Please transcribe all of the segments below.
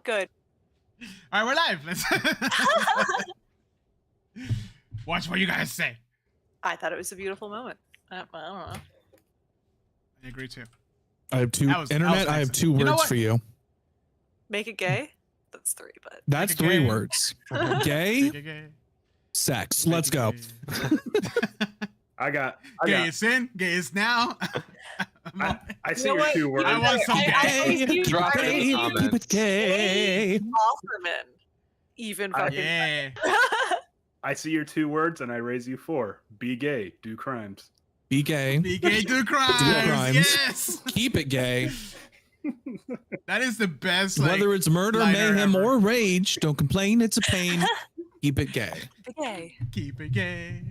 Good. All right, we're live. Let's watch what you guys say. I thought it was a beautiful moment. I don't know. I agree too. I have two. Internet, I have two words for you. Make it gay? That's three, but. That's three words. Gay, sex. Let's go. I got gay is in, gay is now. I see your two words. I want some gay. Drop it in the comments. Keep it gay. Offerman. Even fucking. Yeah. I see your two words and I raise you four. Be gay, do crimes. Be gay. Be gay, do crimes. Do crimes. Yes. Keep it gay. That is the best. Whether it's murder, mayhem, or rage, don't complain. It's a pain. Keep it gay. Keep it gay. Keep it gay.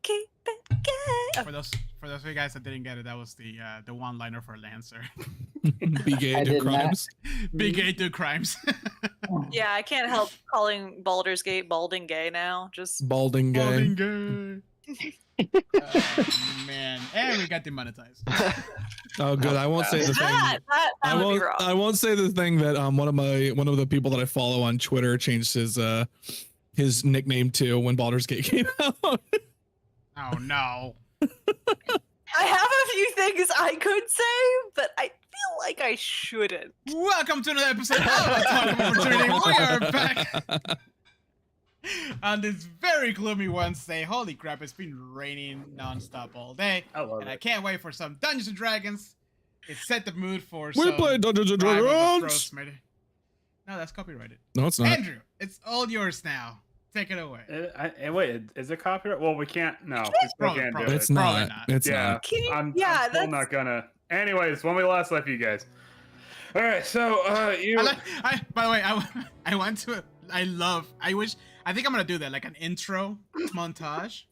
Keep it gay. For those of you guys that didn't get it, that was the one-liner for Lancer. Be gay, do crimes. Be gay, do crimes. Yeah, I can't help calling Baldur's Gate balding gay now. Just balding gay. Balding gay. Man, and we got demonetized. Oh, good. I won't say the thing. I won't say the thing that one of the people that I follow on Twitter changed his nickname to when Baldur's Gate came out. Oh no. I have a few things I could say, but I feel like I shouldn't. Welcome to another episode of Talk Opportunity. We are back on this very gloomy Wednesday. Holy crap, it's been raining nonstop all day. I can't wait for some Dungeons and Dragons. It set the mood for we play Dungeons and Dragons. No, that's copyrighted. No, it's not. Andrew, it's all yours now. Take it away. Wait, is it copyright? Well, we can't. No, we still can't do it. It's not. It's not. I'm still not gonna. Anyways, when we last left you guys. All right, so you. By the way, I went to. I think I'm gonna do that, like an intro montage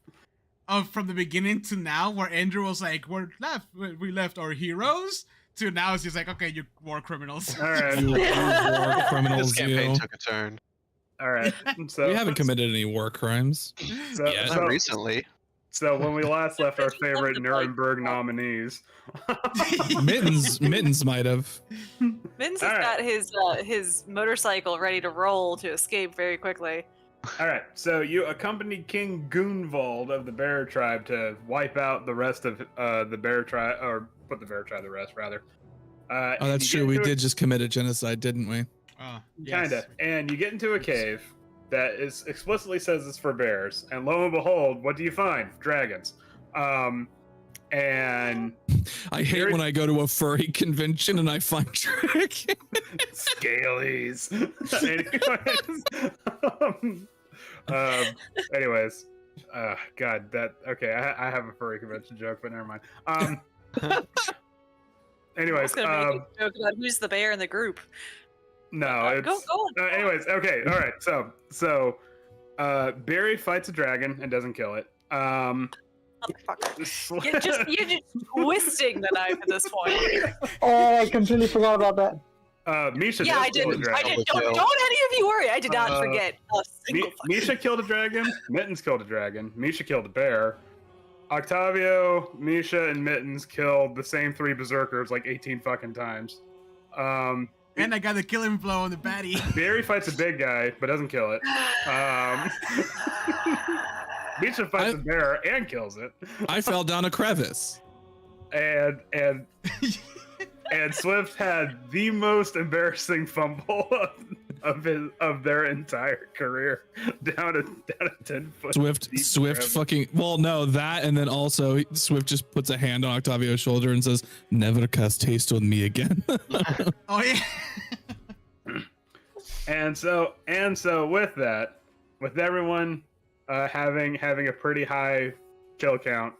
of from the beginning to now, where Andrew was like, we left our heroes, to now it's just like, okay, you war criminals. All right. You war criminals. This campaign took a turn. All right. So we haven't committed any war crimes. Not recently. So when we last left our favorite Nuremberg nominees, Mittens might have. Mittens has got his motorcycle ready to roll to escape very quickly. All right, so you accompanied King Gunvald of the Bear Tribe to wipe out the rest of the Bear Tribe, or put the Bear Tribe to rest, rather. Oh, that's true. We did just commit a genocide, didn't we? Kinda. And you get into a cave that explicitly says it's for bears, and lo and behold, what do you find? Dragons. And I hate when I go to a furry convention and I find dragons. Scalies. Anyways, God, okay. I have a furry convention joke, but never mind. Anyways, I was gonna make a joke about who's the bear in the group. No, it's go. Anyways, okay, all right. So, Barry fights a dragon and doesn't kill it. You're just twisting the knife at this point. Oh, I completely forgot about that. Misha. Yeah, I didn't. Don't any of you worry. I did not forget a single. Misha killed a dragon. Mittens killed a dragon. Misha killed a bear. Octavio, Misha, and Mittens killed the same three berserkers like 18 fucking times. And I got the killing blow on the baddie. Barry fights a big guy, but doesn't kill it. Misha fights a bear and kills it. I fell down a crevice. And Swift had the most embarrassing fumble of their entire career, down a 10-foot. Swift fucking that, and then also Swift just puts a hand on Octavio's shoulder and says, "Never cast haste on me again." Oh yeah. And so with that, with everyone having a pretty high kill count,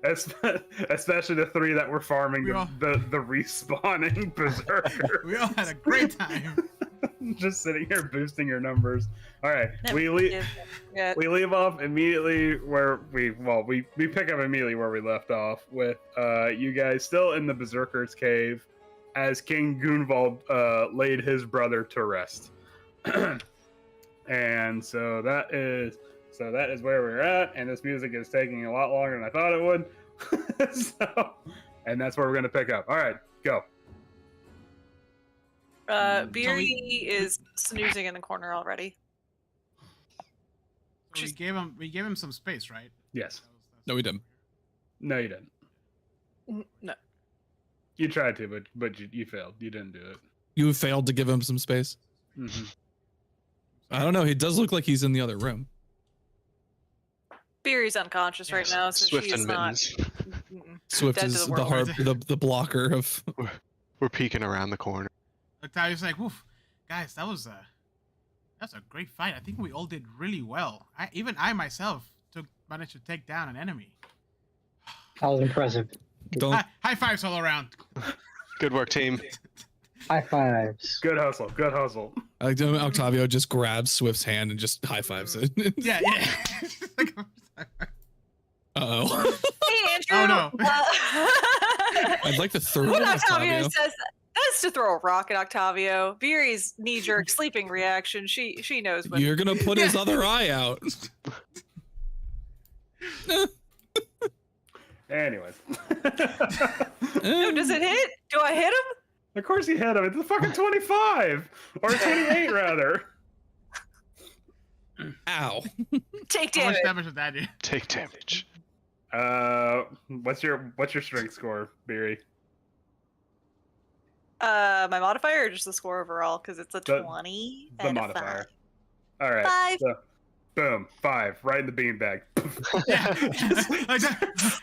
especially the three that were farming the respawning berserker. We all had a great time. Just sitting here boosting your numbers. All right, we leave off immediately where we pick up immediately where we left off with you guys still in the berserker's cave as King Gunvald laid his brother to rest. And so that is where we're at, and this music is taking a lot longer than I thought it would. And that's where we're going to pick up. All right, go. Beery is snoozing in the corner already. So we gave him some space, right? Yes. No, we didn't. No, you didn't. No. You tried to, but you failed. You didn't do it. You failed to give him some space. Mm-hmm. I don't know. He does look like he's in the other room. Beery's unconscious right now, so Swift she is and not. Mittens. Swift Dead to is the the world. the blocker of. We're peeking around the corner. Octavius like, woof, guys, that was a great fight. I think we all did really well. Even I myself managed to take down an enemy. That was impressive. Don't. High fives all around. Good work, team. High fives. Good hustle. Good hustle. Octavio just grabs Swift's hand and just high fives it. Yeah. Uh-oh. Hey, Andrew. Oh no. I'd like to throw When it at Octavio Octavio. says that's to throw a rock at Octavio. Beery's knee-jerk sleeping reaction. She knows when. You're gonna put his other eye out. Anyways. No, does it hit? Do I hit him? Of course he hit him. It's a fucking 25 or 28 rather. Ow. Take How much damage. damage did that do? Take damage. What's your strength score, Beery? My modifier or just the score overall? Because it's a 20 The and a modifier. 5. All right. 5. So, boom, 5, right in the beanbag. Yeah. Like,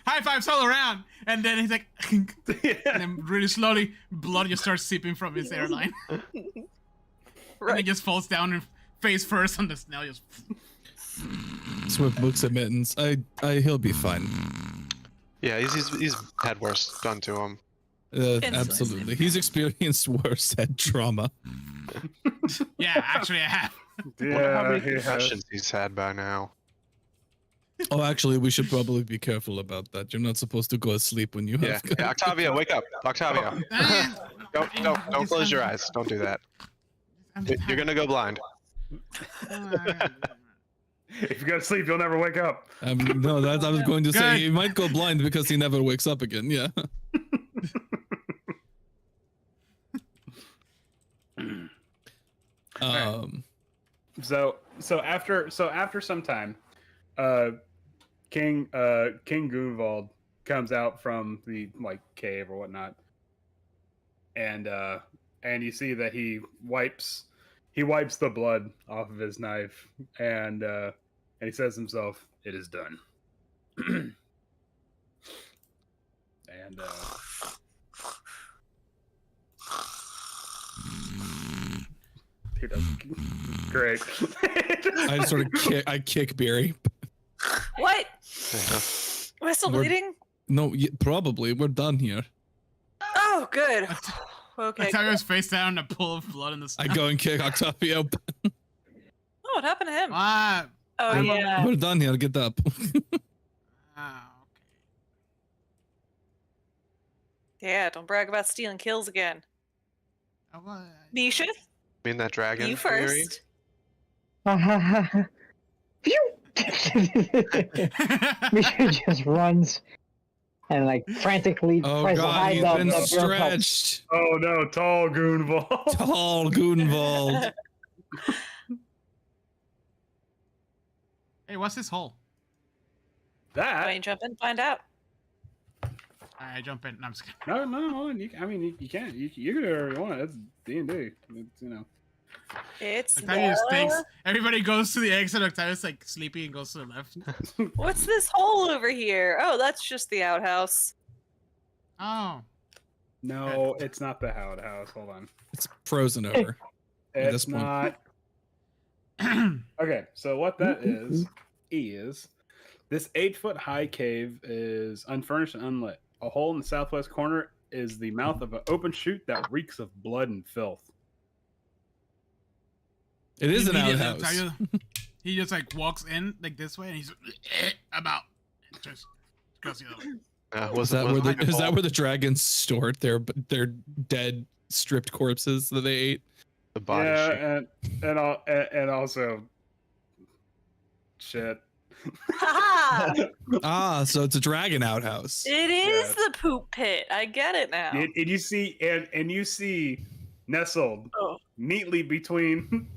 high fives all around, and then he's like, and then really slowly, blood just starts seeping from his airline, and he Right. just falls down and face first on the snail. Just Swift looks at Mittens. He'll be fine. Yeah, he's had worse done to him. Absolutely. He's experienced worse head trauma. yeah, actually, I have. Wonder how many he has. concussions he's had by now. Oh, actually, we should probably be careful about that. You're not supposed to go to sleep when you have. Yeah, Octavio, wake up. Octavio. Don't close your eyes. Don't do that. You're gonna go blind. If you go to sleep, you'll never wake up. No, that I was going to say Good. he might go blind because he never wakes up again. Yeah. So after some time, King Gunvald comes out from the cave or whatnot, and you see that he wipes the blood off of his knife, and he says to himself, "It is done." And he does great. I sort of kick Beery. What? Yeah. Am I still bleeding? No, probably we're done here. Oh, good. Okay. Octavio's face down, a pool of blood in the snow. I go and kick Octavio. Oh, what happened to him? Ah, Oh, yeah. We're done here. Get up. okay. Yeah, don't brag about stealing kills again. Nisha, Mean that dragon? you theory? first. Phew! Misha just runs and frantically Oh tries to god, hide he's the been the bear cub. stretched. Oh no, tall Gunvald. Tall Gunvald. Hey, what's this hole? Why That don't you jump in and find out? I jump in. No, I'm just kidding. no. You can't. You can do whatever you want. It's D&D. It's Octavius the... thinks everybody goes to the exit. Octavius sleepy and goes to the left. What's this hole over here? Oh, that's just the outhouse. Oh. No, it's not the Howard House. Hold on. It's frozen over. At this It's point. not. Okay, so what that is this 8-foot high cave is unfurnished and unlit. A hole in the southwest corner is the mouth of an open chute that reeks of blood and filth. It is an Immediately, outhouse. Octavio, he just walks in this way and he's I'm out. Just goes the other way. Is that where the dragons stored their dead stripped corpses that they ate? The body shape. and also shit. Haha! So it's a dragon outhouse. It is Yeah. the poop pit. I get it now. And you see nestled neatly between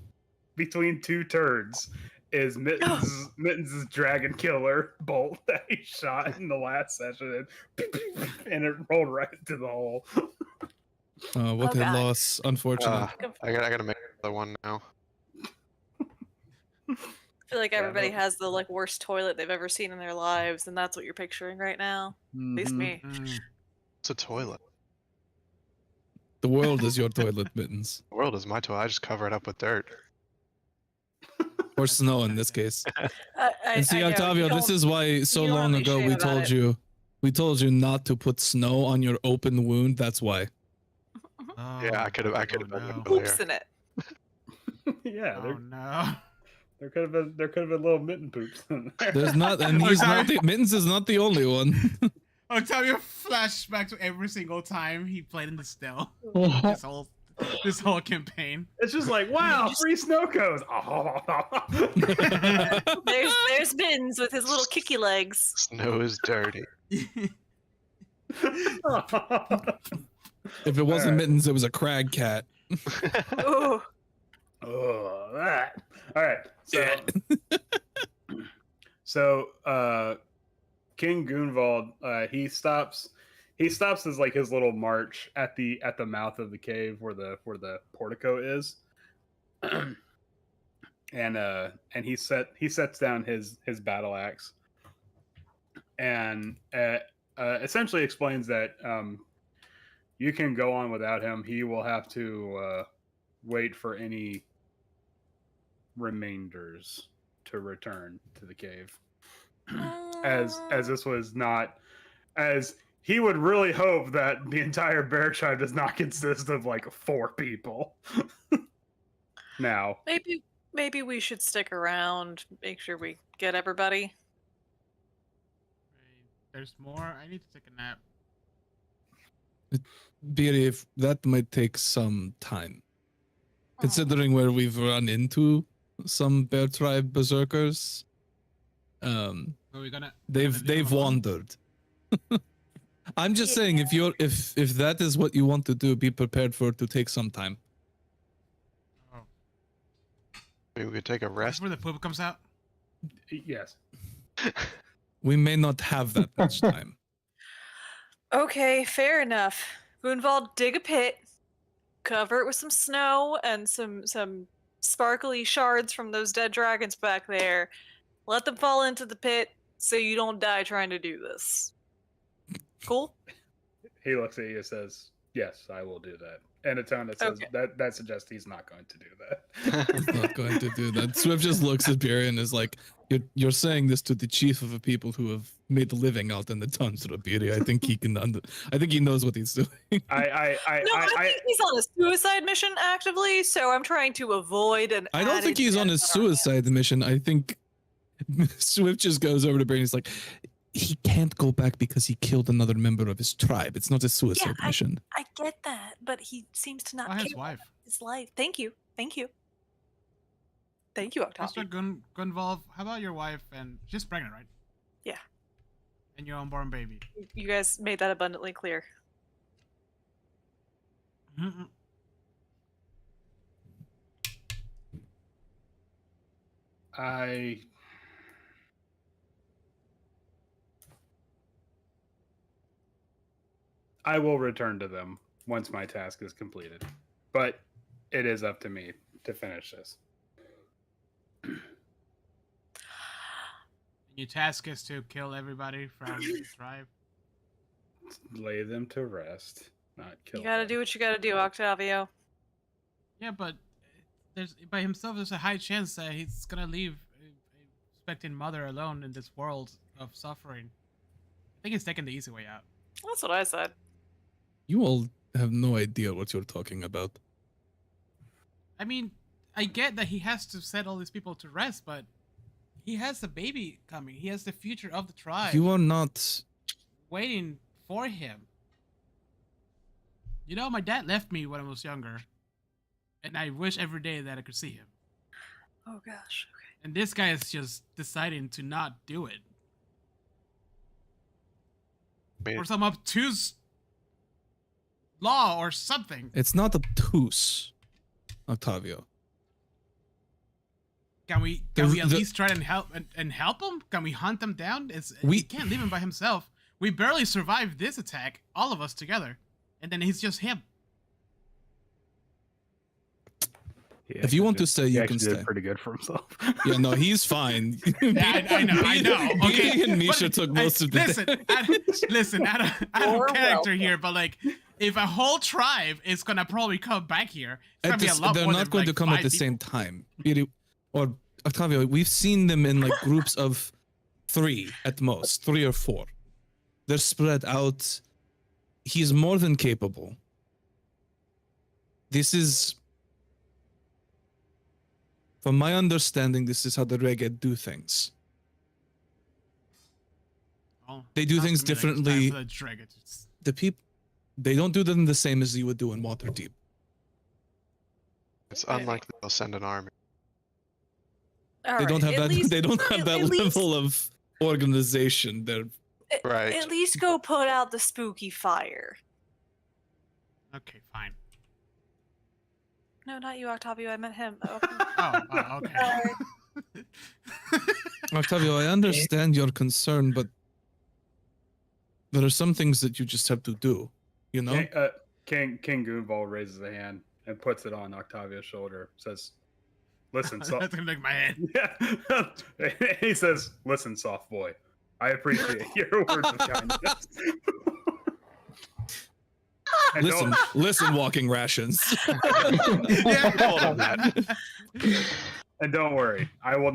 two turds is Mittens' dragon killer bolt that he shot in the last session, and it rolled right into the hole. What a loss! Unfortunate. I gotta make another one now. I feel like everybody has the like worst toilet they've ever seen in their lives, and that's what you're picturing right now. At least me. It's a toilet. The world is your toilet, Mittens. The world is my toilet. I just cover it up with dirt. Or snow in this case. And see, Octavio, this is why so long ago we told you not to put snow on your open wound. That's why. Oh, yeah, I could have been poops in it. Yeah. Oh no. There could have been little mitten poops in there. There's not, and he's not. Mittens is not the only one. Octavio flashback to every single time he played in the snow. This whole campaign. It's just like, wow, free snow cones. There's Bins with his little kicky legs. Snow is dirty. If it wasn't Mittens, it was a crag cat. Oh, that. All right. So, King Gunvald, he stops his little march at the mouth of the cave where the portico is, and he sets down his battle axe, and essentially explains that you can go on without him. He will have to wait for any remainders to return to the cave, as this was not as. He would really hope that the entire bear tribe does not consist of like 4 people. Now, maybe we should stick around, make sure we get everybody. There's more. I need to take a nap. Beery, if that might take some time, considering where we've run into some bear tribe berserkers. They've wandered. I'm just saying, if that is what you want to do, be prepared for it to take some time. Maybe we could take a rest. Where the poop comes out? Yes. We may not have that much time. Okay, fair enough. Gunvald, dig a pit, cover it with some snow and some sparkly shards from those dead dragons back there. Let them fall into the pit so you don't die trying to do this. Cool? He looks at you and says, yes, I will do that. And a tone that says that suggests he's not going to do that. He's not going to do that. Swift just looks at Beery and is like, you're saying this to the chief of a people who have made a living out in the tundra, Beery. I think he can I think he knows what he's doing. I think he's on a suicide mission actively, so I'm trying to avoid an I don't think he's on a suicide mission. I think Swift just goes over to Beery and is like, he can't go back because he killed another member of his tribe. It's not a suicide mission. I get that, but he seems to not care about his life. Thank you. Thank you, Octavio. Mr. Gunvald, how about your wife and she's pregnant, right? Yeah. And your unborn baby. You guys made that abundantly clear. I will return to them once my task is completed, but it is up to me to finish this. Your task is to kill everybody from the tribe. Lay them to rest, not kill. You gotta do what you gotta do, Octavio. Yeah, but by himself, there's a high chance that he's gonna leave a expecting mother alone in this world of suffering. I think he's taking the easy way out. That's what I said. You all have no idea what you're talking about. I mean, I get that he has to set all these people to rest, but he has a baby coming. He has the future of the tribe. You are not waiting for him. You know, my dad left me when I was younger, and I wish every day that I could see him. Oh gosh. Okay. And this guy is just deciding to not do it. For some obtuse law or something. It's not obtuse, Octavio. Can we at least try and help him? Can we hunt him down? We can't leave him by himself. We barely survived this attack, all of us together, and then he's just him. If you want to stay, you can stay. Did pretty good for himself. Yeah, no, he's fine. Yeah, I know. Okay, and Misha took most of the listen, out of character here, but like, if a whole tribe is gonna probably come back here, it's gonna be a lot they're more not than, going like, to come at 5 the people. same time. Or Octavio, we've seen them in like groups of 3 at most, 3 or 4. They're spread out. He's more than capable. This is, from my understanding, this is how the Reged do things. Oh, They do sounds things to me like it's time differently. for the dragon. The people, they don't do them the same as you would do in Waterdeep. It's unlikely they'll send an army. They don't have that. They don't have that level of organization. They're Right. At least go put out the spooky fire. Okay, fine. No, not you, Octavio. I meant him. Oh, Okay. Octavio, I understand your concern, but there are some things that you just have to do. You know. King Goonval raises a hand and puts it on Octavio's shoulder. Says, "Listen, soft." That's gonna make my head. Yeah. He says, "Listen, soft boy. I appreciate your words of kindness." And Listen, walking rations. Yeah, told him that. And don't worry, I will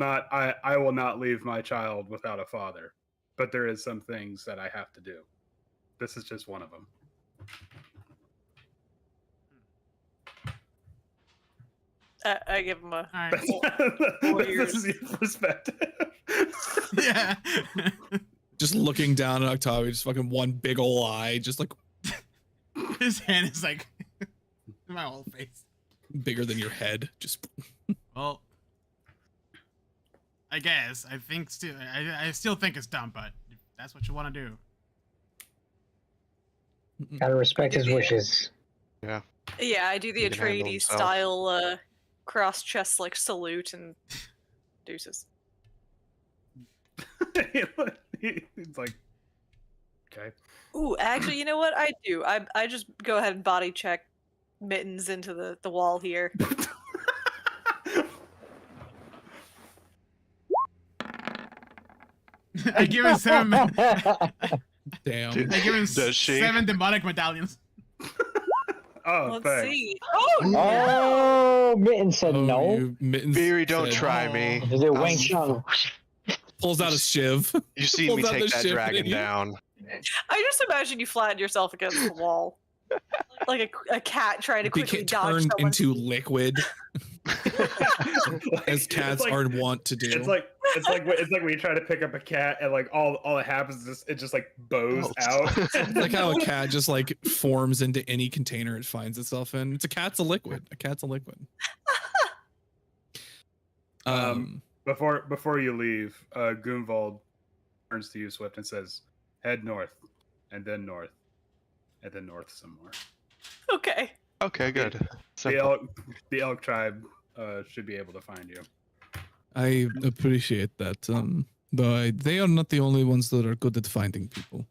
not leave my child without a father. But there is some things that I have to do. This is just one of them. I give him a. All right. This is your perspective. Yeah. Just looking down at Octavio, just fucking one big ol' eye, just like His hand is like my whole face. bigger than your head. Just Well, I guess I still think it's dumb, but if that's what you want to do. Gotta respect his wishes. Yeah. Yeah, I do the He can handle Atreides himself. style cross chest like salute and deuces. He's like, okay. Ooh, actually, you know what I do? I just go ahead and body check Mittens into the wall here. I give him 7. damn. Dude. I give him Does she? 7 demonic medallions. Oh, Let's thanks. see. Oh, no. Oh, Mitten said no. You, Mittens Beery, don't said- try me. Is it Wang Chung? Pulls out a shiv. You see Pulls me out take the that ship dragon and he- down. I just imagine you flatten yourself against the wall. Like a cat trying to quickly Get dodge turned someone's into feet. liquid, as cats are wont to do. It's like when you try to pick up a cat and like all that happens is it just like bows out. It's like how a cat just like forms into any container it finds itself in. It's a cat's a liquid. A cat's a liquid. Before you leave, Goonvald turns to you, Swift, and says, "Head north, and then north, and then north some more." Okay. Okay, good. The Simple. elk tribe should be able to find you. I appreciate that. Though they are not the only ones that are good at finding people.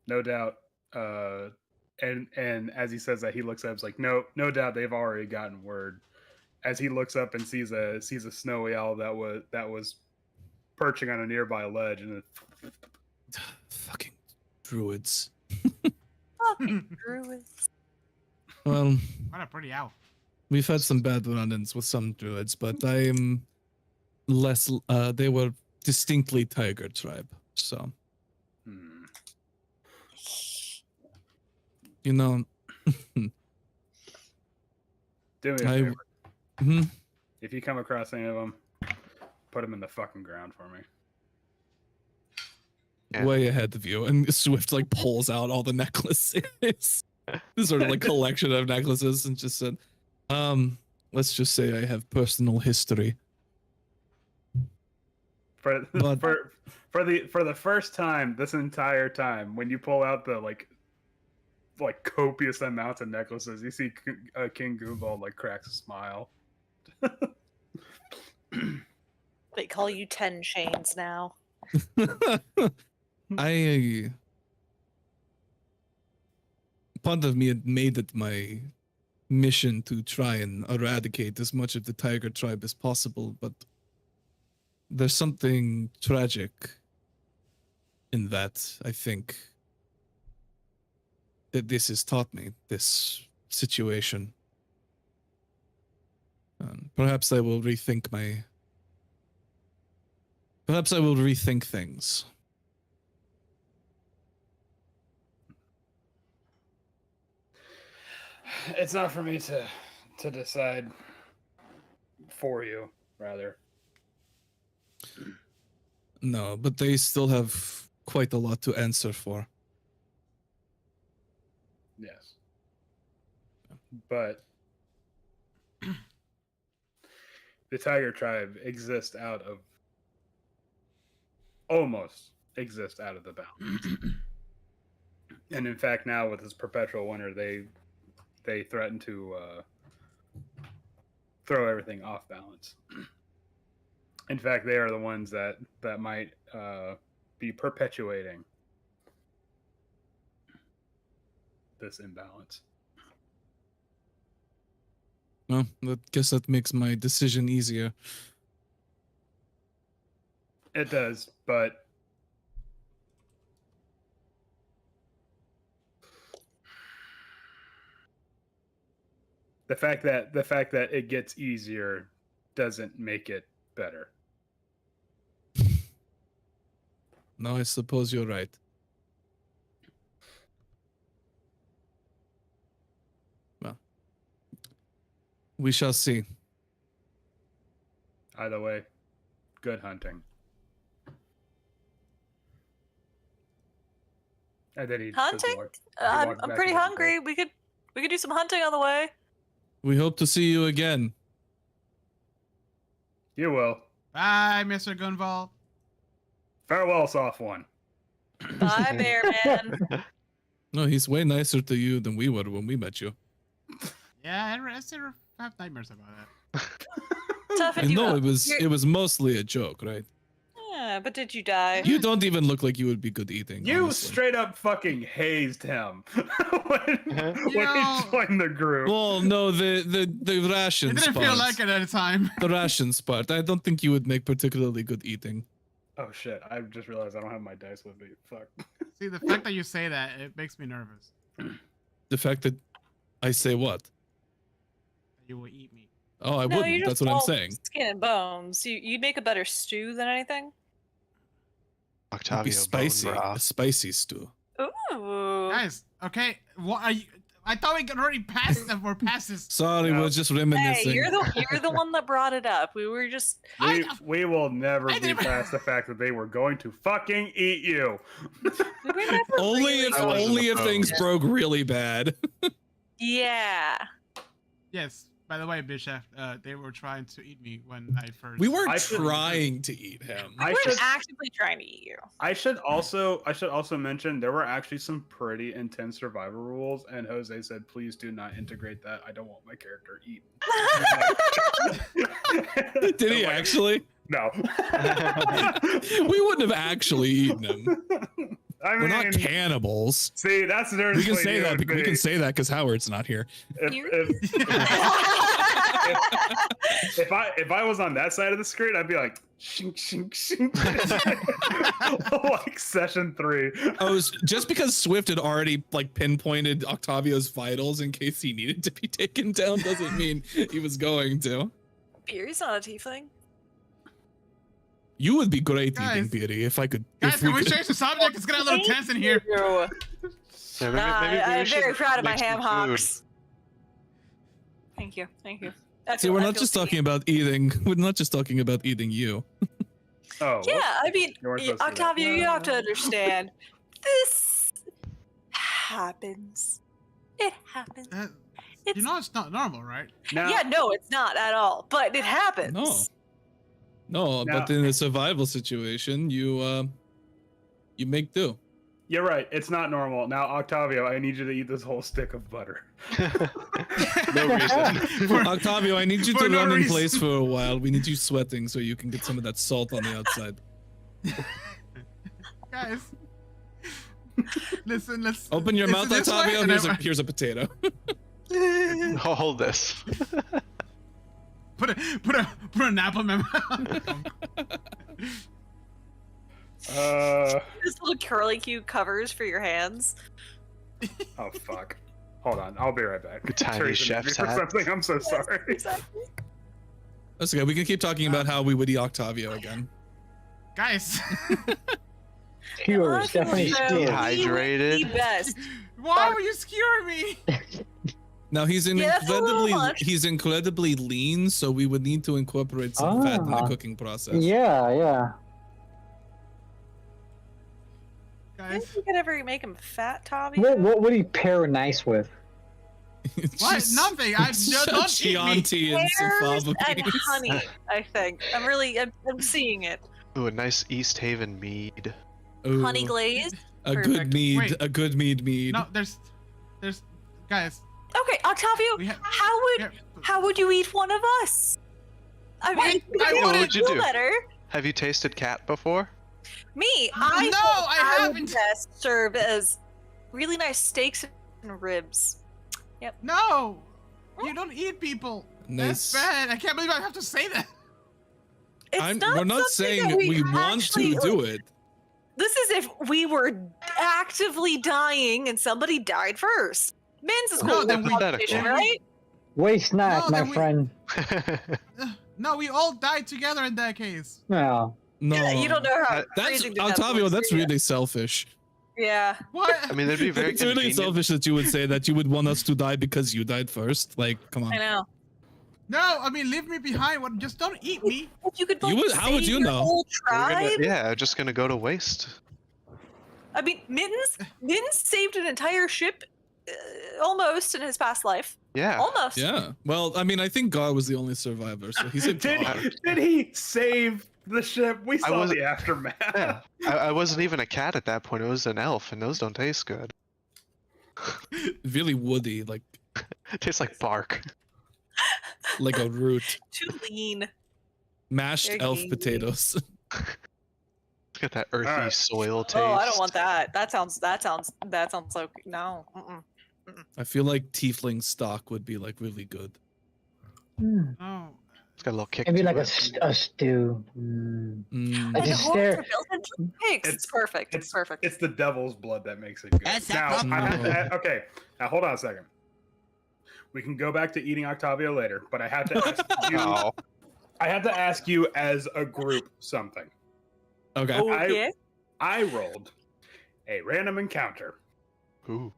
No doubt. And as he says that, he looks up. It's like no doubt they've already gotten word. As he looks up and sees a snowy owl that was perching on a nearby ledge, and Fucking druids. Fucking druids. Well, What a pretty owl. we've had some bad run-ins with some druids, but I am less. They were distinctly tiger tribe, so you know. do me a favor. Mhm. If you come across any of them, put them in the fucking ground for me. Yeah. Way ahead of you, and Swift like pulls out all the necklaces. This sort of like collection of necklaces, and just said, let's just say I have personal history. For But- for the first time this entire time, when you pull out the like like copious amounts of necklaces. You see King Goomba like cracks a smile. They call you 10 Chains now. Part of me had made it my mission to try and eradicate as much of the tiger tribe as possible, but there's something tragic in that, I think, that this has taught me, this situation. Perhaps I will rethink things. It's not for me to decide for you, rather. No, but they still have quite a lot to answer for. Yes. But the tiger tribe almost exists out of the bounds. And in fact, now with this perpetual winter, they threaten to throw everything off balance. In fact, they are the ones that might be perpetuating this imbalance. Well, I guess that makes my decision easier. It does, but the fact that it gets easier doesn't make it better. No, I suppose you're right. Well, we shall see. Either way, good hunting. And then Hunting? I'm pretty hungry. We could do some hunting on the way. We hope to see you again. You will. Bye, Mr. Gunvald. Farewell, soft one. Bye, Bear Man. No, he's way nicer to you than we were when we met you. Yeah, I still have nightmares about that. Toughen you No, up. it was mostly a joke, right? Yeah, but did you die? You don't even look like you would be good eating. You honestly. straight up fucking hazed him when he joined the group. Well, no, the rations. It didn't feel like it at the time. The rations part. I don't think you would make particularly good eating. Oh shit! I just realized I don't have my dice with me. Fuck. See, the fact that you say that, it makes me nervous. The fact that I say what? You will eat me. Oh, I wouldn't. That's what I'm saying. Skin and bones. You'd make a better stew than anything. It'd be spicy. A spicy stew. Ooh. Guys, okay. What are you? I thought we could already pass them or pass this. Sorry, we're just reminiscing. Hey, you're the one that brought it up. We were just. We will never be past the fact that they were going to fucking eat you. Only if things broke really bad. Yeah. Yes. By the way, Bishop, they were trying to eat me when I first. We weren't trying to eat him. We were actively trying to eat you. I should also mention there were actually some pretty intense survival rules, and Jose said, "Please do not integrate that. I don't want my character eaten." Did he actually? No. We wouldn't have actually eaten him. I mean, we're not cannibals. See, that's the difference. We can say that. We can say that because Howard's not here. If I was on that side of the screen, I'd be like, shink, shink, shink. Like session 3. Oh, just because Swift had already like pinpointed Octavio's vitals in case he needed to be taken down doesn't mean he was going to. Beery's not a tiefling. You would be great eating Beery if I could. Guys, can we change the subject? It's getting a little tense in here. Yeah, maybe I'm very proud of my make ham some food. hocks. Thank you. See, we're not just talking about eating. We're not just talking about eating you. Oh. Yeah, I mean, Octavio, you have to understand. This happens. It happens. You know it's not normal, right? Yeah, no, it's not at all. But it happens. No, but in a survival situation, you make do. You're right. It's not normal. Now, Octavio, I need you to eat this whole stick of butter. No reason. Octavio, I need you for to no run in reason. place for a while. We need you sweating so you can get some of that salt on the outside. Guys. Listen, let's Open your is mouth, it this way? Octavio. And Here's a potato. Hold this. put an apple in my mouth. This little curlicue covers for your hands. Oh fuck. Hold on, I'll be right back. Tiny Teresa, chef's for hat. something. I'm so sorry. Exactly. That's okay. We can keep talking about how we would eat Octavio again. Guys, Skewers, definitely So, skewers. Dehydrated. The best. why were you skewering me? Now he's Yeah, that's a little much. he's incredibly lean, so we would need to incorporate some fat in the Ah. cooking process. Yeah. I Guys, think you could ever make him fat, Tommy. What would he pair nice with? what? Just Nothing. I don't eat me. Chianti and some Pears fava and beans. honey, I think. I'm seeing it. Ooh, a nice East Haven mead. Ooh, Honey glazed. a Perfect. good mead, Wait. a good mead. No, there's, guys. Okay, Octavio, We have. how would you eat one of us? I What? mean, What would you do? better. Have you tasted cat before? Me, No, I haven't. best serve as really nice steaks and ribs. No, you don't eat people. Nice. That's bad. I can't believe I have to say that. It's not We're not something saying that we want actually, to do it. This is if we were actively dying and somebody died first. Men's is No, cool. then we- competition, right? Waste snack, No, my then we- friend. No, we all died together in that case. No. No, Yeah, you don't know how. That's freezing to death Octavio. works, That's do you? really selfish. Yeah. What? I mean, that'd be very It's really convenient. selfish that you would say that you would want us to die because you died first. Like, come on. I know. No, I mean, leave me behind. What? Just don't eat me. If you could, You like, would- how would save you your know? whole We're gonna- tribe. yeah, just gonna go to waste. I mean, Mittens saved an entire ship, almost in his past life. Yeah. Almost. Yeah. Well, I mean, I think God was the only survivor, so he's a Did, god. did he save the ship? We saw wasn't- the aftermath. Yeah. I wasn't even a cat at that point. It was an elf, and those don't taste good. Really woody, like It tastes like bark. a root. Too lean. Mashed Very elf gamey. potatoes. It's got that earthy Alright. soil taste. Oh, I don't want that. That sounds so no. Mm-mm. I feel like tiefling stock would be like really good. Oh. It's got a little kick Maybe to like it. a stew. Mm. I Like just horns stare. are built into pigs. It's perfect. It's perfect. It's the devil's blood that makes it good. That's Now, that I have No. to, okay. Now hold on a second. We can go back to eating Octavio later, but I have to ask you. Oh, I have to ask you as a group something. Okay. Okay. I rolled a random encounter ooh.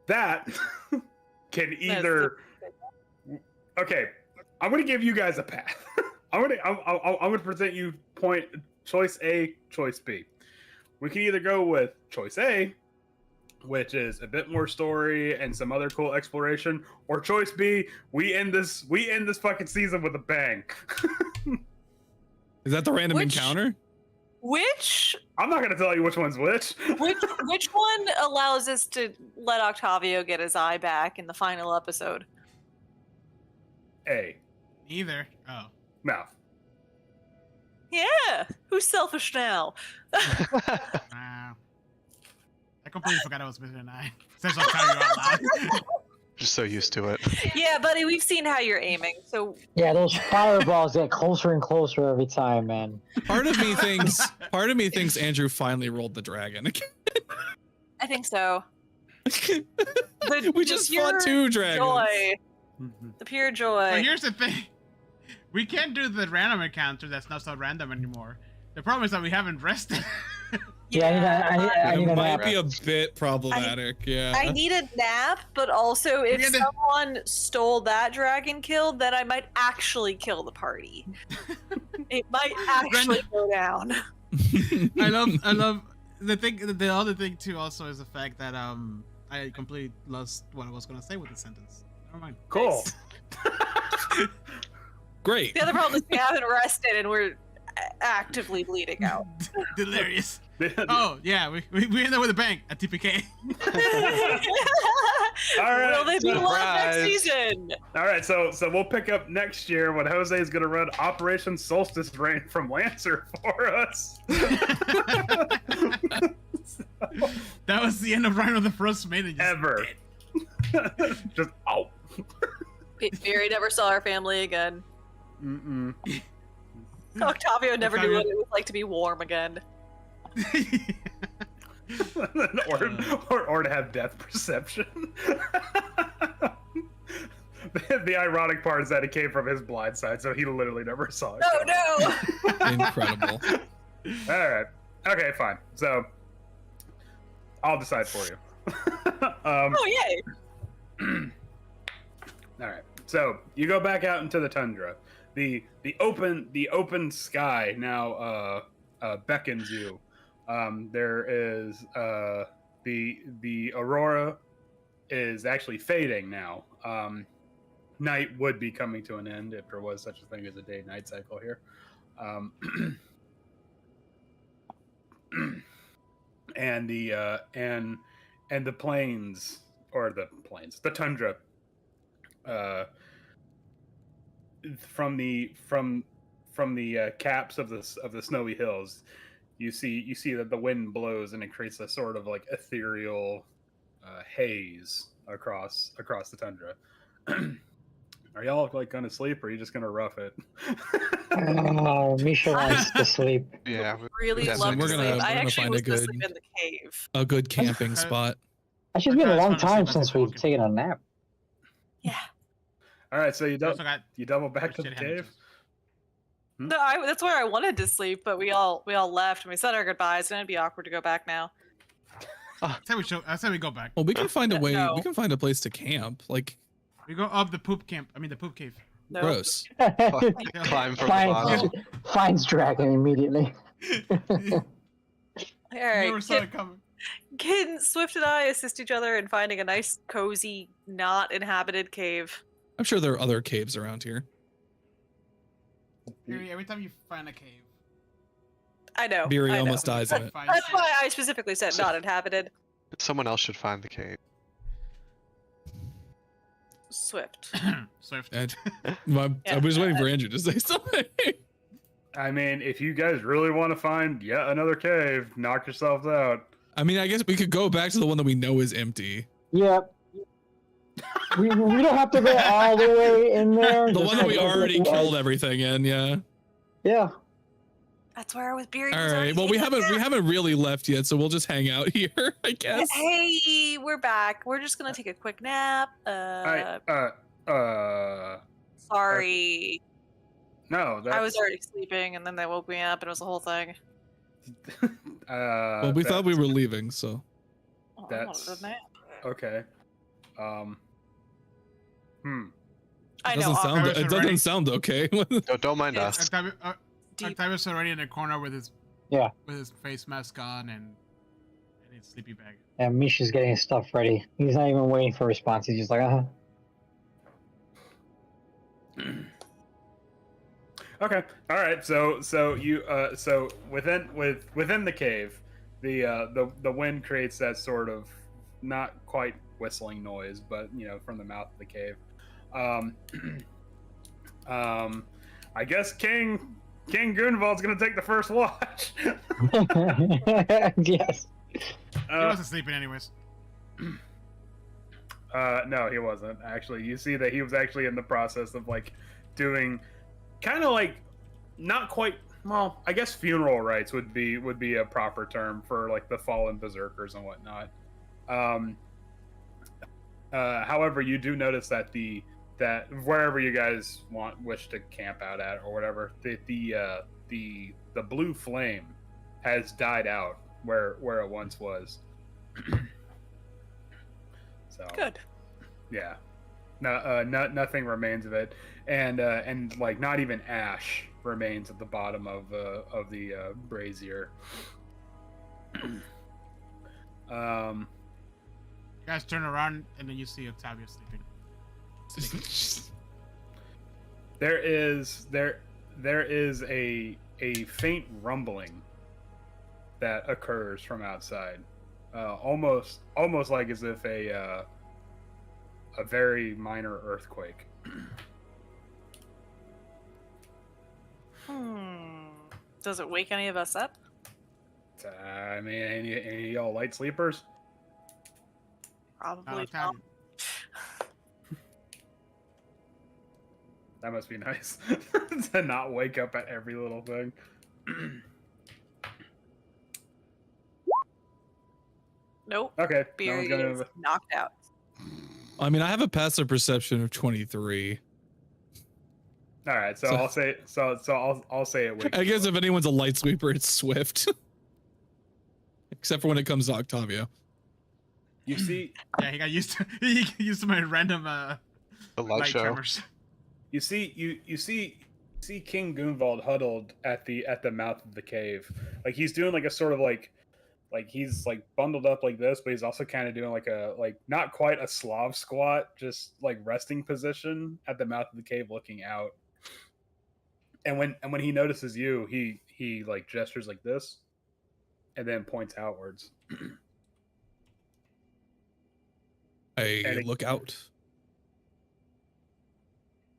that can either. Okay, I'm gonna give you guys a path. I'm gonna present you point choice A, choice B. We can either go with choice A, which is a bit more story and some other cool exploration, or choice B, we end this fucking season with a bang. Is that the random Which- encounter? Which I'm not gonna tell you which one's which. which one allows us to let Octavio get his eye back in the final episode? A. Either. Oh. No. Yeah. Who's selfish now? Wow. I completely forgot I was missing an eye. Says I'll tell you out loud. Just so used to it. Yeah, buddy, we've seen how you're aiming. So Yeah, those fireballs get closer and closer every time, man. Part of me thinks Andrew finally rolled the dragon. I think so. We The just pure fought two dragons. Joy. The pure joy. But here's the thing. We can't do the random encounter that's not so random anymore. The problem is that we haven't rested. Yeah, I need It a might nap. be a bit problematic, yeah. I need a nap, but also if Yeah, someone stole that dragon kill, then I might actually kill the party. It might actually go down. I love the other thing too also is the fact that I completely lost what I was gonna say with the sentence. Never mind. Cool. Great. The other problem is we haven't rested and we're actively bleeding out. Delirious. Oh yeah, we end up with a bang at TPK. All right, Will they be alive next surprise. season? All right, so we'll pick up next year when Jose is going to run Operation Solstice Rain from Lancer for us. That was the end of Rime of the Frostmaiden. just Ever. dead. Just oh. Barry never saw our family again. Mm-mm. Octavio never knew what it was like to be warm again. or to have death perception. The ironic part is that it came from his blind side, so he literally never saw it. Oh coming. no! Incredible. All right. Okay, fine. So I'll decide for you. Oh yay! All right. So you go back out into the tundra. The open sky now beckons you. There is the aurora is actually fading now. Night would be coming to an end if there was such a thing as a day-night cycle here. And the plains, the tundra, from the caps of the snowy hills, you see that the wind blows and it creates a sort of like ethereal haze across the tundra. Are y'all like gonna sleep, or are you just gonna rough it? Oh, Misha wants to sleep. Yeah. Really Yeah, love we're to gonna- sleep. we're I gonna actually find was a gonna good- sleep in the cave. A good camping spot. Actually, it's been a long That's time fun to see since about we've the taken a nap. Yeah. All right, so you Also got double back to the shit cave. handles. No, that's where I wanted to sleep, but we all left and we said our goodbyes, and it'd be awkward to go back now. I say we go back. Well, we can find a way. No. We can find a place to camp. Like, We go up the poop camp. I mean the poop cave. No. gross. Climb from the bottom. Finds Dragon immediately. All right. Never saw it coming. Can Swift and I assist each other in finding a nice, cozy, not inhabited cave? I'm sure there are other caves around here. Every time you find a cave, I know. Beery I know. almost dies in it. find That's shit. why I specifically said not inhabited. Someone else should find the cave. Swift. Swift. And I Yeah. was waiting for Andrew to say something. I mean, if you guys really want to find yet another cave, knock yourselves out. I mean, I guess we could go back to the one that we know is empty. Yep. We don't have to go all the way in there. The just one that we like- already like- killed everything in. Yeah. Yeah. That's where I was buried. All right. Well, we haven't really left yet, so we'll just hang out here, I guess. Hey, we're back. We're just gonna take a quick nap. Sorry. No, that's, I was already sleeping, and then they woke me up, and it was the whole thing. Well, we thought we were leaving, so. Oh, I wanted That's- a nap. okay. I know. Doesn't sound. awkward. Octavius It doesn't already- sound okay. Don't mind Yes. us. Deep. Octavius already in the corner with his Yeah. with his face mask on and his sleepy bag. And Misha's getting his stuff ready. He's not even waiting for a response. He's just like, Okay. All right. So you so within the cave, the wind creates that sort of not quite whistling noise, but from the mouth of the cave. I guess King Gunvald's gonna take the first watch. yes. He wasn't sleeping anyways. No, he wasn't. Actually, you see that he was actually in the process of like doing kind of like not quite. Well, I guess funeral rites would be a proper term for like the fallen berserkers and whatnot. However, you do notice that that wherever you guys wish to camp out at or whatever, the blue flame has died out where it once was. So Good. yeah, nothing remains of it, and like not even ash remains at the bottom of the brazier. You guys turn around and then you see Octavius sleeping. There is a faint rumbling that occurs from outside, almost like as if a very minor earthquake. Does it wake any of us up? I mean, any of y'all light sleepers? Probably not. Octavia. That must be nice to not wake up at every little thing. Nope. Okay, no Beer one's is gonna. knocked out. I mean, I have a passive perception of 23. All right, so I'll say I'll say it. Wakes I guess you up. if anyone's a light sweeper, it's Swift. Except for when it comes to Octavio. You see, Yeah, he got used to he got used to my random The light show. tremors. you see King Gunvald huddled at the mouth of the cave. Like he's doing like a sort of like he's like bundled up like this, but he's also kind of doing like a not quite a Slav squat, just like resting position at the mouth of the cave, looking out. And when he notices you, he like gestures like this, and then points outwards. I look out.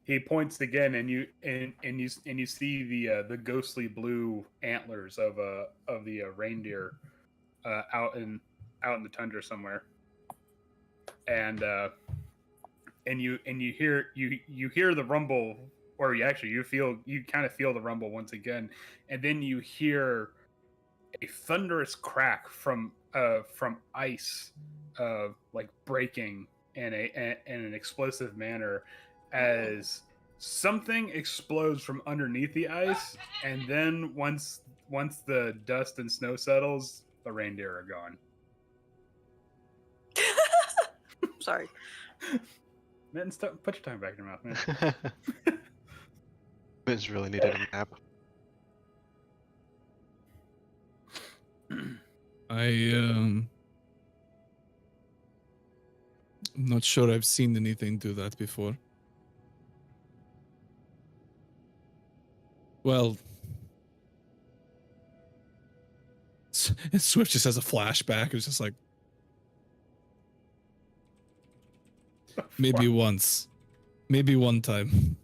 He points again, and you see the ghostly blue antlers of the reindeer out in the tundra somewhere, and you hear the rumble, or you kind of feel the rumble once again, and then you hear a thunderous crack from ice, like breaking in an explosive manner, as something explodes from underneath the ice, and then once the dust and snow settles, the reindeer are gone. Sorry. Man, put your tongue back in your mouth, man. Vince really needed a nap. I'm not sure I've seen anything do that before. Well, Swift just has a flashback. It's just like maybe once, maybe one time.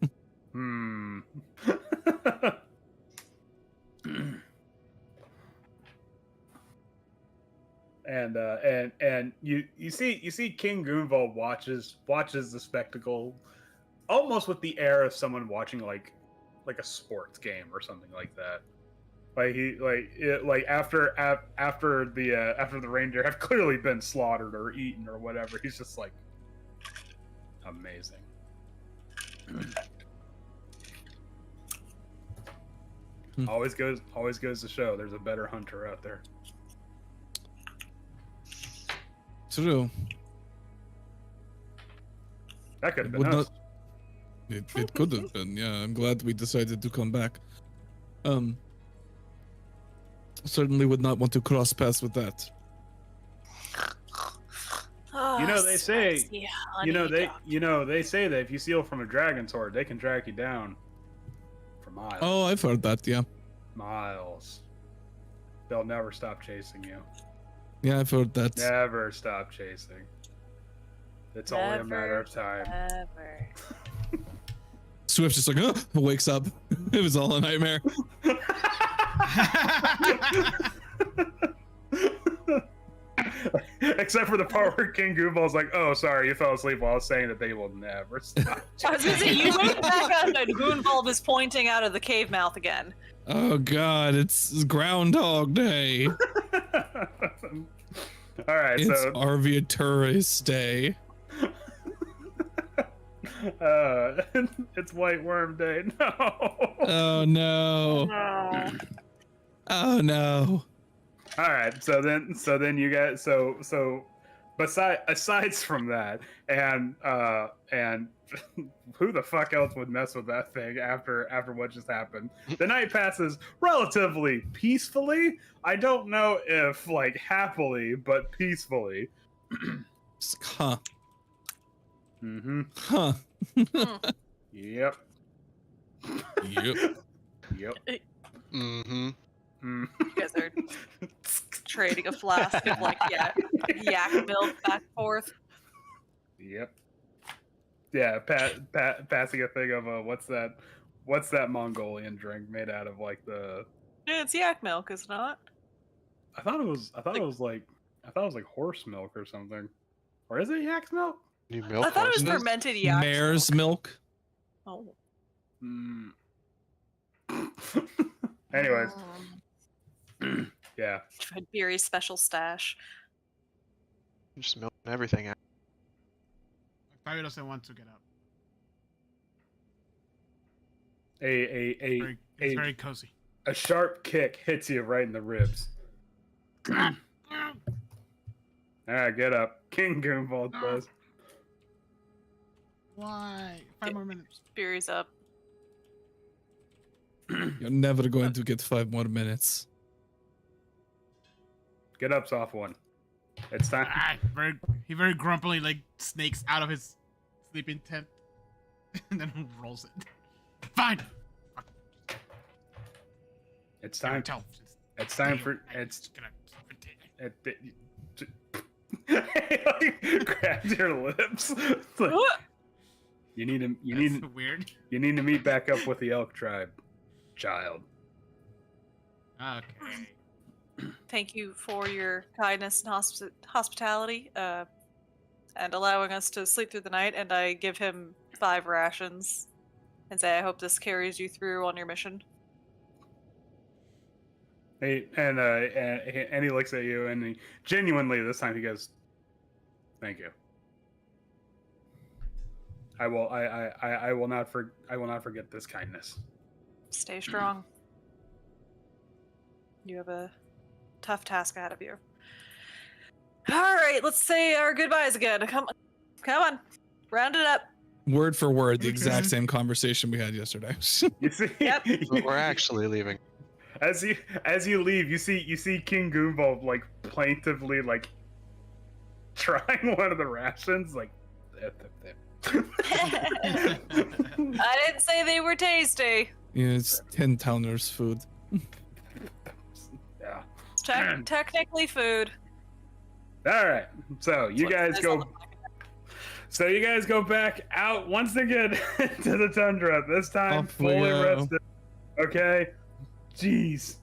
And you see King Gunvald watches the spectacle almost with the air of someone watching like a sports game or something like that. After the reindeer have clearly been slaughtered or eaten or whatever, he's just like, amazing. Always goes to show there's a better hunter out there. True. That could have It been would us. It could have been. Yeah, I'm glad we decided to come back. Certainly would not want to cross paths with that. Oh, You know, they say- spicy they say that if you steal from a dragon's horde, they can drag you down for miles. Oh, I've heard that. Yeah, Miles. They'll never stop chasing you. yeah, I've heard that. Never stop chasing. It's only a matter of time. Ever. Swift just like wakes up. It was all a nightmare. Except for the part where King Gooball's like, "Oh, sorry, you fell asleep while I was saying that they will never stop." I was gonna say, you wake back up and Goonvald is pointing out of the cave mouth again. Oh God, it's Groundhog Day. All right, It's so Arviatura's Day. it's White Worm Day. No. Oh no. No. Oh no. All right, so then you guys aside from that, and who the fuck else would mess with that thing after what just happened? The night passes relatively peacefully. I don't know if like happily, but peacefully. Huh. Mm-hmm. Huh. Yep. Yep. Yep. Mm-hmm. Mm. You guys are trading a flask of like yak milk back and forth. Yep. Yeah, passing a thing of what's that Mongolian drink made out of like the Yeah, it's yak milk, is it not? I thought it was like horse milk or something. Or is it yak's milk? You I milk thought it was horses? fermented yak Mare's milk. Oh. Mm. Anyways, yeah. Beery's special stash. Just milk everything out. Octavio doesn't want to get up. It's very cozy. A sharp kick hits you right in the ribs. All right, get up. King Goombold says. Why? 5 more minutes. Beery's up. You're never going to get 5 more minutes. Get up, soft one. It's time. He very grumpily like snakes out of his sleeping tent and then rolls it. Fine. It's time. Tell. It's time for it's. Grabs your lips. It's like, you need to meet back up with the elk tribe, child. Okay. Thank you for your kindness and hospitality, and allowing us to sleep through the night. And I give him 5 rations, and say, "I hope this carries you through on your mission." And he looks at you, and he, genuinely this time he goes, "Thank you. I will not forget this kindness." Stay strong. You have a tough task ahead of you. All right, let's say our goodbyes again. Come on, round it up. Word for word, the exact same conversation we had yesterday. You see, Yep. We're actually leaving. as you leave, you see King Goombold like plaintively like trying one of the rations, like. I didn't say they were tasty. Yeah, it's 10 towners food. Yeah. Technically food. All right. So you That's what it guys says go. on the back. So you guys go back out once again to the tundra. This time Off we fully go. rested. Okay. Jeez.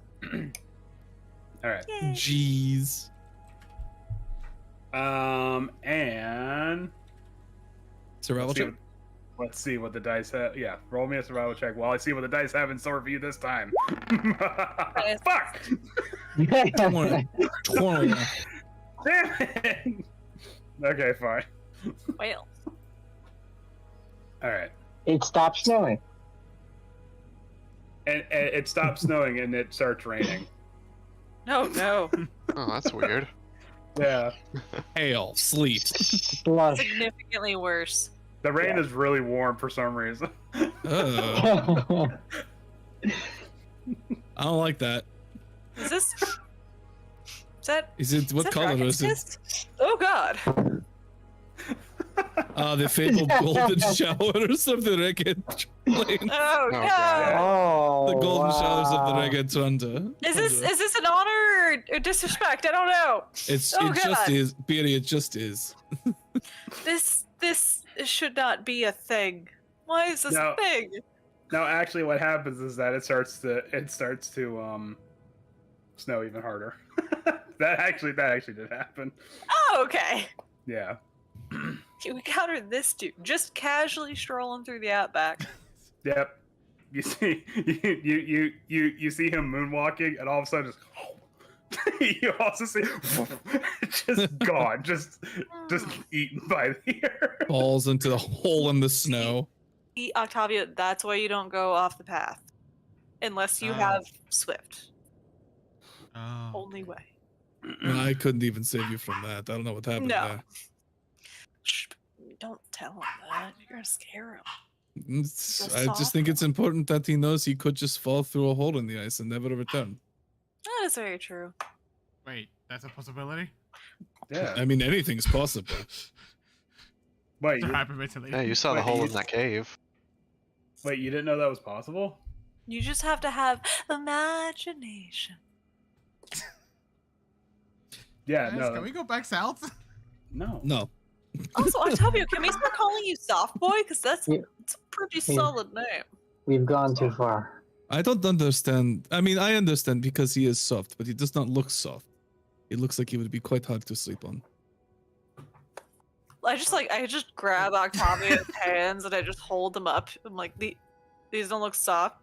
All right. Jeez. And Survival check. let's see what the dice have. Yeah, roll me a survival check while I see what the dice have in store for you this time. Fuck! 20. Damn it! Okay, fine. Well, All right. It stopped snowing. And it stops snowing and it starts raining. no. Oh, that's weird. Yeah. Hail, sleet. Slush. Significantly worse. The rain is really warm for some reason. I don't like that. Is this? Is that? Is it what that color dragon is it? piss? Oh God! The fabled golden showers of the Reggae Plains. Oh no! God. Oh, The golden wow. showers of the Reggae Tundra. Is this an honor or disrespect? I don't know. It's Oh, it just God. is. Beery, it just is. This should not be a thing. Why is this No. a thing? No, actually, what happens is that it starts to snow even harder. that actually did happen. Oh, okay. Yeah. We encountered this dude just casually strolling through the outback. Yep. You see, you see him moonwalking, and all of a sudden, just you also see just gone, just eaten by the ear. Falls into the hole in the snow. Octavia, that's why you don't go off the path. Unless you have Swift. Oh. Only way. And I couldn't even save you from that. I don't know what happened No. there. Shh, don't tell him that. You're gonna scare him. I just think it's important that he knows he could just fall through a hole in the ice and never return. That is very true. Wait, that's a possibility? Yeah. I mean, anything's possible. Wait, They're you, hyperventilating. Yeah, you saw the Wait, hole you- in that cave. wait, you didn't know that was possible? You just have to have imagination. Yeah, Guys, no, can we go back south? no. No. Also, Octavio, can we start calling you Soft Boy? Because that's Yeah. a pretty Yeah. solid name. We've gone too far. I don't understand. I mean, I understand because he is soft, but he does not look soft. He looks like he would be quite hard to sleep on. I just grab Octavio's hands and I just hold them up. I'm like, these don't look soft.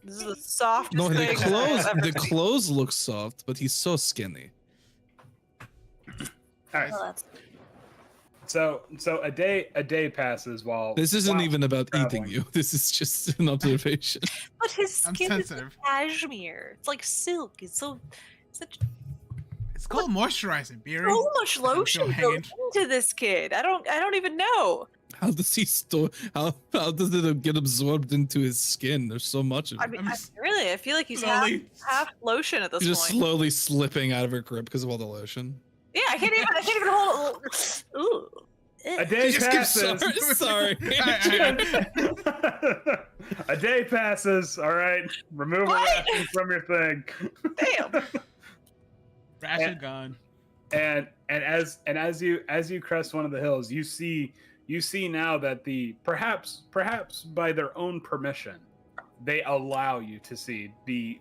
This is the softest No, the thing clothes, I've ever the seen. clothes look soft, but he's so skinny. All right. Well, that's- So a day passes while This isn't while even about traveling. eating you. This is just an observation. But his I'm skin is sensitive. like cashmere. It's like silk. It's so such It's called moisturizing, Beery. so much lotion hanging. goes into this kid. I don't even know. How does he store? How does it get absorbed into his skin? There's so much of it. I mean, I'm I feel like he's half, slowly. half lotion at this He's just point. slowly slipping out of her grip because of all the lotion. Yeah, I can't even hold it. Ooh. A day Just keep passes. sorry. A day passes. All right, remove What? ration from your thing. Damn. Ration gone. And as you crest one of the hills, you see now that perhaps by their own permission, they allow you to see the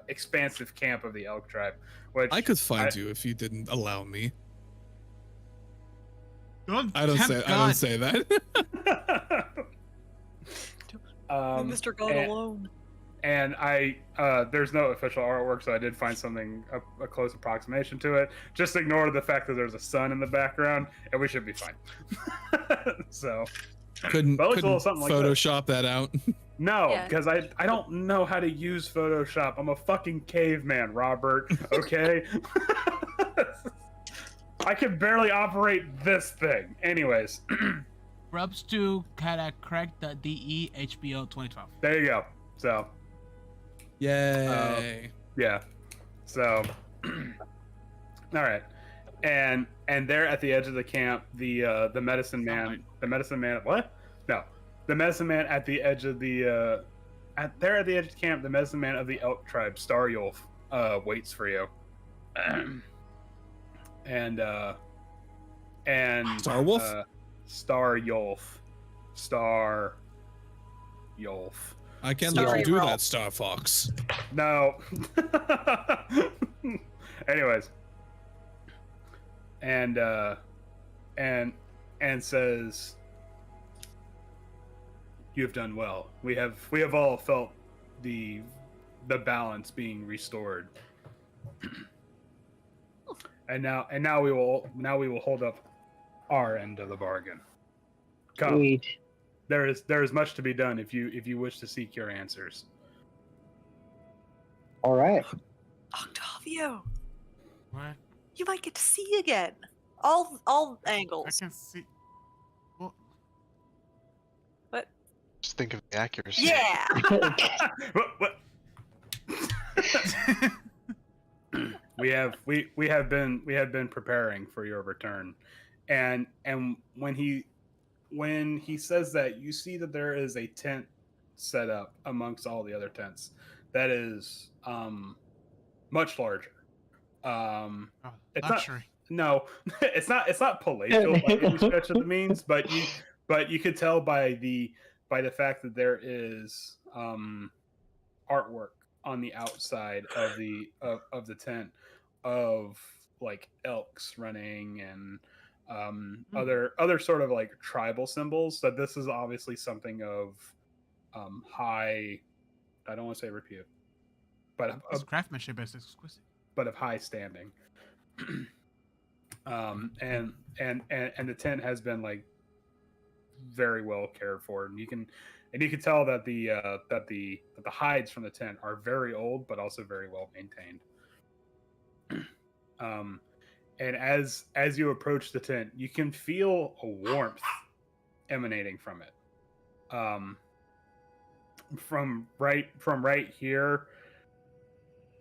expansive camp of the elk tribe. Which I could find you if you didn't allow me. I don't God. say that. Mr. God and- alone. And there's no official artwork, so I did find something a close approximation to it. Just ignore the fact that there's a sun in the background, and we should be fine. So couldn't But it looks a little something like that. Photoshop that out. no, Yeah. because I don't know how to use Photoshop. I'm a fucking caveman, Robert. Okay. I can barely operate this thing. Anyways, Rubs to kinda correct the DE HBO 2012. there you go. So Yay. yeah. So all right. And there at the edge of the camp, the medicine man, what? No. The medicine man at the edge of the at the edge of the camp, the medicine man of the elk tribe, Star Yolf, waits for you. And Star Wolf? Star Yolf. Star Yolf. I can't Sorry, let you do Ralph. that, Star Fox. No. Anyways. And says, "You have done well. We have all felt the balance being restored. And now we will hold up our end of the bargain. Come. Sweet. There is much to be done if you wish to seek your answers." All right. Octavio, What? you might get to see again. All I angles. can see. Well, Just think of the accuracy. Yeah. What? we have been preparing for your return, and when he says that, you see that there is a tent set up amongst all the other tents that is much larger. oh, It's luxury. No, it's not palatial by any stretch of the means, but you could tell by the fact that there is artwork on the outside of the tent of like elks running and other sort of like tribal symbols. That this is obviously something of high, I don't want to say repute, but This craftsmanship is exquisite. but of high standing. And the tent has been like very well cared for, and you can tell that the hides from the tent are very old, but also very well maintained. And as you approach the tent, you can feel a warmth emanating from it. From right here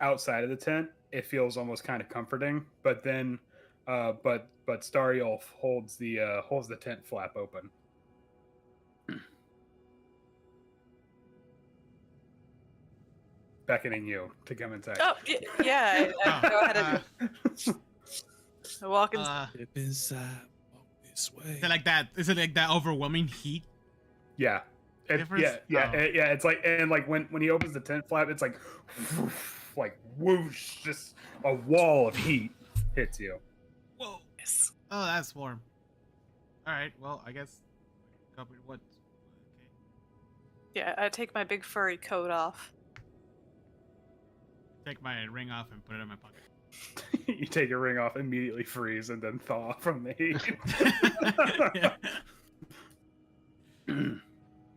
outside of the tent, it feels almost kind of comforting, but then but Stariolf holds the tent flap open. beckoning you to come inside. Oh, yeah. Go ahead and walk in. It is walk this way. Is it like that? Is it like that overwhelming heat? Yeah. Difference? Yeah. Oh. It's like, and like when he opens the tent flap, it's like whoosh, just a wall of heat hits you. Whoa. Oh, that's warm. All right. Well, I guess. Covered what? Okay. Yeah, I take my big furry coat off. Take my ring off and put it in my pocket. You take your ring off, immediately freeze, and then thaw from the heat.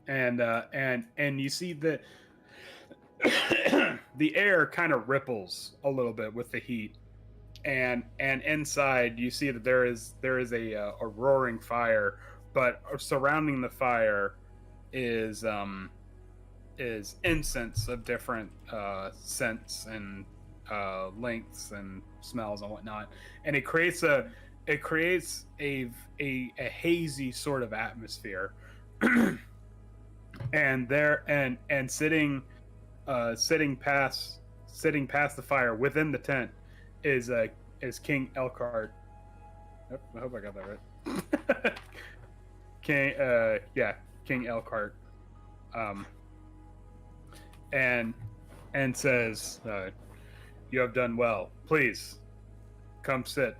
and you see the the air kind of ripples a little bit with the heat, and inside you see that there is a roaring fire, but surrounding the fire is incense of different scents and lengths and smells and whatnot, and it creates a hazy sort of atmosphere. And there and sitting past the fire within the tent is King Elkhart. I hope I got that right. King Elkhart. And says, "You have done well. Please come sit,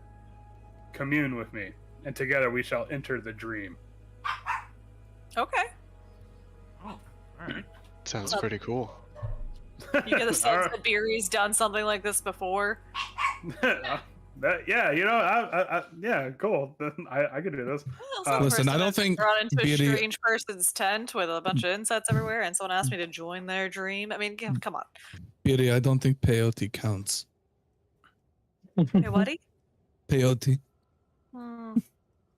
commune with me, and together we shall enter the dream." Okay. Oh, all right. Sounds pretty cool. You get the sense that Beery's done something like this before. Yeah, cool. I could do this. Listen, I don't think run into a Beery- strange person's tent with a bunch of insects everywhere, and someone asked me to join their dream. I mean, come on. Beery, I don't think peyote counts. Hey, whaty? Peyote. No,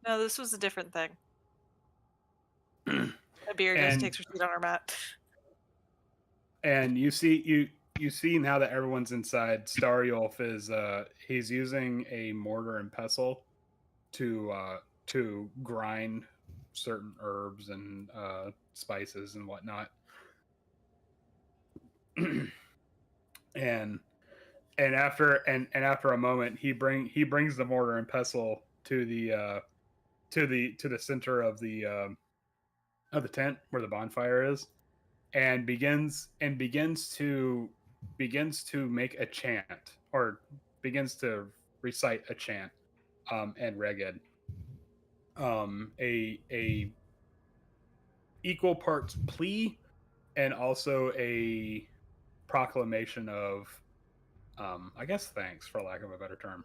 this was a different thing. Beery just And- takes her seat on her mat. And you see now that everyone's inside, Stariolf is he's using a mortar and pestle to grind certain herbs and spices and whatnot. and after a moment, he brings the mortar and pestle to the center of the tent where the bonfire is, and begins to make a chant, or begins to recite a chant, and reged, a equal parts plea and also a proclamation of, I guess, thanks, for lack of a better term,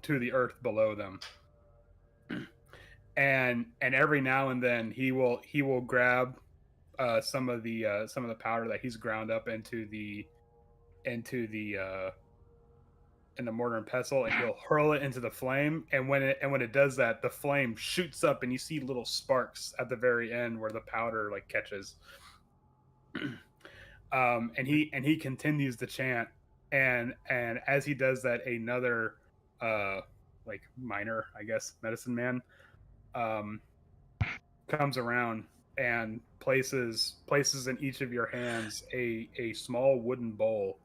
to the earth below them. And every now and then he will grab some of the powder that he's ground up into the mortar and pestle, and he'll hurl it into the flame. And when it does that, the flame shoots up, and you see little sparks at the very end where the powder like catches. And he continues to chant, and as he does that, another like minor, I guess, medicine man comes around and places in each of your hands a small wooden bowl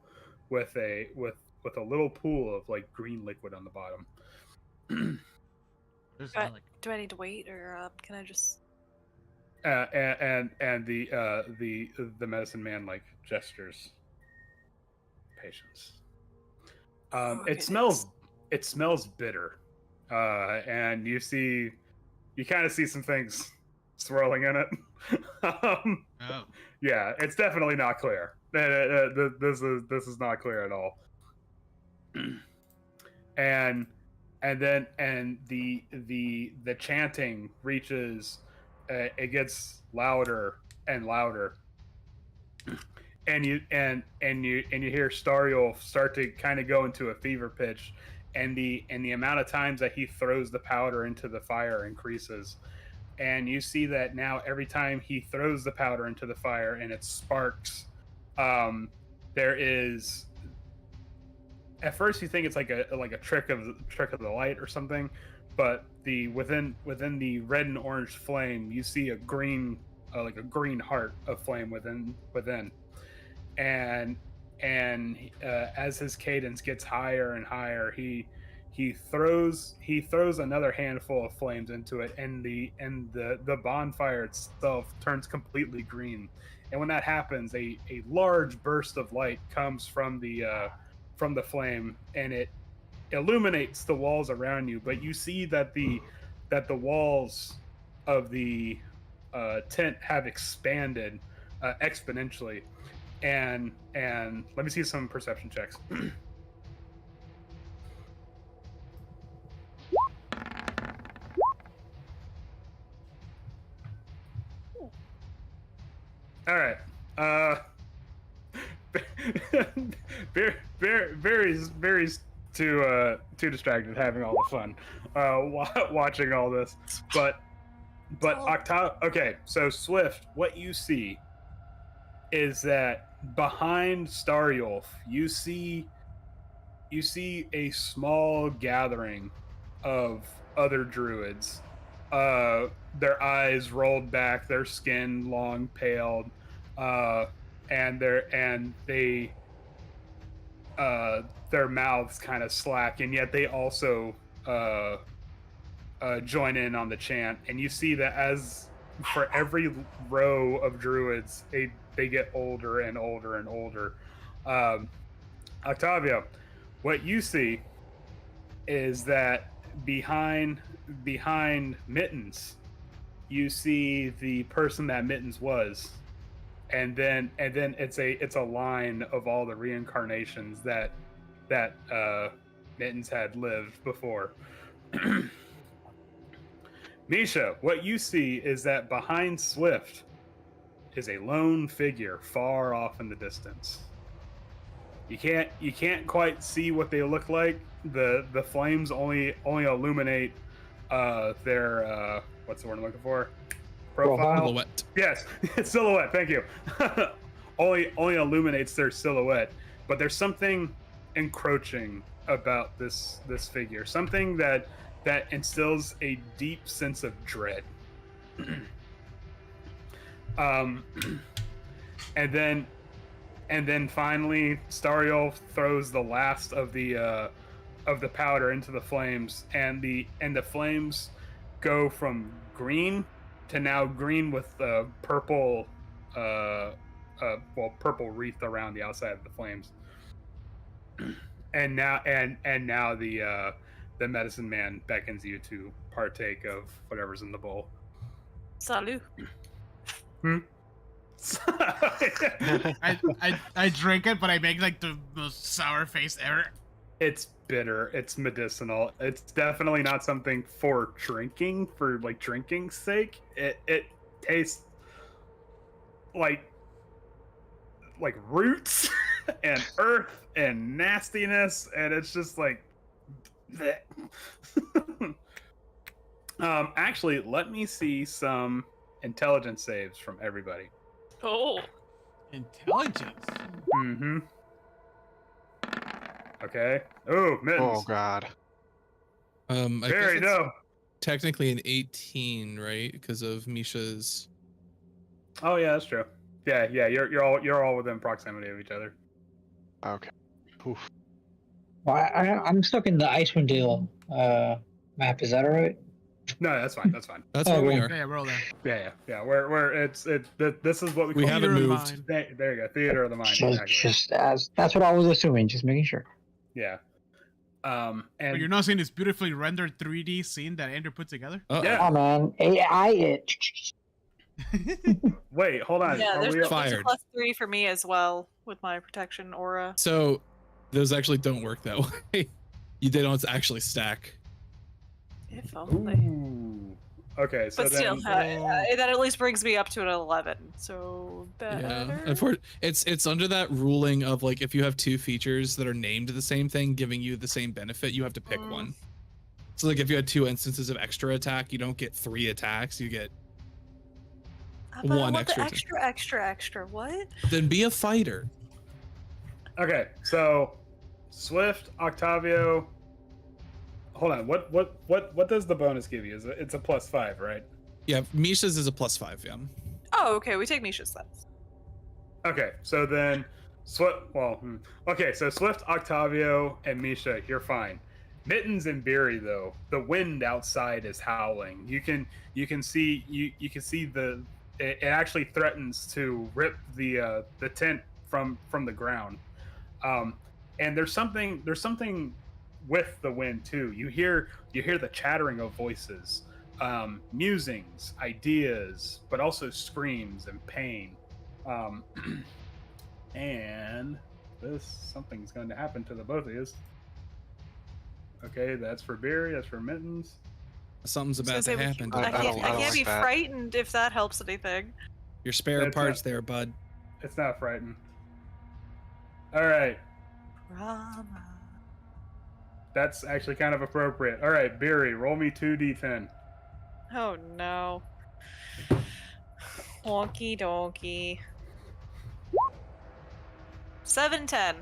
with a little pool of like green liquid on the bottom. There's Right. like, Do I need to wait, or can I just? And the medicine man like gestures patience. Okay, It smells bitter, and you kind of see some things swirling in it. oh, Yeah, it's definitely not clear. This is not clear at all. And the chanting reaches, it gets louder and louder, and you hear Stariolf start to kind of go into a fever pitch, and the amount of times that he throws the powder into the fire increases. And you see that now every time he throws the powder into the fire and it sparks, there is, at first you think it's like a trick of the light or something, but within the red and orange flame, you see a green, like a green heart of flame within, and as his cadence gets higher and higher, he throws another handful of flames into it, and the bonfire itself turns completely green. And when that happens, a large burst of light comes from the flame, and it illuminates the walls around you. But you see that the walls of the tent have expanded exponentially. And let me see some perception checks. All right. Barry's too distracted having all the fun watching all this. But okay, so Swift, what you see is that behind Starulf, you see a small gathering of other druids. Their eyes rolled back, their skin long paled, and their mouths kind of slack, and yet they also join in on the chant. And you see that as for every row of druids, they get older and older and older. Octavio, what you see is that behind Mittens, you see the person that Mittens was, and then it's a line of all the reincarnations that Mittens had lived before. Misha, what you see is that behind Swift is a lone figure far off in the distance. You can't quite see what they look like. The flames only illuminate their what's the word I'm looking for? Profile. Silhouette. Yes, silhouette. Thank you. only illuminates their silhouette, but there's something encroaching about this figure. Something that instills a deep sense of dread. And then finally, Stariel throws the last of the powder into the flames, and the flames go from green to now green with purple, purple wreath around the outside of the flames. And now the medicine man beckons you to partake of whatever's in the bowl. Salut. I drink it, but I make like the most sour face ever. It's bitter. It's medicinal. It's definitely not something for drinking, for like drinking's sake. It tastes like roots and earth and nastiness, and it's just like actually, let me see some intelligence saves from everybody. Oh. Intelligence. Mm-hmm. Okay. Oh, Mittens. Oh God. I Very guess it's no. technically an 18, right? Because of Misha's. Oh yeah, that's true. Yeah. You're all within proximity of each other. Okay. Oof. Well, I'm stuck in the Icewind Dale map. Is that all right? No, that's fine. That's fine. That's Oh, where we well. are. Yeah, we're all there. Yeah. We're this is what we We call haven't Theater of the moved. mind. There you go. Theater of the mind. Exactly. Just as that's what I was assuming. Just making sure. Yeah. But And you're not seeing this beautifully rendered 3D scene that Andrew put together? Uh-oh. Yeah. Oh man, AI. wait, hold on. Yeah, Are there's we- a Fired. +3 for me as well with my protection aura. So those actually don't work that way. They don't actually stack. If only. Ooh. Okay, so But then still, that at least brings me up to an 11. So better. Yeah. It's under that ruling of like if you have two features that are named the same thing, giving you the same benefit, you have to pick one. So like if you had two instances of extra attack, you don't get 3 attacks, you get But I one want the extra extra. What? then be a fighter. okay, so Swift, Octavio. Hold on. What does the bonus give you? It's a +5, right? Yeah, Misha's is a +5, yeah. Oh, okay. We take Misha's then. Okay, so then Swift. Well, okay. So Swift, Octavio, and Misha, you're fine. Mittens and Beery, though, the wind outside is howling. You can see the it actually threatens to rip the tent from the ground. Um, and there's something with the wind too. You hear the chattering of voices, musings, ideas, but also screams and pain. Um, and something's going to happen to the both of you. Okay, that's for Beery. That's for Mittens. Something's I was about gonna to say, happen. I I don't- can't, I I don't can't like be that. frightened if that helps anything. Your spare That's parts not- there, bud. It's not frightened. All right, Rama. that's actually kind of appropriate. All right, Beery, roll me 2d10. Oh no. Wonky donkey. 7-10.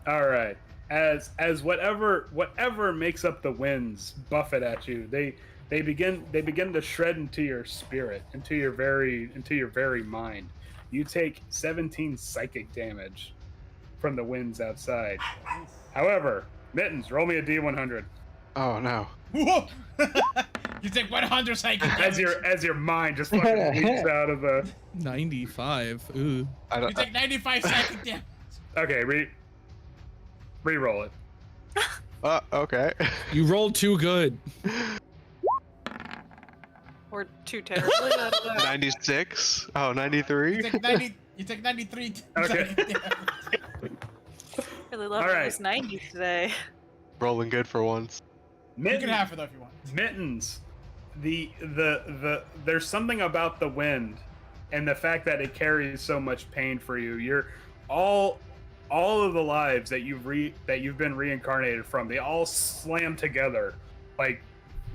All right. As whatever makes up the winds buffet at you, they begin to shred into your spirit, into your very mind. You take 17 psychic damage from the winds outside. However, Mittens, roll me a D100 Oh no. Whoa! You take 100 psychic as damage. your mind just fucking leaps out of the. 95. Ooh. I You don't. take 95 psychic damage. Okay, re-roll it. Okay. You rolled too good. Or too terribly. I don't know. 96. Oh, You 93. take 90. You take 93 Okay. psychic damage. Really love All right. those 90s today. Rolling good for once. You can have it though if you want. Mittens, there's something about the wind and the fact that it carries so much pain for you. You're all of the lives that you've been reincarnated from, they all slam together like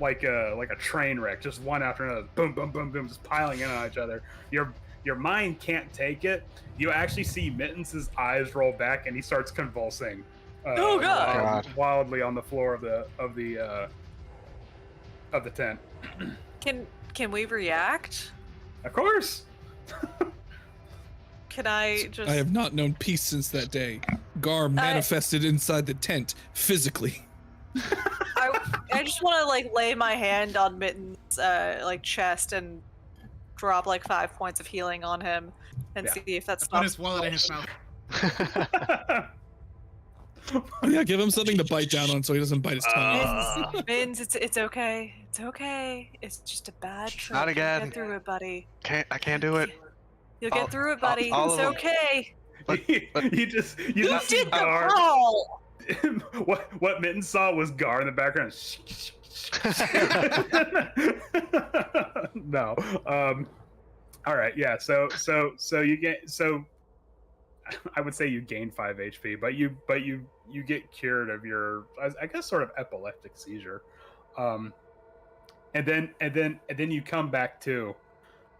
a train wreck, just one after another, boom boom boom boom, just piling in on each other. Your mind can't take it. You actually see Mittens' eyes roll back and he starts convulsing. Oh, God. Wildly on the floor of the tent. Can we react? Of course. Can I just I have not known peace since that day. Gar manifested inside the tent, physically. I just want to like lay my hand on Mitten's like chest and drop like 5 points of healing on him and Yeah. see if that's Put his wallet in his mouth. Yeah, give him something to bite down on so he doesn't bite his tongue. Mins, it's okay. It's okay. It's just a bad trip. Not You'll again. get through it, buddy. I can't do it. You'll get through it, buddy. all It's of them. okay. you just You see did the Gar. crawl. what Mittens saw was Gar in the background. No. All right. Yeah. So you get I would say you gain 5 HP, but you get cured of your, I guess, sort of epileptic seizure, and then you come back to,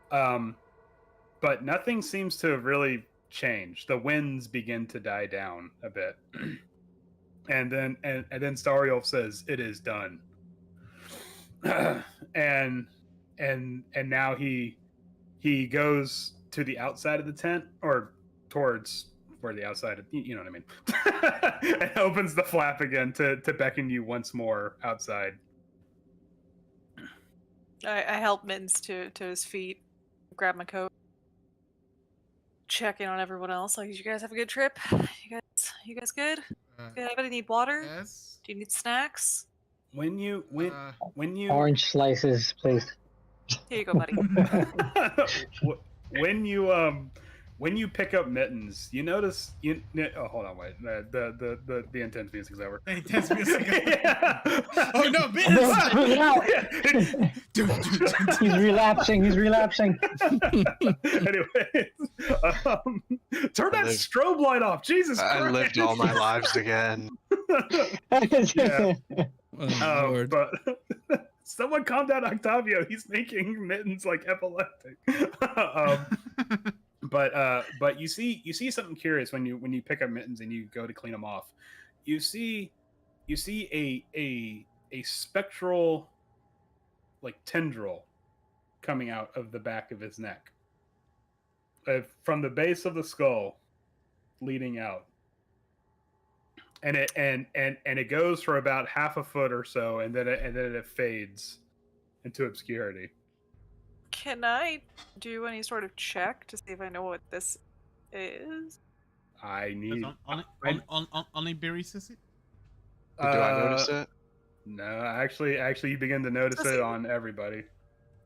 but nothing seems to have really changed. The winds begin to die down a bit, and then Stariolf says, "It is done," and now he goes to the outside of the tent, or towards where the outside, you know what I mean, and opens the flap again to beckon you once more outside. I help Mittens to his feet, grab my coat, check in on everyone else. Like, did you guys have a good trip? You guys good? Anybody need water? Yes. Do you need snacks? When you Orange slices, please. Here you go, buddy. when you pick up Mittens, you notice oh, hold on, wait, the intense music's over. The intense music. Yeah. Oh no, Mittens! He's relapsing. He's relapsing. Anyways, turn that strobe light off. Jesus Christ! I lived all my lives again. Yeah. Oh, Lord. But someone calm down Octavio. He's making Mittens like epileptic. But you see something curious when you pick up Mittens and you go to clean them off. You see a spectral like tendril coming out of the back of his neck. From the base of the skull, leading out. And it goes for about half a foot or so, and then it fades into obscurity. Can I do any sort of check to see if I know what this is? I need Only Barry says it. Do I notice it? No, actually, you begin to notice it on everybody.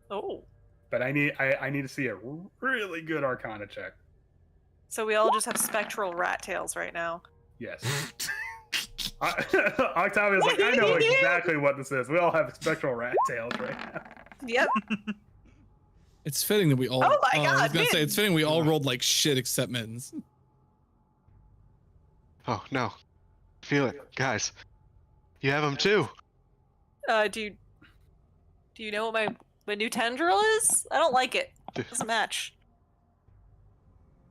Oh. But I need to see a really good Arcana check. So we all just have spectral rat tails right now. Yes. Octavia's like, I know exactly what this is. We all have spectral rat tails right now. Yep. It's fitting that we all. Oh my God! I was gonna say it's fitting we all rolled like shit except Mittens. Oh no! Feel it, guys. You have them too. Do you know what my new tendril is? I don't like it. It doesn't match.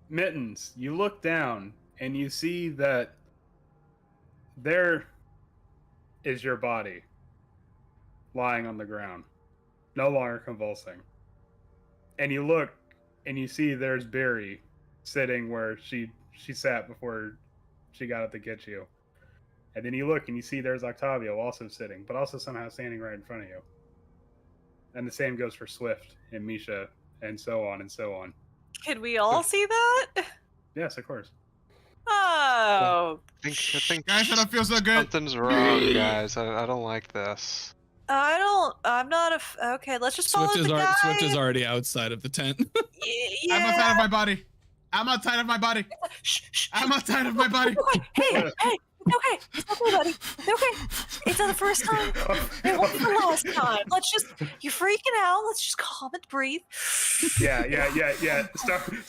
Mittens, you look down and you see that there is your body lying on the ground, no longer convulsing. And you look and you see there's Barry sitting where she sat before she got up to get you. And then you look and you see there's Octavio also sitting, but also somehow standing right in front of you. And the same goes for Swift and Misha and so on and so on. Can we all see that? Yes, of course. Oh. I think Guys, I don't feel so good. something's wrong, guys. I don't like this. I'm not okay, let's just follow the guy. Swift is already outside of the tent. Yeah. I'm outside of my body. I'm outside of my body. I'm outside of my body. Hey, okay. It's okay, buddy. It's okay. It's not the first time. It won't be the last time. You're freaking out. Let's just calm and breathe. Yeah.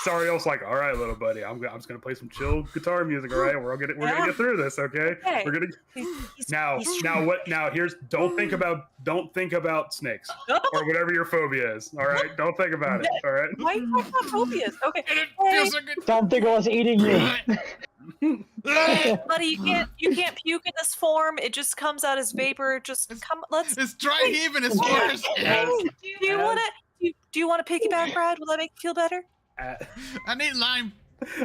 Sariel's like, all right, little buddy, I'm just gonna play some chill guitar music. All right, we're gonna get through this. Okay, Hey. we're gonna don't think about snakes or whatever your phobia is. All right, don't think about it. All right. Why are you talking about phobias? Okay. And it feels so good. Don't think I was eating you. Buddy, you can't puke in this form. It just comes out as vapor. Let's. It's dry heaving. It's worse. Do you want to piggyback, Brad? Will that make you feel better? I need lime.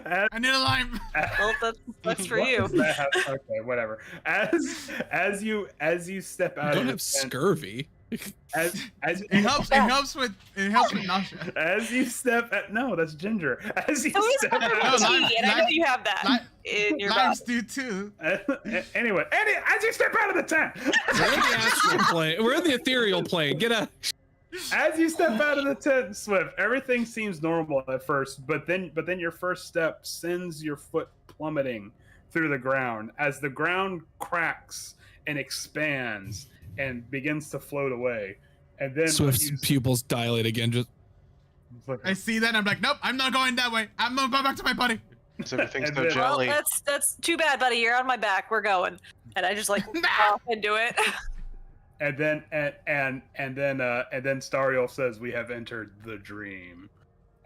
I need a lime. Well, that's for you. Okay, whatever. As you step out, I don't of have the tent, scurvy. as It helps with nausea. As you step at that's ginger. As you So is step peppermint out, tea, and I know you have that in your Limes body. do too. anyway, as you step out of the tent, We're in the astral plane. We're in the ethereal plane. Get out. as you step out of the tent, Swift, everything seems normal at first, but then your first step sends your foot plummeting through the ground as the ground cracks and expands and begins to float away. And then Swift's pupils dilate again. Just I see that and I'm like, nope, I'm not going that way. I'm gonna go back to my buddy. Everything's And so then- jelly. Well, that's too bad, buddy. You're on my back. We're going, and I just hop into it. And then Stariel says, "We have entered the dream."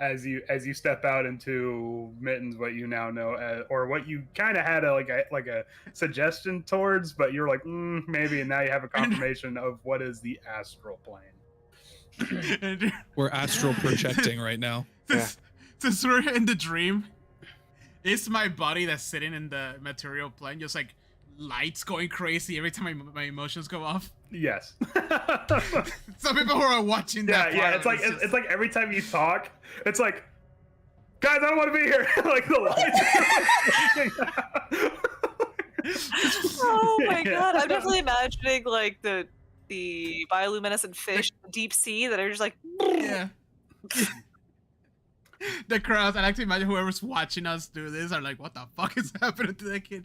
As you step out into Mittens, what you now know as, or what you kind of had a suggestion towards, but you're like maybe, and now you have a confirmation of what is the astral plane. we're astral projecting right now. Since we're in the dream, is my body that's sitting in the material plane just like lights going crazy every time my emotions go off? Yes. Some people who are watching that. Yeah. It's like every time you talk, it's like, guys, I don't want to be here. Like the lights. Oh my god! I'm definitely imagining like the bioluminescent fish, in the deep sea, that are just like. Yeah. The crowds, I like to imagine whoever's watching us do this are like, what the fuck is happening to that kid?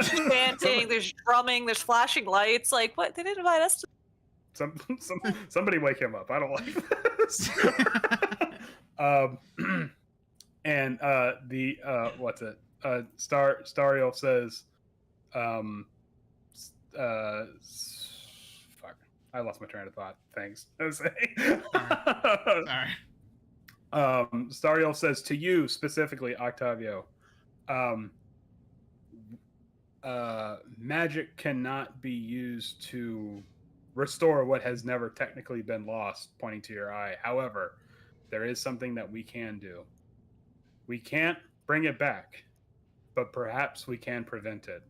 Chanting, there's drumming, there's flashing lights. Like, what? They didn't invite us to. Somebody wake him up. I don't like this. And what's it? Stariel says, fuck, I lost my train of thought. Thanks. Sorry. Stariel says to you specifically, Octavio, magic cannot be used to restore what has never technically been lost, pointing to your eye. However, there is something that we can do. We can't bring it back, but perhaps we can prevent it,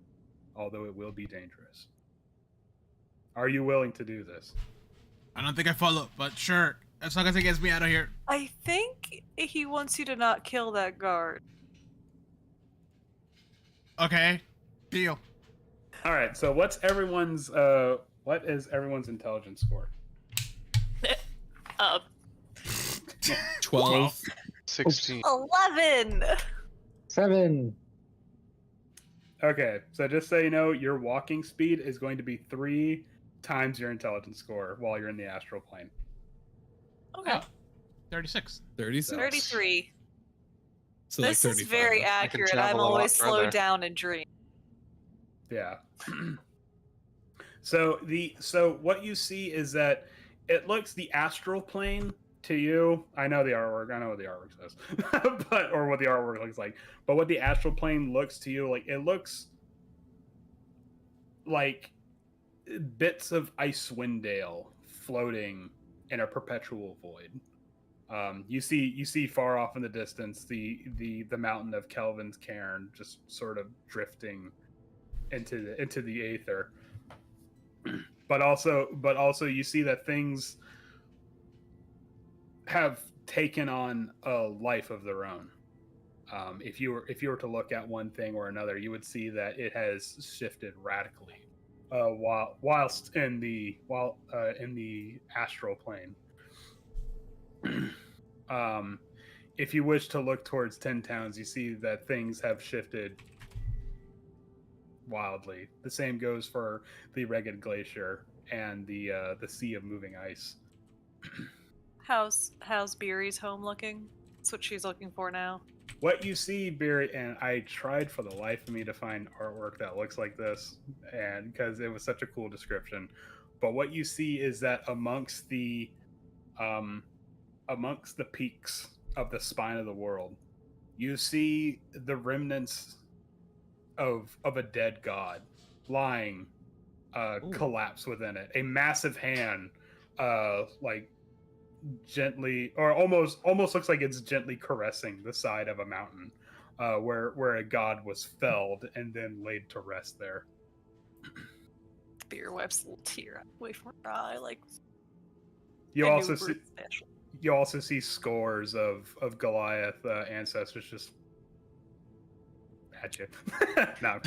although it will be dangerous. Are you willing to do this? I don't think I follow, but sure. As long as it gets me out of here. I think he wants you to not kill that guard. Okay. Deal. All right. So what is everyone's intelligence score? 12. 16. 11. 7. Okay. So just so you know, your walking speed is going to be 3 times your intelligence score while you're in the astral plane. Okay. 36. 36? 33. So This like is 35. very I can accurate. I'm travel a lot always slowed further. down in dreams. Yeah. So what you see is that it looks the astral plane to you. I know the artwork. I know what the artwork says, or what the artwork looks like. But what the astral plane looks to you, like, it looks like bits of Icewind Dale floating in a perpetual void. You see far off in the distance the mountain of Kelvin's Cairn just sort of drifting into the aether. But also you see that things have taken on a life of their own. If you were to look at one thing or another, you would see that it has shifted radically whilst in the astral plane. If you wish to look towards 10 Towns, you see that things have shifted wildly. The same goes for the Ragged Glacier and the Sea of Moving Ice. How's Beery's home looking? That's what she's looking for now. What you see, Beery, and I tried for the life of me to find artwork that looks like this, and because it was such a cool description. But what you see is that amongst the peaks of the spine of the world, you see the remnants of a dead god lying collapsed within it. A massive hand, like gently, or almost looks like it's gently caressing the side of a mountain, where a god was felled and then laid to rest there. Beer wipes a little tear away from her eye, like. You I knew also we were see special. you also see scores of Goliath ancestors just at you. No.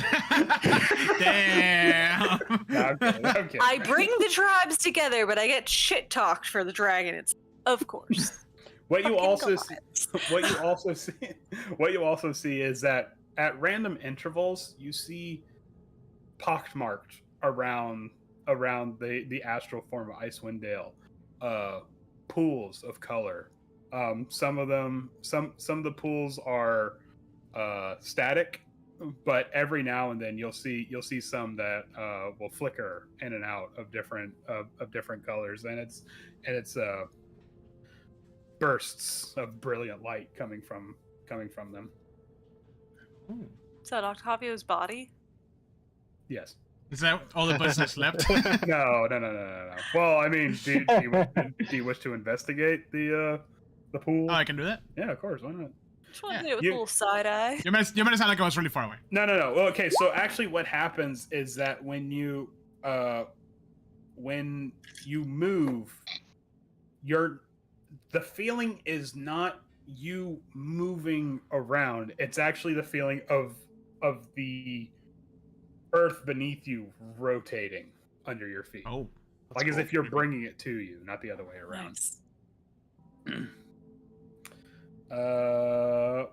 Damn. No, I'm kidding. I bring the tribes together, but I get shit talked for the dragon. It's of course. What you Fucking also Goliaths. what you also see is that at random intervals you see pockmarked around the astral form of Icewind Dale pools of color. Some of the pools are static, but every now and then you'll see some that will flicker in and out of different colors, and it's bursts of brilliant light coming from them. Is that Octavio's body? Yes. Is that all the buttons that's left? No. Well, I mean, do you wish to investigate the pool? Oh, I can do that? Yeah, of course. Why not? Just want to Yeah, do it with you- a little side eye. You made it sound like I was really far away. No. Well, okay, so actually what happens is that when you move, the feeling is not you moving around. It's actually the feeling of the earth beneath you rotating under your feet. Oh. Like as if you're bringing it to you, not the other way around. Nice.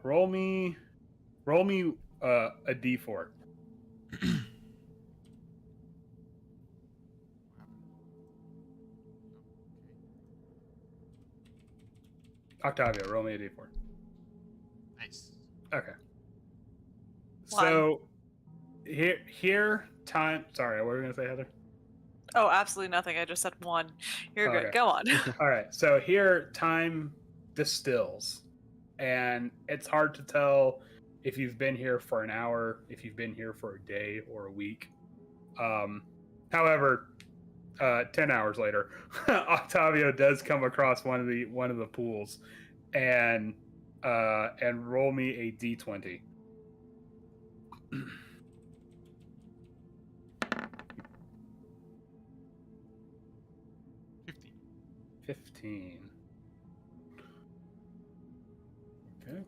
Roll me a d4. Octavio, roll me a d4. Nice. Okay. One. So here time. Sorry, what were we gonna say, Heather? Oh, absolutely nothing. I just said one. You're Okay. good. Go on. All right. So here time distills, and it's hard to tell if you've been here for an hour, if you've been here for a day or a week. However, 10 hours later, Octavio does come across one of the pools, and and roll me a d20. 15. Okay.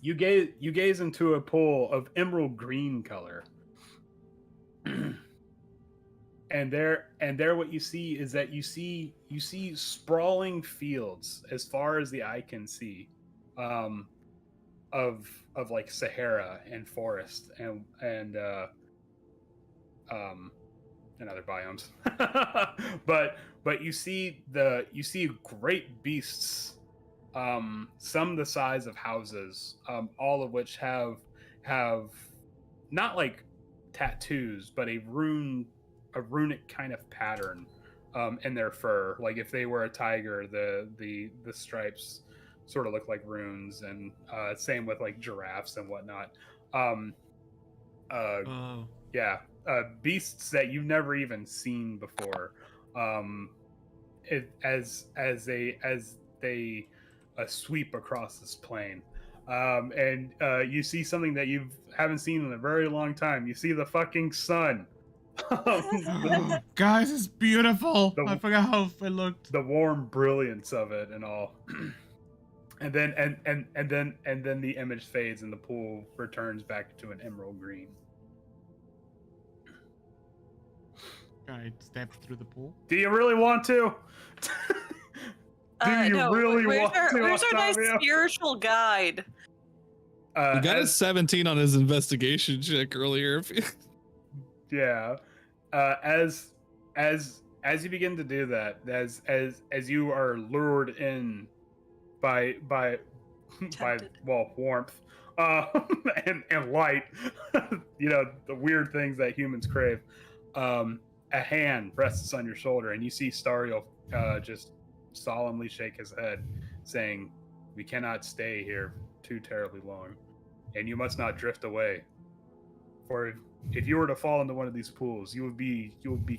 You gaze into a pool of emerald green color. And there what you see is that you see sprawling fields as far as the eye can see, of like Sahara and forest and other biomes. but you see great beasts, some the size of houses, all of which have not like tattoos, but a runic kind of pattern in their fur. Like if they were a tiger, the stripes sort of look like runes, and same with like giraffes and whatnot. Yeah, beasts that you've never even seen before, as they sweep across this plain. And you see something that you haven't seen in a very long time. You see the fucking sun. Guys, it's beautiful. I forgot how it looked. The warm brilliance of it and all. And then the image fades and the pool returns back to an emerald green. I stepped through the pool. Do you really want to? Do you really want to? Where's our nice spiritual guide? He got a 17 on his investigation check earlier. Yeah. As you begin to do that, as you are lured in by warmth and light, you know, the weird things that humans crave. A hand rests on your shoulder, and you see Stariel just solemnly shake his head, saying, "We cannot stay here too terribly long, and you must not drift away. For if you were to fall into one of these pools, you would be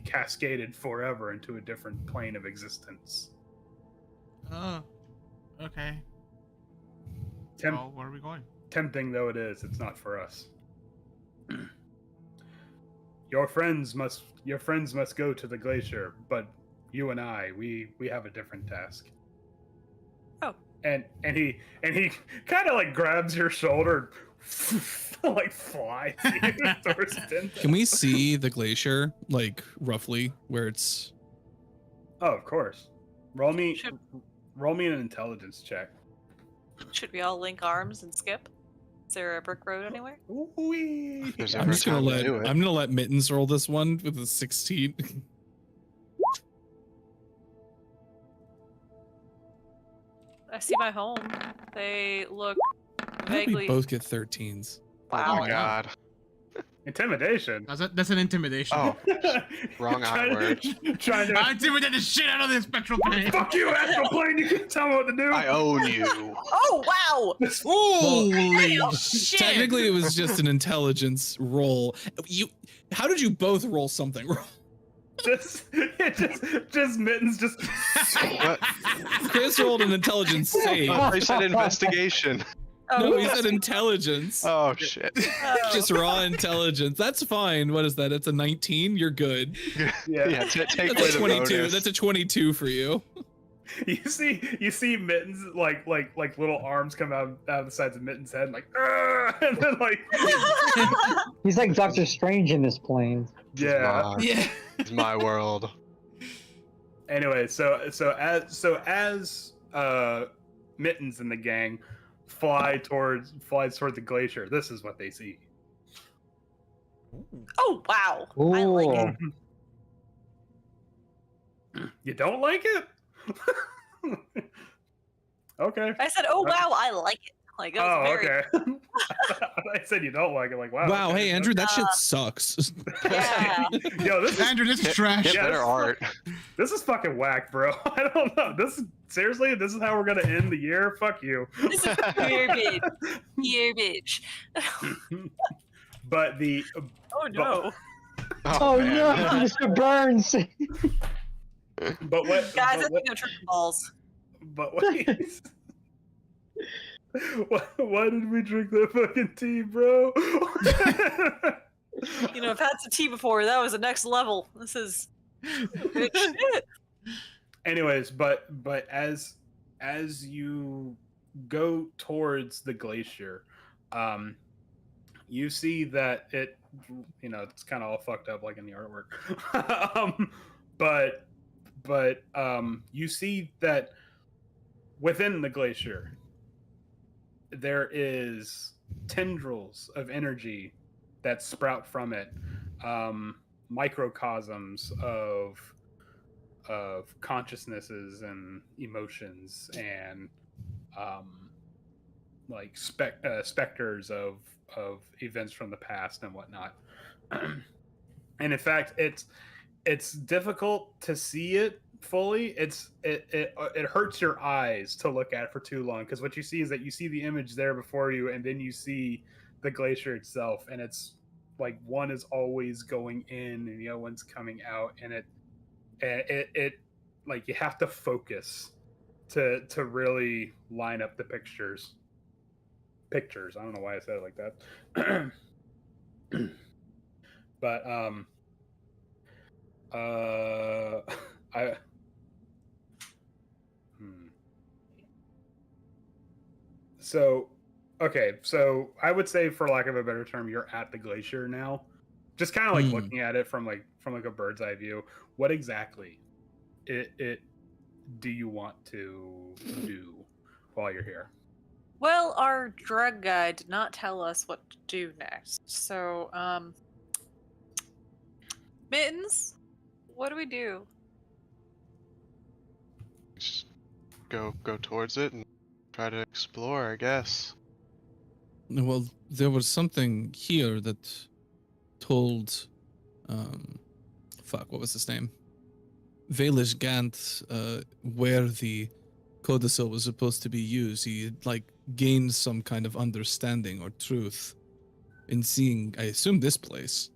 cascaded forever into a different plane of existence." Oh, okay. Well, where are we going? Tempting though it is, it's not for us. Your friends must go to the glacier, but you and I, we have a different task. Oh. And he kind of like grabs your shoulder, like flies towards Tintin. Can we see the glacier, like roughly where it's? Oh, of course. Roll me an intelligence check. Should we all link arms and skip? Is there a brick road anywhere? I'm just gonna let Mittens roll this one with a 16. I see my home. They look We vaguely. both get 13s. Wow. Oh my god. Intimidation. That's an intimidation. Oh, wrong word. Trying to I intimidated the shit out of this spectral plane. fuck you, astral plane! You can't tell me what to do. I own you. Oh wow! Holy shit! Technically, it was just an intelligence roll. How did you both roll something wrong? just Mittens just. What? Chris rolled an intelligence save. I said investigation. No, he said intelligence. Oh shit. Just raw intelligence. That's fine. What is that? It's a 19. You're good. Yeah. Take away That's a the 22. bonus. That's a 22 for you. You see Mittens like little arms come out of the sides of Mittens' head, like, and then like. He's like Doctor Strange in this plane. Yeah. Yeah. It's my world. Anyway, so as Mittens and the gang flies towards the glacier, this is what they see. Oh wow! I like it. You don't like it? Okay. I said, "Oh wow, I like it." Like it was very. Okay. I said you don't like it. Like wow. Wow. okay. Hey, Andrew, that shit sucks. Yeah. Yo, this is Andrew, this is trash. Get better art. this is fucking whack, bro. I don't know. This is how we're gonna end the year. Fuck you. This is garbage. Garbage. But the Oh no. Oh man. no, Mr. Burns. But what? Guys, I but what? think I'm tripping balls. But wait. Why did we drink that fucking tea, bro? You know, I've had some tea before. That was the next level. This is good shit. Anyways, but as you go towards the glacier, you see that it, it's kind of all fucked up like in the artwork. But you see that within the glacier there is tendrils of energy that sprout from it, microcosms of consciousnesses and emotions, and like specters of events from the past and whatnot. And in fact, it's difficult to see it fully. It hurts your eyes to look at for too long, because what you see is that you see the image there before you, and then you see the glacier itself, and it's like one is always going in and the other one's coming out, and it like you have to focus to really line up the pictures. I don't know why I said it like that. But I so okay, so I would say, for lack of a better term, you're at the glacier now. Just kind of like looking at it from like a bird's eye view. What exactly it do you want to do while you're here? Well, our drug guide did not tell us what to do next. So, Mittens, what do we do? Just go towards it and try to explore, I guess. Well, there was something here that told, what was his name? Valish Gant, where the codicil was supposed to be used. He like gained some kind of understanding or truth in seeing, I assume, this place.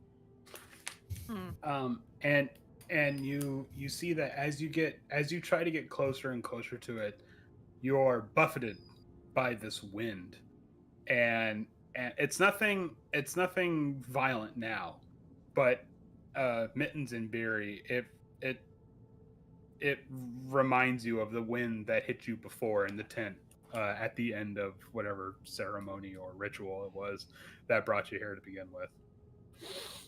And you see that as you try to get closer and closer to it, you're buffeted by this wind, and it's nothing violent now, but Mittens and Beery, it reminds you of the wind that hit you before in the tent at the end of whatever ceremony or ritual it was that brought you here to begin with.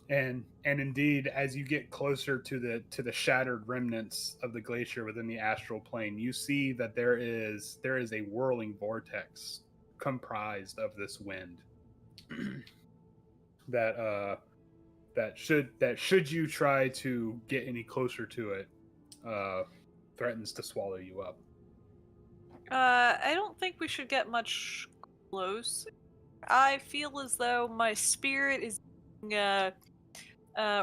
And indeed, as you get closer to the shattered remnants of the glacier within the astral plane, you see that there is a whirling vortex comprised of this wind that should you try to get any closer to it, threatens to swallow you up. I don't think we should get much close. I feel as though my spirit is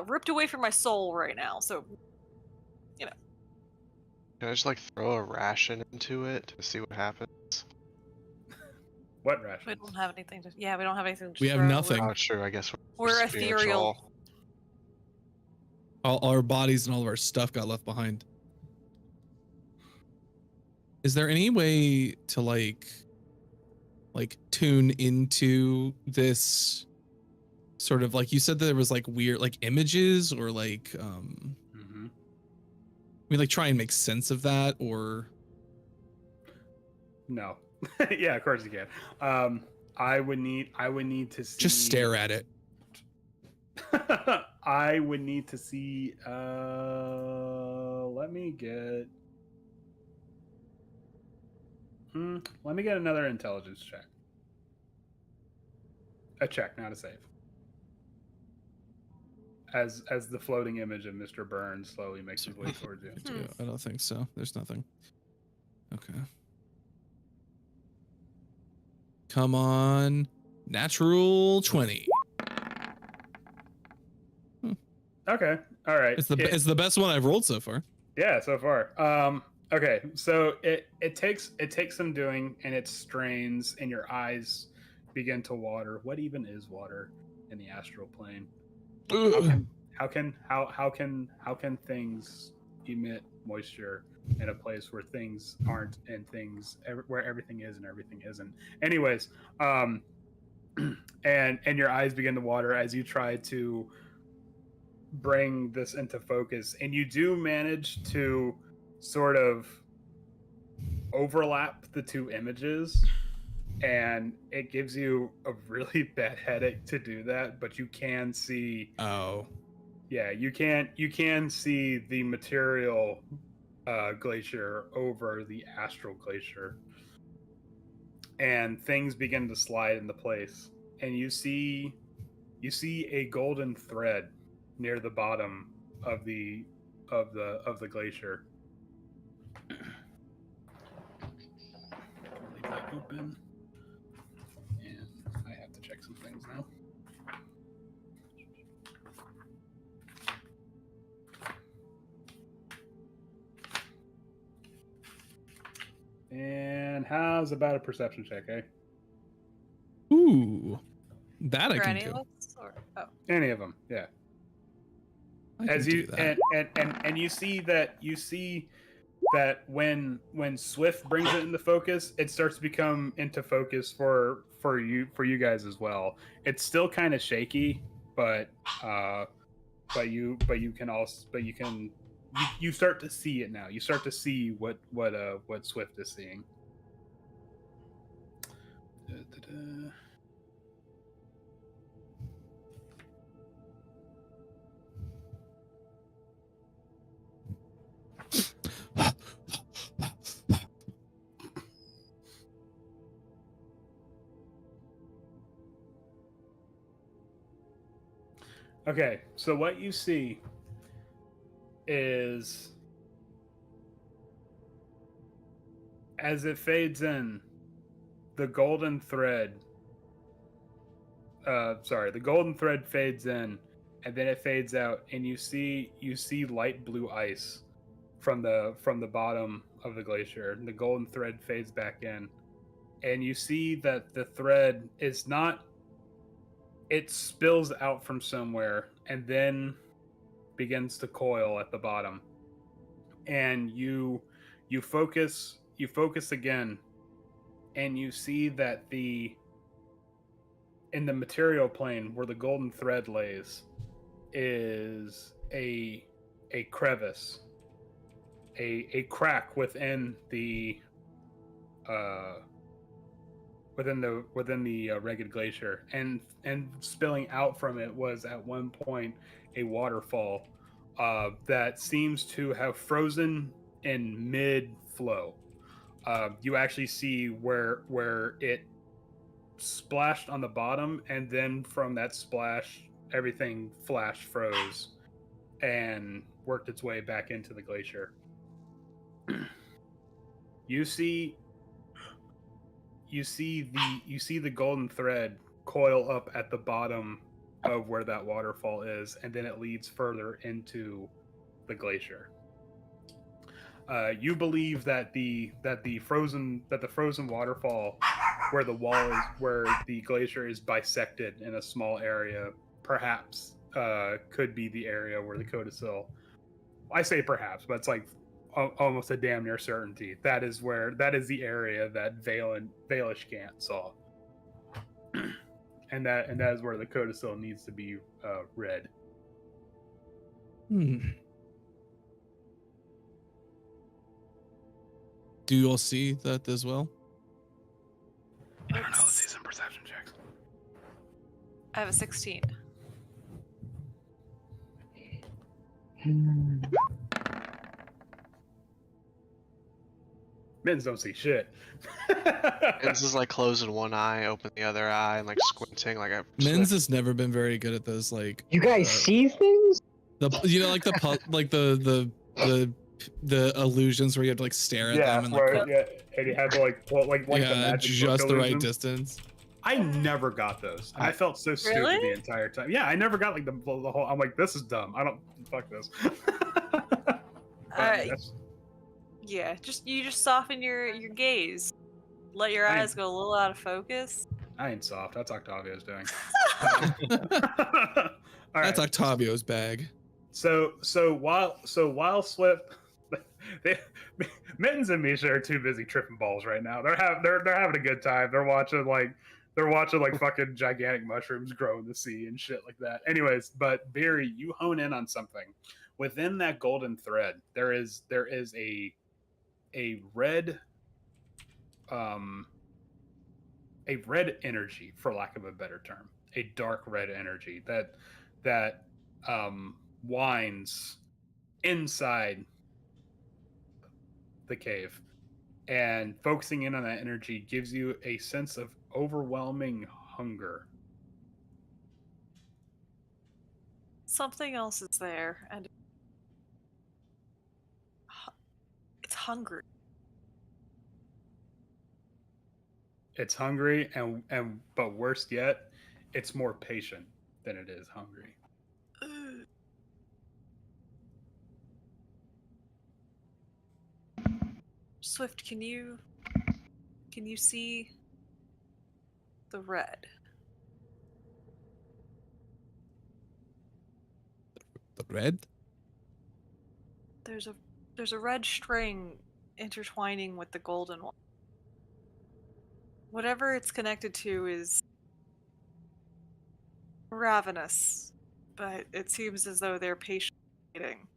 ripped away from my soul right now, so, Can I just like throw a ration into it to see what happens? What ration? we don't have anything to. Yeah, we don't have anything to. We have throw. nothing. Oh, true. I guess We're spiritual. ethereal. All our bodies and all of our stuff got left behind. Is there any way to like tune into this sort of, like you said that there was like weird like images or like we like try and make sense of that, or No. Yeah, of course you can. I would need to see, just stare at it. I would need to see let me get another intelligence check. A check, not a save. As the floating image of Mr. Burns slowly makes his way towards you. I don't think so. There's nothing. Okay. Come on. Natural 20. Okay. All right. It's the best one I've rolled so far. Yeah, so far. Okay, so it takes some doing, and it strains, and your eyes begin to water. What even is water in the astral plane? How can things emit moisture in a place where things aren't and where everything is and everything isn't. Anyways, and your eyes begin to water as you try to bring this into focus, and you do manage to sort of overlap the two images, and it gives you a really bad headache to do that, but you can see you can see the material glacier over the astral glacier, and things begin to slide into place, and you see a golden thread near the bottom of the glacier. Leave that open, and I have to check some things now. And how's about a perception check, eh? Ooh, that I For can any do. of us, or Any of them, yeah. I can As do you that. and you see that when Swift brings it into focus, it starts to become into focus for you guys as well. It's still kind of shaky, but you start to see it now. You start to see what Swift is seeing. Da-da-da. Okay, so what you see is, as it fades in, the golden thread fades in, and then it fades out, and you see light blue ice from the bottom of the glacier, and the golden thread fades back in, and you see that the thread is not, it spills out from somewhere and then begins to coil at the bottom, and you focus again, and you see that in the material plane where the golden thread lays is a crevice, a crack within the ragged glacier, and spilling out from it was at one point a waterfall that seems to have frozen in mid flow. You actually see where it splashed on the bottom, and then from that splash, everything flash froze and worked its way back into the glacier. You see the golden thread coil up at the bottom of where that waterfall is, and then it leads further into the glacier. You believe that the frozen waterfall, where the glacier is bisected in a small area, perhaps could be the area where the codicil. I say perhaps, but it's like almost a damn near certainty. That is the area that Valishkant saw, and that is where the codicil needs to be read. Do you all see that as well? I don't know. Let's see some perception checks. I have a 16. Men's don't see shit. Men's is like closing one eye, open the other eye, and like squinting like a. Men's has never been very good at those, like. You guys see things? Like the illusions where you have to like stare at them and like. And you had to like the magic just the right illusion. distance. I never got those. I felt so stupid the entire time. Yeah, I never got like the whole. I'm like, this is dumb. I don't fuck this. Yeah, you just soften your gaze. Let your eyes go a little out of focus. I ain't soft. That's Octavio's doing. That's Octavio's bag. while Swift, they, Mittens and Misha are too busy tripping balls right now. They're having a good time. They're watching like fucking gigantic mushrooms grow in the sea and shit like that. Anyways, but Beery, you hone in on something. Within that golden thread, there is a red a red energy, for lack of a better term, a dark red energy that winds inside the cave, and focusing in on that energy gives you a sense of overwhelming hunger. Something else is there, and it's hungry. It's hungry, and but worse yet, it's more patient than it is hungry. Swift, can you see the red? The red? There's a red string intertwining with the golden one. Whatever it's connected to is ravenous, but it seems as though they're patiently waiting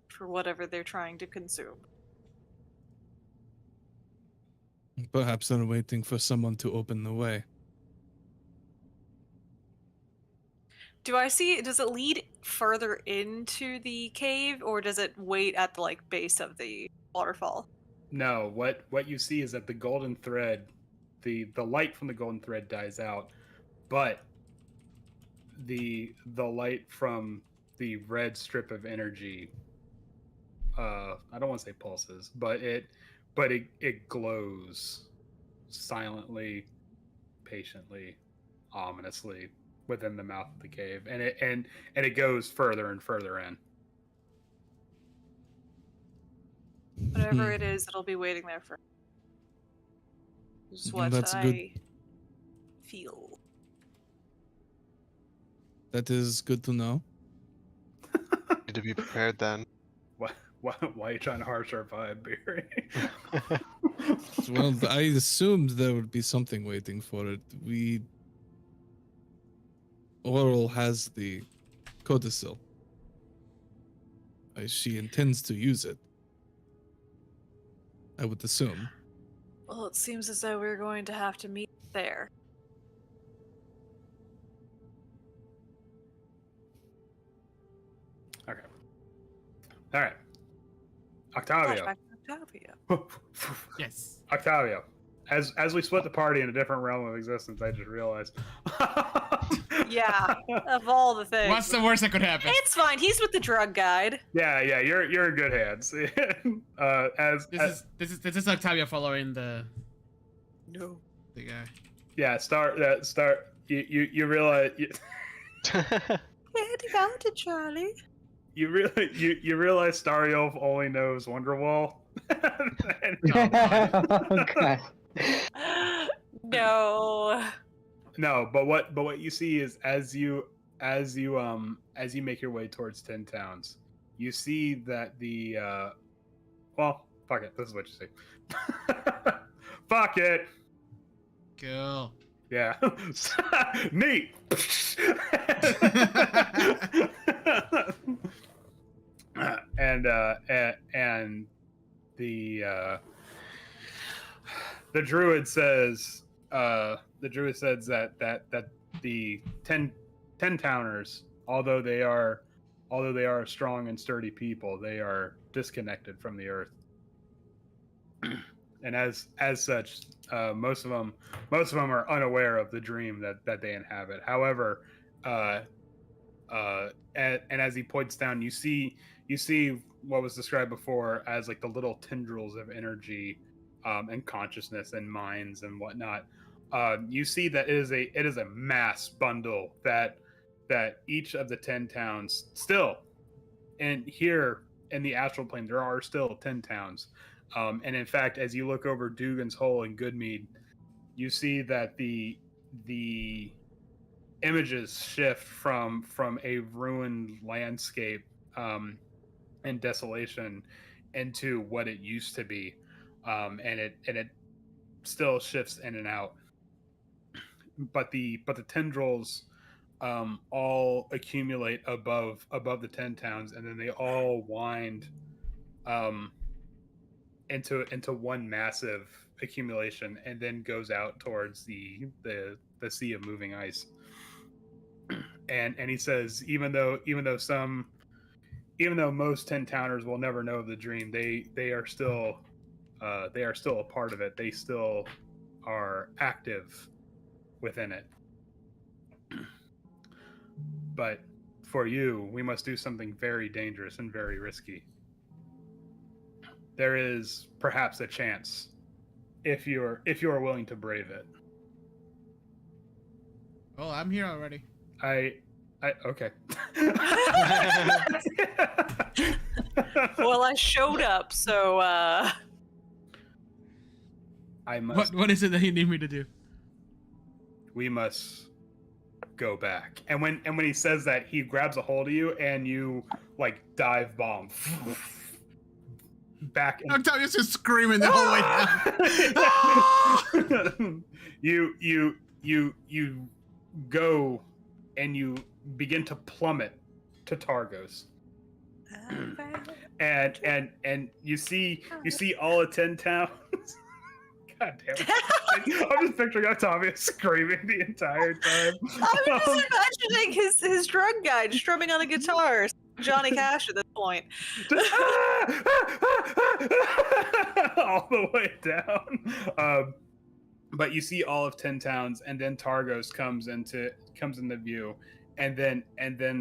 for whatever they're trying to consume. Perhaps they're waiting for someone to open the way. Does it lead further into the cave, or does it wait at the base of the waterfall? No, what you see is that the golden thread, the light from the golden thread dies out, but the light from the red strip of energy, I don't want to say pulses, but it glows silently, patiently, ominously within the mouth of the cave, and it goes further and further in. Whatever it is, it'll be waiting there for. This is what That's I good. feel. That is good to know. Need to be prepared then. Why are you trying to harsh our vibe, Barry? Well, I assumed there would be something waiting for it. Oral has the codicil. She intends to use it. I would assume. Well, it seems as though we're going to have to meet there. Okay. All right. Octavio. Flashback to Octavio. Yes. Octavio. As we split the party in a different realm of existence, I just realized. Yeah, of all the things. What's the worst that could happen? It's fine. He's with the drug guide. Yeah, you're in good hands. This is Octavia following the No. the guy. Yeah, start. You realize. Get out of Charlie. You realize Stariolf only knows Wonderwall. Okay. No. No, but what you see is as you make your way towards 10 towns, you see that the well, fuck it. This is what you see. Fuck it. Cool. Yeah. Neat. And the druid says that the 10 towners, although they are strong and sturdy people, they are disconnected from the earth. And as such, most of them are unaware of the dream that they inhabit. However, and as he points down, you see what was described before as like the little tendrils of energy and consciousness and minds and whatnot. You see that it is a mass bundle that each of the 10 towns still, and here in the astral plane there are still 10 towns. And in fact, as you look over Dugan's Hole and Goodmead, you see that the images shift from a ruined landscape and desolation into what it used to be, and it still shifts in and out. But the tendrils all accumulate above the 10 towns, and then they all wind into one massive accumulation, and then goes out towards the sea of moving ice. And he says, even though most 10 towners will never know of the dream, they are still a part of it. They still are active within it. But for you, we must do something very dangerous and very risky. There is perhaps a chance if you are willing to brave it. Oh, I'm here already. Okay. Well, I showed up, so I must. What is it that you need me to do? We must go back. And when he says that, he grabs a hold of you, and you like dive bomb back. Octavia's just screaming the whole way down. You go and you begin to plummet to Targos. and you see all of 10 towns. God damn it. I'm just picturing Octavia screaming the entire time. I'm just imagining his drug guy strumming on a guitar, Johnny Cash at this point. All the way down. But you see all of 10 towns, and then Targos comes into view, and then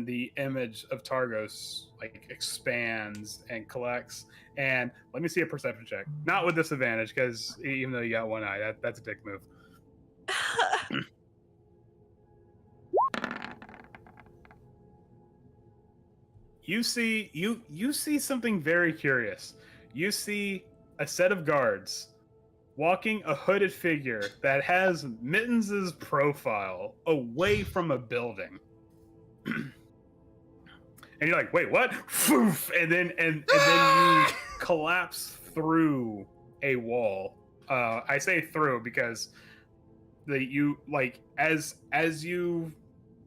the image of Targos like expands and collects. And let me see a perception check, not with disadvantage, because even though you got one eye, that's a dick move. You see something very curious. You see a set of guards walking a hooded figure that has Mittens' profile away from a building. And you're like, wait, what? Foof! And then you collapse through a wall. I say through because as you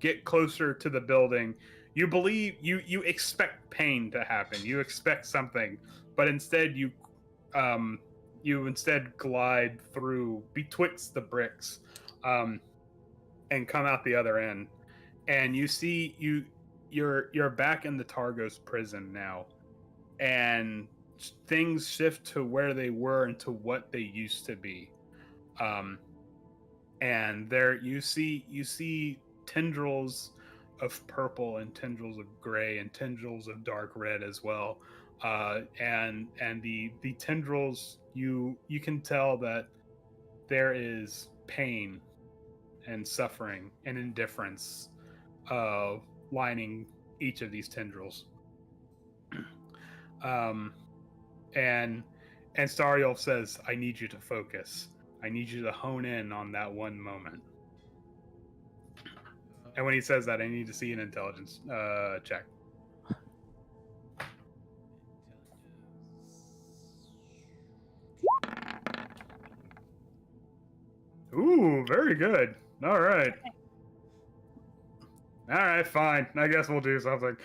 get closer to the building, you believe you expect pain to happen. You expect something, but instead you glide through betwixt the bricks, and come out the other end. And you see you're back in the Targos prison now, and things shift to where they were and to what they used to be. And there you see tendrils of purple and tendrils of gray and tendrils of dark red as well. And the tendrils, you can tell that there is pain and suffering and indifference lining each of these tendrils. And Stariel says, I need you to focus. I need you to hone in on that one moment. And when he says that, I need to see an intelligence check. Ooh, very good. All right. All right, fine. I guess we'll do something.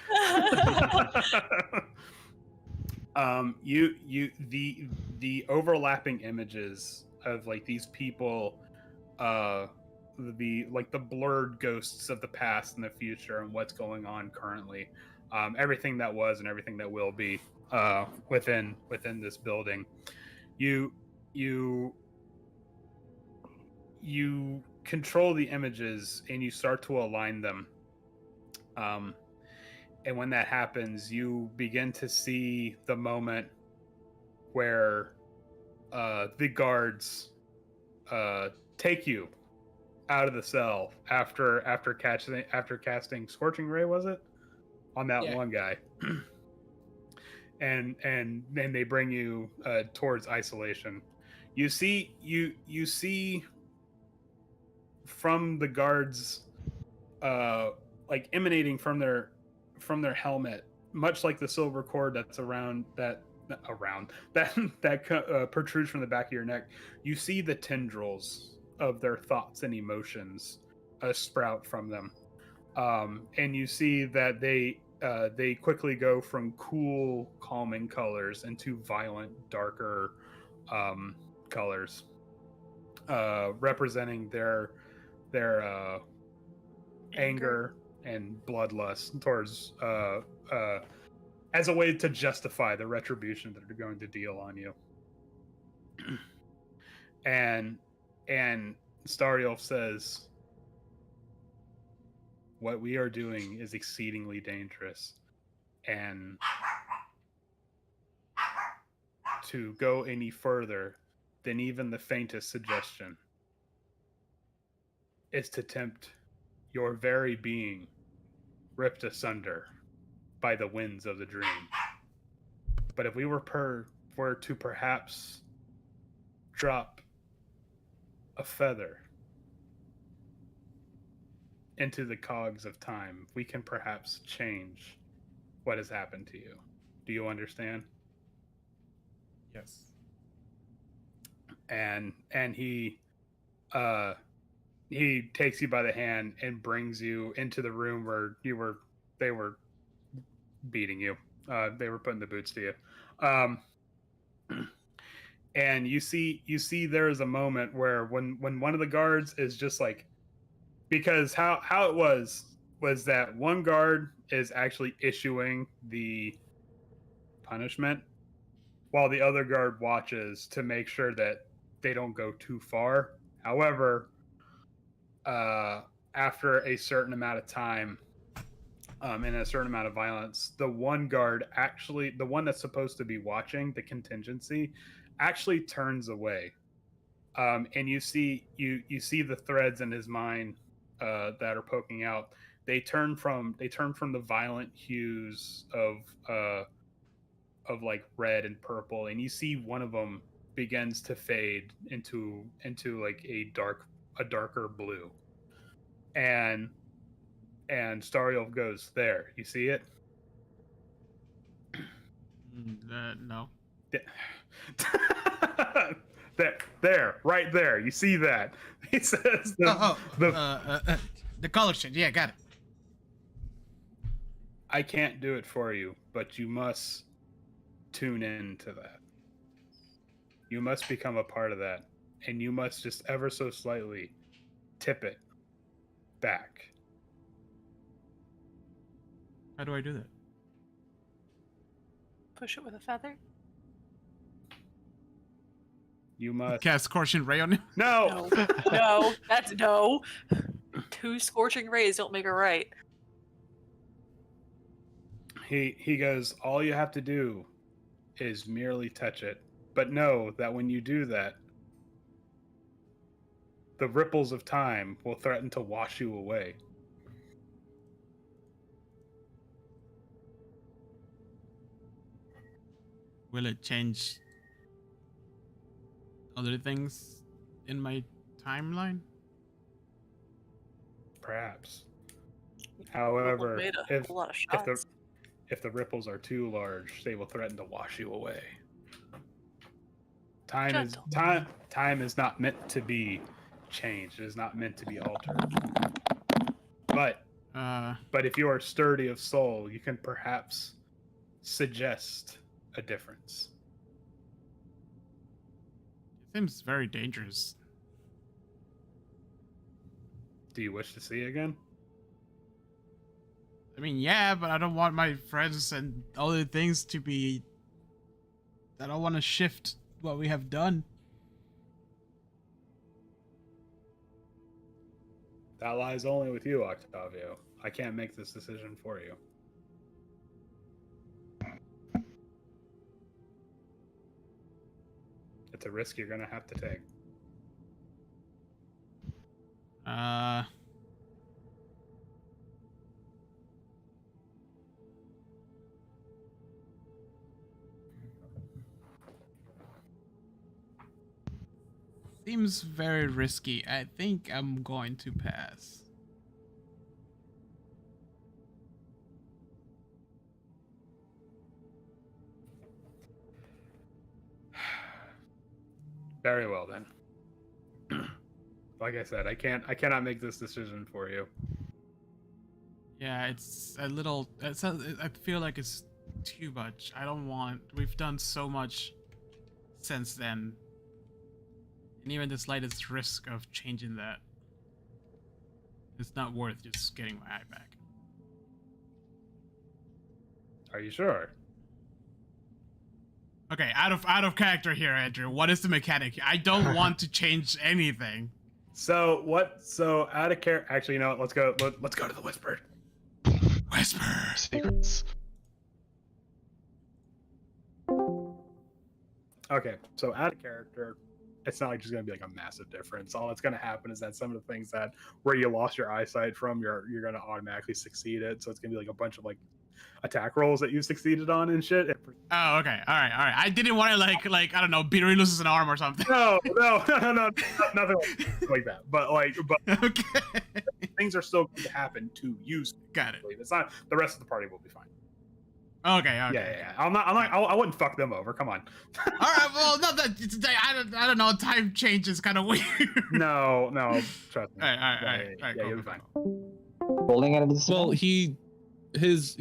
The overlapping images of like these people, the blurred ghosts of the past and the future and what's going on currently, everything that was and everything that will be, within this building. You control the images and you start to align them. And when that happens, you begin to see the moment where the guards take you out of the cell after casting Scorching Ray, was it, on that one guy, and then they bring you towards isolation. You see from the guards, like emanating from their helmet, much like the silver cord that's protrudes from the back of your neck, you see the tendrils of their thoughts and emotions sprout from them, and you see that they quickly go from cool, calming colors into violent, darker colors, representing their anger and bloodlust towards as a way to justify the retribution that they're going to deal on you. and Stariel says, what we are doing is exceedingly dangerous, and to go any further than even the faintest suggestion is to tempt your very being ripped asunder by the winds of the dream. But if we were to perhaps drop a feather into the cogs of time, we can perhaps change what has happened to you. Do you understand? Yes. And he takes you by the hand and brings you into the room where they were beating you. They were putting the boots to you. And you see there is a moment where when one of the guards is just like, because how it was that one guard is actually issuing the punishment while the other guard watches to make sure that they don't go too far. However, after a certain amount of time and a certain amount of violence, the one guard, actually the one that's supposed to be watching the contingency, actually turns away, and you see the threads in his mind that are poking out. They turn from the violent hues of like red and purple, and you see one of them begins to fade into like a darker blue, and Stariel goes, there, you see it? No. there, right there. You see that? He says the color change. Yeah, got it. I can't do it for you, but you must tune in to that. You must become a part of that, and you must just ever so slightly tip it back. How do I do that? Push it with a feather. You must cast Scorching Ray on him. No. No, that's no. 2 scorching rays don't make it right. He goes, all you have to do is merely touch it. But know that when you do that, the ripples of time will threaten to wash you away. Will it change other things in my timeline? Perhaps. However, Made a whole lot of shots. if the ripples are too large, they will threaten to wash you away. Time is not meant to be changed. It is not meant to be altered. But if you are sturdy of soul, you can perhaps suggest a difference. It seems very dangerous. Do you wish to see again? I mean, yeah, but I don't want my friends and other things to be... I don't want to shift what we have done. That lies only with you, Octavio. I can't make this decision for you. It's a risk you're going to have to take. Seems very risky. I think I'm going to pass. Very well then. Like I said, I cannot make this decision for you. Yeah, it's a little. I feel like it's too much. I don't want. We've done so much since then, and even the slightest risk of changing that, it's not worth just getting my eye back. Are you sure? Okay, out of character here, Andrew. What is the mechanic? I don't want to change anything. So what? So out of character. Actually, you know what? Let's go. Let's go to the whisper. Whisper. Secrets. Okay, so out of character, it's not like just gonna be like a massive difference. All that's gonna happen is that some of the things that where you lost your eyesight from, you're gonna automatically succeed it. So it's gonna be like a bunch of like attack rolls that you succeeded on and shit. Oh, okay. All right. I didn't want to like I don't know, Beery loses an arm or something. No, nothing like that. But Okay. things are still going to happen to you. Got it. It's not the rest of the party will be fine. Okay. Yeah. I wouldn't fuck them over. Come on. All right. Well, no, I don't know. Time change is kind of weird. No, trust me. All right. Yeah, Cool, you'll be cool, fine. cool. Rolling at a disadvantage. Well, his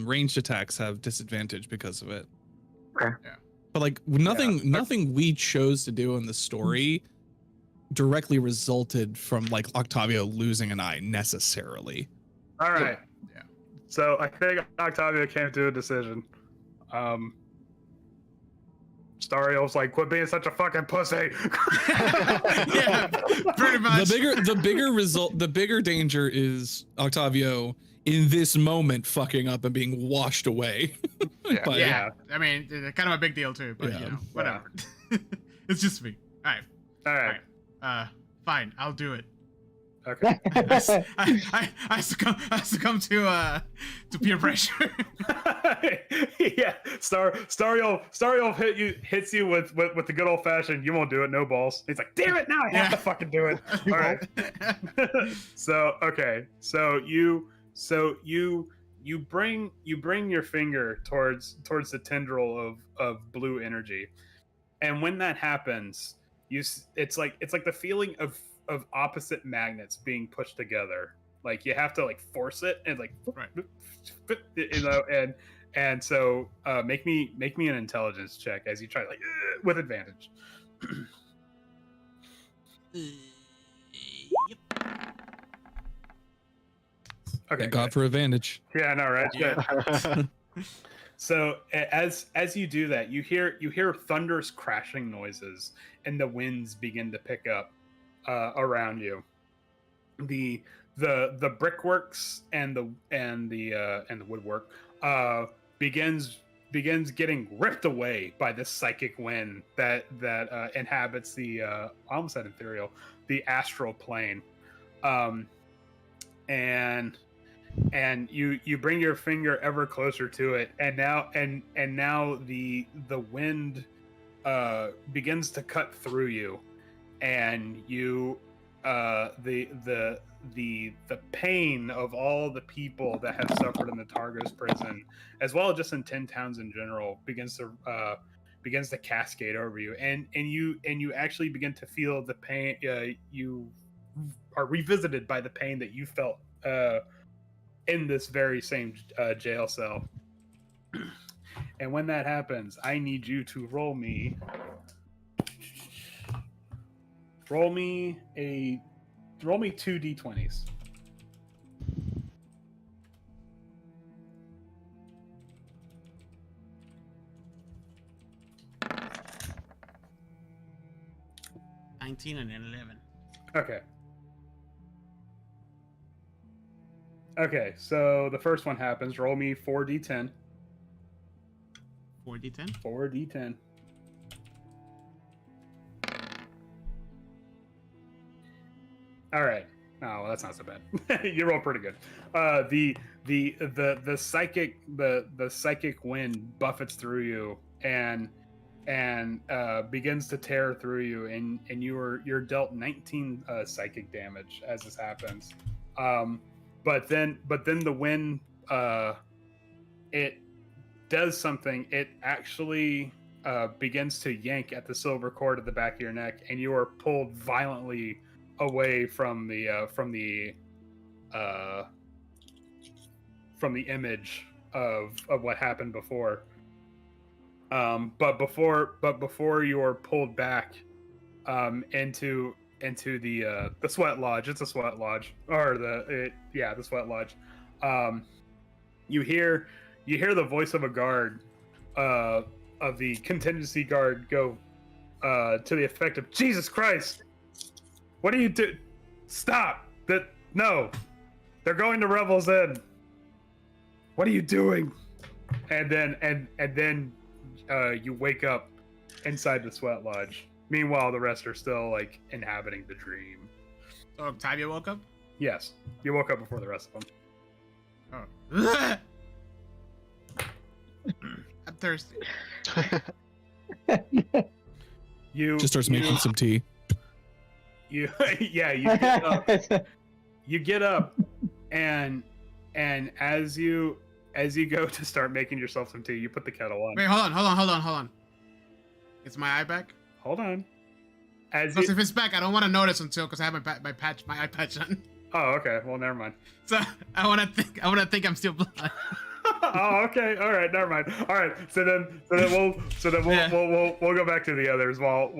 ranged attacks have disadvantage because of it. Okay. Yeah. But like nothing we chose to do in the story directly resulted from like Octavio losing an eye necessarily. All right. Yeah. So I think Octavio came to a decision. Stario's like, quit being such a fucking pussy. Yeah, pretty much. The bigger danger is Octavio in this moment fucking up and being washed away. Yeah. by- Yeah. I mean, it's kind of a big deal too, but Yeah. you know, whatever. It's just me. All right. All right. Fine. I'll do it. Okay. I succumb to peer pressure. Yeah. Stario hits you with the good old fashioned. You won't do it. No balls. He's like, damn it! Now I have to fucking do it. All right. So okay. So you bring your finger towards the tendril of blue energy, and when that happens, it's like the feeling of opposite magnets being pushed together. Like you have to like force it and like Right. you know, and so make me an intelligence check as you try like with advantage. Okay. Thank God for advantage. Yeah, I know, right? Yeah. So as you do that, you hear thunderous crashing noises, and the winds begin to pick up around you. The brickworks and the woodwork begins getting ripped away by this psychic wind that inhabits the I almost said ethereal, the astral plane, and you bring your finger ever closer to it, and now the wind begins to cut through you, and you the pain of all the people that have suffered in the Targos prison, as well as just in 10 towns in general, begins to cascade over you, and you actually begin to feel the pain. You are revisited by the pain that you felt in this very same jail cell. And when that happens, I need you to roll me 2 d20s. $19 and an 11. Okay, so the first one happens. Roll me 4d10. 4d10. 4d10. All right. Oh, well, that's not so bad. You roll pretty good. The psychic wind buffets through you and begins to tear through you, and you're dealt 19 psychic damage as this happens. But then the wind it does something. It actually begins to yank at the silver cord at the back of your neck, and you are pulled violently away from the image of what happened before. But before you're pulled back into the sweat lodge. It's a sweat lodge, or the sweat lodge. You hear the voice of a guard, of the contingency guard, go to the effect of, "Jesus Christ, what do you do? Stop! No, they're going to Revel's End. What are you doing?" And then you wake up inside the sweat lodge. Meanwhile, the rest are still like inhabiting the dream. So Octavia woke up? Yes, you woke up before the rest of them. Oh. I'm thirsty. You Just starts making some tea. You get up. You get up, and as you go to start making yourself some tea, you put the kettle on. Wait, hold on. Is my eye back? Hold on. Because if it's back, I don't want to notice until, because I have my eye patch on. Oh, okay. Well, never mind. So I want to think I'm still blind. Oh, okay. All right. Never mind. All right. So then we'll go back to the others while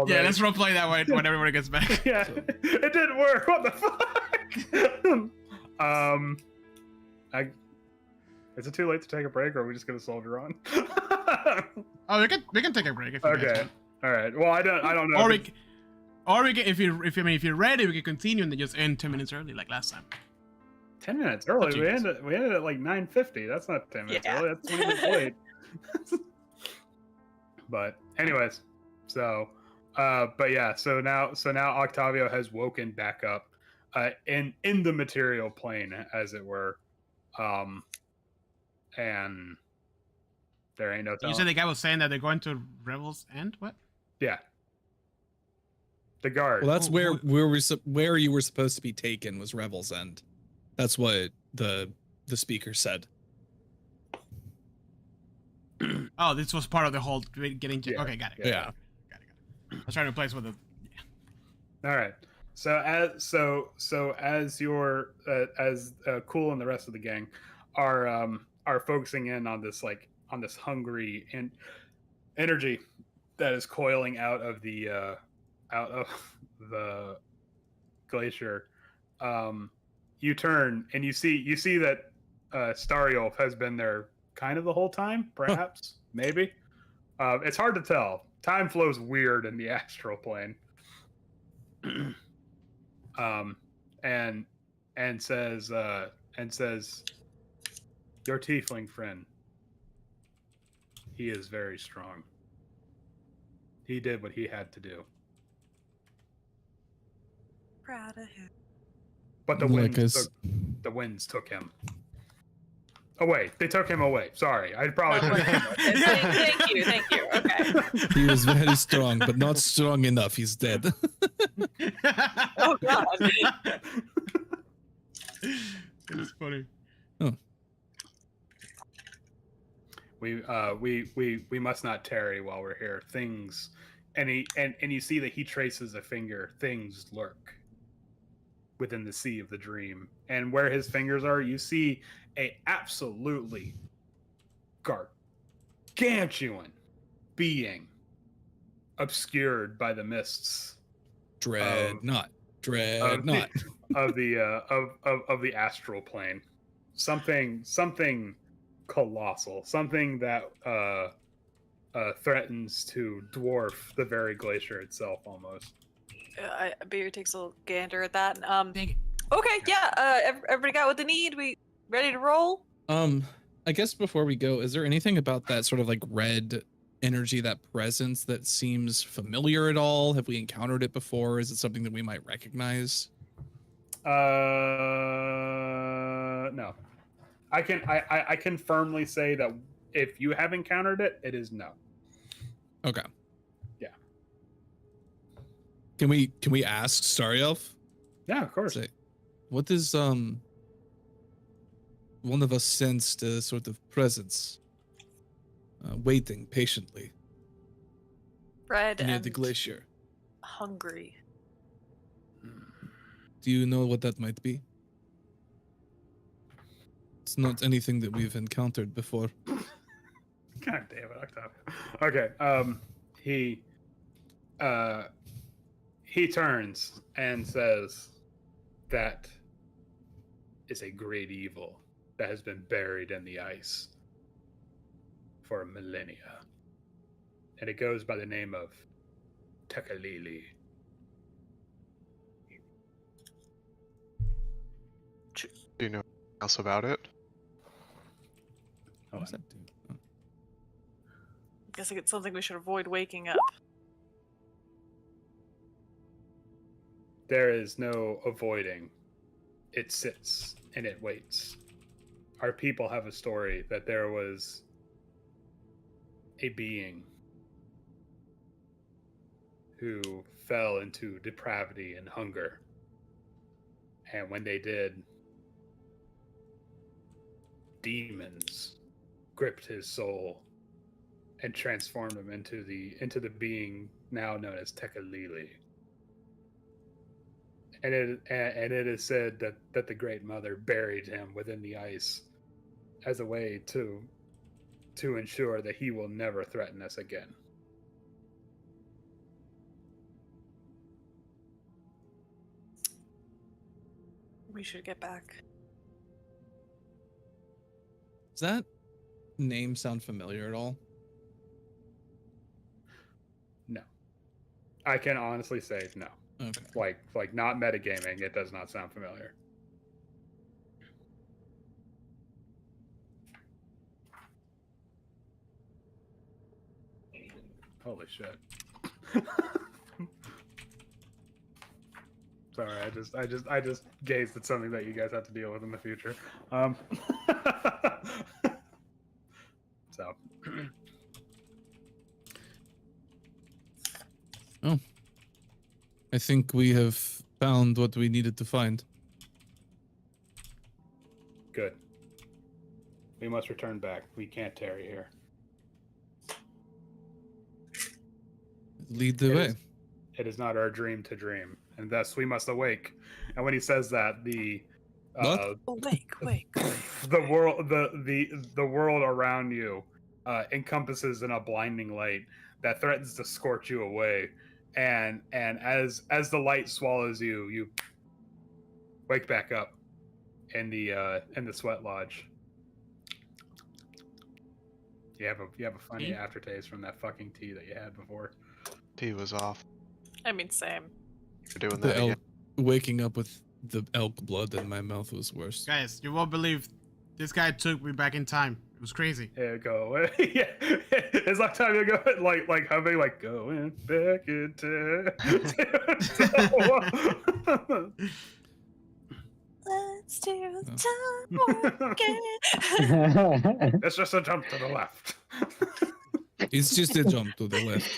yeah. Let's roleplay that way when everybody gets back. Yeah. It didn't work. What the fuck? Is it too late to take a break, or are we just gonna soldier on? Oh, we can take a break if you guys Okay. want. All right. Well, I don't know. Or we can, if you're ready, we can continue and then just end 10 minutes early like last time. 10 minutes early. Up We ended at like 9:50. That's not 10 minutes early. That's 20 minutes late. But anyways, so but yeah, so now Octavio has woken back up in the material plane, as it were. And there ain't no telling. You said the guy was saying that they're going to Revel's End? What? Yeah. The guard. Well, that's where you were supposed to be taken, was Revel's End. That's what the speaker said. Oh, this was part of the whole getting. Yeah. Okay, got it. Yeah. Got it. I was trying to place with the. All right. So as you're as Cool and the rest of the gang are focusing in on this hungry and energy that is coiling out of the glacier, you turn and you see that Stariolf has been there kind of the whole time, perhaps, maybe. It's hard to tell. Time flows weird in the astral plane. And says, "Your tiefling friend, he is very strong. He did what he had to do. Proud of him. But the winds took him away. They took him away. Sorry, I probably. Thank you. Okay. He was very strong, but not strong enough. He's dead. Oh God. It's funny. We must not tarry while we're here. Things, and you see that he traces a finger. Things lurk within the sea of the dream, and where his fingers are, you see a absolutely gargantuan being obscured by the mists. Dreadnought. Of the astral plane. Something colossal, something that threatens to dwarf the very glacier itself almost. Beer takes a little gander at that. Dang it. Okay, yeah. Everybody got what they need. We ready to roll? I guess before we go, is there anything about that sort of like red energy, that presence, that seems familiar at all? Have we encountered it before? Is it something that we might recognize? No. I can firmly say that if you have encountered it, it is no. Okay. Yeah. Can we ask Starielf? Yeah, of course. Say, what does one of us sensed a sort of presence, waiting patiently? Red near and the glacier. hungry. Do you know what that might be? It's not anything that we've encountered before. God damn it, Octavio. Okay, he turns and says, "That is a great evil that has been buried in the ice for millennia. And it goes by the name of Tekalili." Do you know anything else about it? What does that do? Oh. Guessing it's something we should avoid waking up. There is no avoiding. It sits and it waits. Our people have a story that there was a being who fell into depravity and hunger. And when they did, demons gripped his soul and transformed him into the being now known as Tekalili. And it is said that the Great Mother buried him within the ice as a way to ensure that he will never threaten us again. We should get back. Does that name sound familiar at all? No. I can honestly say no. Okay. Like not metagaming, it does not sound familiar. Holy shit. Sorry, I just gazed at something that you guys have to deal with in the future. So Oh. I think we have found what we needed to find. good. We must return back. We can't tarry here. Lead the way. It is not our dream to dream, and thus we must awake. And when he says that, the What? Awake. the world around you encompasses in a blinding light that threatens to scorch you away. And as the light swallows you, you wake back up in the sweat lodge. You have a funny aftertaste from that fucking tea that you had before. Tea was off. I mean, same. You're doing The that again. elk, waking up with the elk blood in my mouth was worse. Guys, you won't believe this guy took me back in time. It was crazy. Yeah, go away. Yeah, it's like time you go like humming, like going back in time. Let's do the time again. It's just a jump to the left. It's just a jump to the left.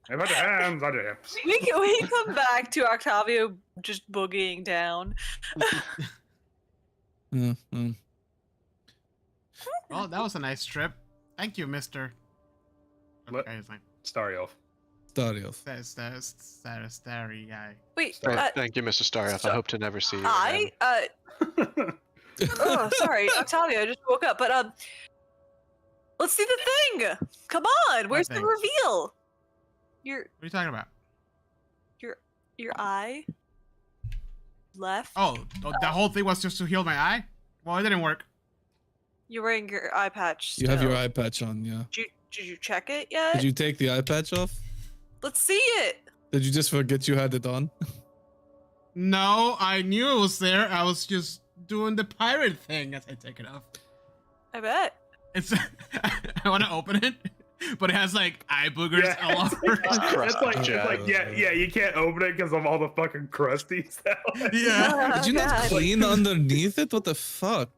Hey, put your hands on your hips. we come back to Octavio just boogieing down. Well, that was a nice trip. Thank you, Mr. What? Okay, it's like Stariel. Starios. Starry guy. Wait, Thank you, Mr. Starioth. I hope to never see you I again. oh, sorry, Octavio, I just woke up. But let's see the thing. Come on, where's the thing? reveal? What are you talking about? Your eye left. Oh, the whole thing was just to heal my eye? Well, it didn't work. You're wearing your eye patch. You have your still. eye patch on, yeah. Did you check it yet? Did you take the eye patch off? Let's see it. Did you just forget you had it on? No, I knew it was there. I was just doing the pirate thing as I take it off. I bet. It's I want to open it, but it has like eye boogers all over. Yeah, you can't open it because of all the fucking crusties. Yeah. Did you not God. clean underneath it? What the fuck?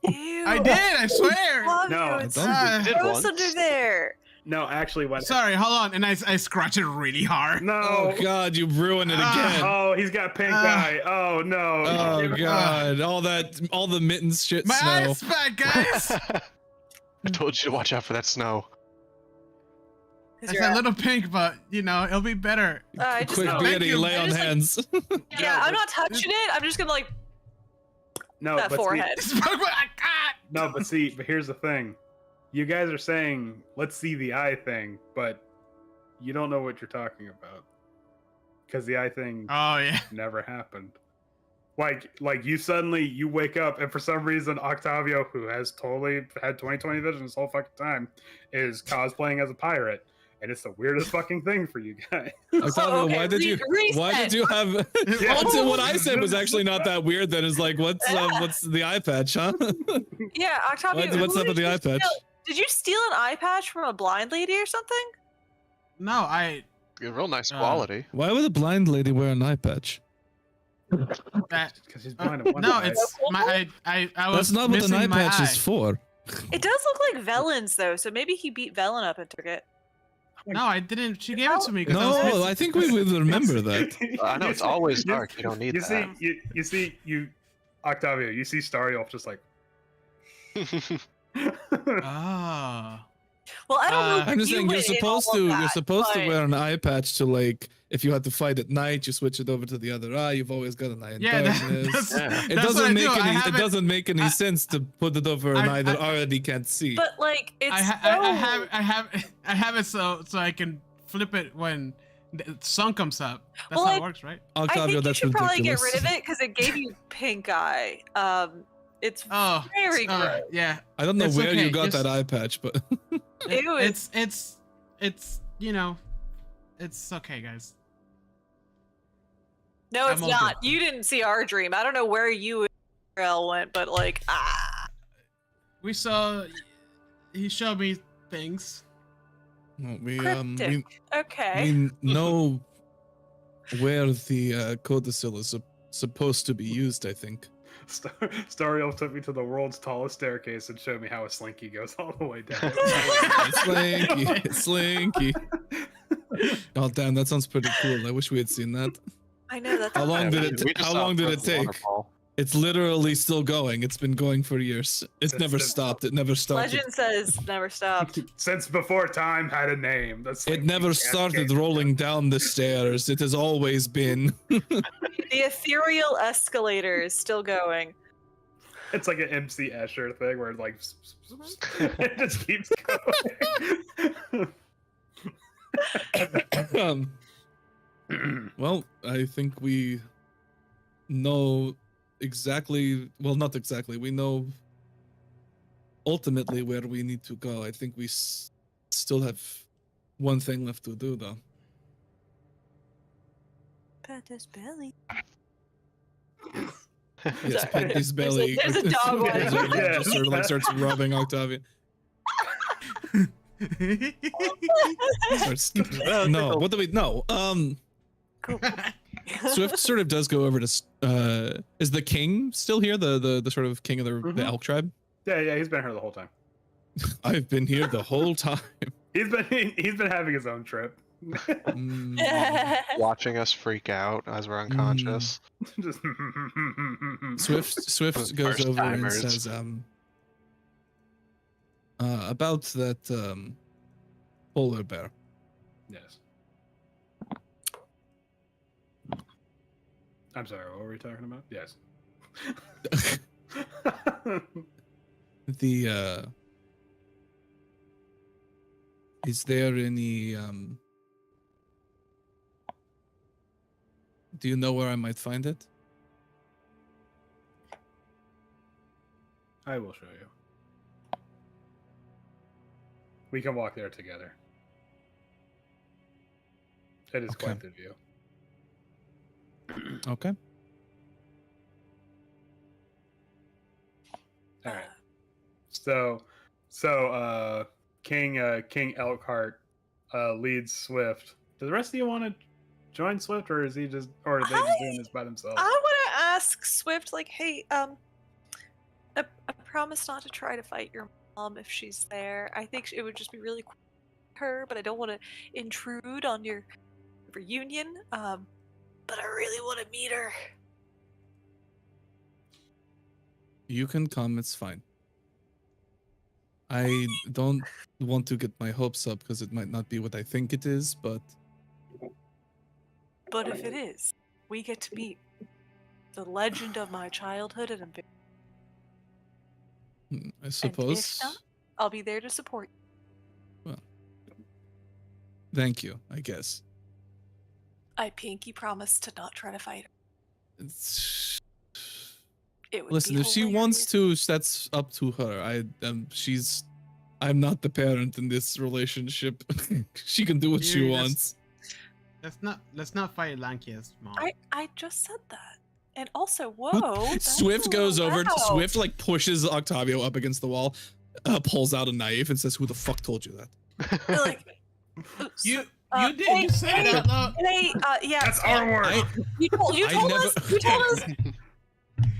Ew. I did, I swear. Octavio, No, it's don't do it. gross Once. under there. No, actually, what? Sorry, hold on. And I scratch it really hard. No. Oh god, you ruined it again. Oh, he's got pink eye. Oh no. Oh god, all the mittens shit My snow. eye's back, guys. I told you to watch out for that snow. It's a little pink, but you know it'll be better. I just Quick don't- Thank beauty, you. lay on just, like- hands. Yeah, I'm not touching it. I'm just gonna like No, that but forehead. but here's the thing. You guys are saying, let's see the eye thing, but you don't know what you're talking about. Because the eye thing Oh yeah. never happened. Like you wake up and for some reason Octavio, who has totally had 20/20 vision this whole fucking time, is cosplaying as a pirate. And it's the weirdest fucking thing for you guys. Octavio, okay, why did you have Yeah. what I said was actually not that weird then is like what's the eye patch, huh? Yeah, Octavio. What's who up with did the you eye patch? Did you steal an eye patch from a blind lady or something? No, I. Real nice quality. Why would a blind lady wear an eye patch? That, Because she's blind in one no, eye. it's my. I was That's not what an missing eye my patch eye. is for. It does look like Velen's though, so maybe he beat Velen up and took it. No, I didn't. She gave it to me. 'Cause I was No, missing- I think we would remember that. I know it's always dark. You don't need you that. see, Octavio, you see Stariel just like. Oh. Well, I don't know. if I'm just you saying went in all of you're that, supposed to but- wear an eye patch to like if you had to fight at night, you switch it over to the other eye. You've always got an eye in Yeah, darkness. Yeah. It that's what doesn't I make do. I any. It have it- doesn't make any I- sense to put it over an eye that already can't see. But like, it's I have it so I can flip it when the sun comes up. That's Well, how it works, right? I Octavio, think you that's should probably get ridiculous. rid of it because it gave you pink eye. It's Oh, very gross. yeah. I don't know It's where okay, you got just- that eye patch, but Ew, It's you know, it's okay, guys. no, it's I'm okay. not. You didn't see our dream. I don't know where you and Israel went, but like, We saw. He showed me things. no, we cryptic. Okay. we know where the codicil is supposed to be used. I think. Stariel took me to the world's tallest staircase and showed me how a slinky goes all the way down. Slinky, slinky. Oh damn, that sounds pretty cool. I wish we had seen that. I know that's How long did it? We just How saw long did it Frozen take? Waterfall. It's literally still going. It's been going for years. It's never stopped. It never started. Legend says never stopped. Since before time had a name. That's It never started rolling down the stairs. It has always been. The ethereal escalator is still going. It's like an MC Escher thing where it like it just keeps going. Well, I think we know exactly. Well, not exactly. We know ultimately where we need to go. I think we still have one thing left to do, though. Pet his belly. Yes, Sorry. pet his belly. There's a dog one. Just sort of like starts rubbing Octavia. Starts, no, what do we? No. Cool. Swift sort of does go over to. Is the king still here? The sort of king of the elk tribe? Yeah, he's been here the whole time. I've been here the whole time. He's been having his own trip. Mm, Watching us freak out as we're unconscious. Just Swift goes First over and timers. says, about that polar bear. yes. I'm sorry, what were we talking about? Yes. The is there any do you know where I might find it? I will show you. We can walk there together. It is Okay. quite the view. Okay. All right. So King Elkhart leads Swift. Do the rest of you want to join Swift, or is he just, or are they just doing this by themselves? I want to ask Swift, like, hey, I promise not to try to fight your mom if she's there. I think it would just be really cool with her, but I don't want to intrude on your reunion. But I really want to meet her. You can come, it's fine. I don't want to get my hopes up because it might not be what I think it is, but But if it is, we get to meet the legend of my childhood, and I and if suppose. not, I'll be there to support you. Thank you, I guess. I pinky promise to not try to fight her. It would Listen, be if she wants hilarious. to, that's up to her. I'm not the parent in this relationship. She can do what she Dude, wants. Let's not fight Lankia's mom. I just said that. And also, whoa. that's Swift a goes little over. loud. Swift like pushes Octavio up against the wall, pulls out a knife, and says, "Who the fuck told you that?" They're like, You hey, did. You said it out loud. Hey, yeah. That's our word. You told I never- us. You told us.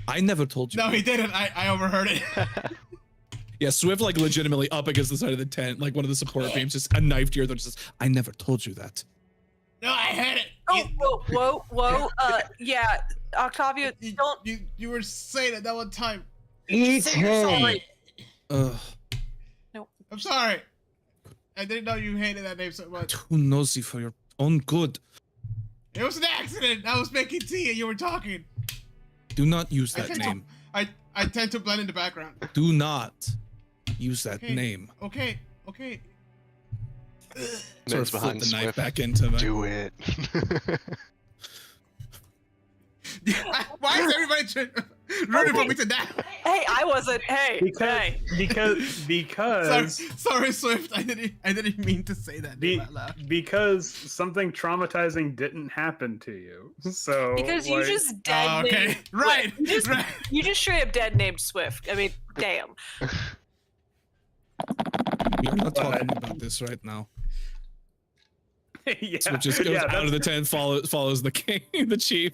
I never told you. No, he didn't. I overheard it. Yeah, Swift like legitimately up against the side of the tent, like one of the support beams, just a knife to your throat. Just says, "I never told you that." No, I had it. Oh, whoa. Yeah, Octavio, don't. You were saying it that one time. Eat Say you're him. sorry. I'm sorry. I didn't know you hated that name so much. Too nosy for your own good. It was an accident. I was making tea and you were talking. Do not use I that tend name. I tend to blend in the background. Do not use that Okay. name. Okay. Sort Man's of flip behind the knife Swift. back into me. Do it. Why is everybody rooting for me to die? Hey, I wasn't. Hey, hey. Because Sorry, Swift. I didn't mean to say that name out loud. because something traumatizing didn't happen to you. So Because you like, just dead Oh, okay. named. Right. Right. You just straight up dead named Swift. I mean, damn. We're not talking about this right now. yeah, So it just goes yeah, out of the tent, follows the king, the chief.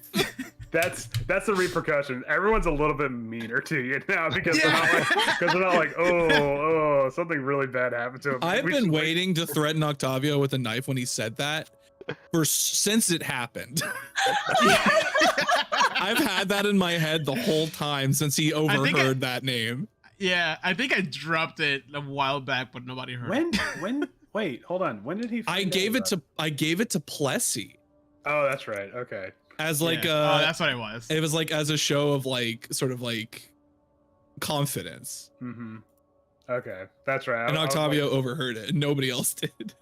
that's the repercussion. Everyone's a little bit meaner to you now because Yeah. they're not like oh something really bad happened to him. I've We been should, like- waiting to threaten Octavio with a knife when he said that since it happened. I've had that in my head the whole time since he overheard that name. Yeah, I think I dropped it a while back, but nobody heard it. when wait hold on when did he? I find gave out it to Plessy Oh, that's right. Okay. as like Yeah. Oh, that's what it was. it was like as a show of like sort of like confidence. Mm-hmm. Okay, that's right. And I was Octavio overheard it and nobody else did.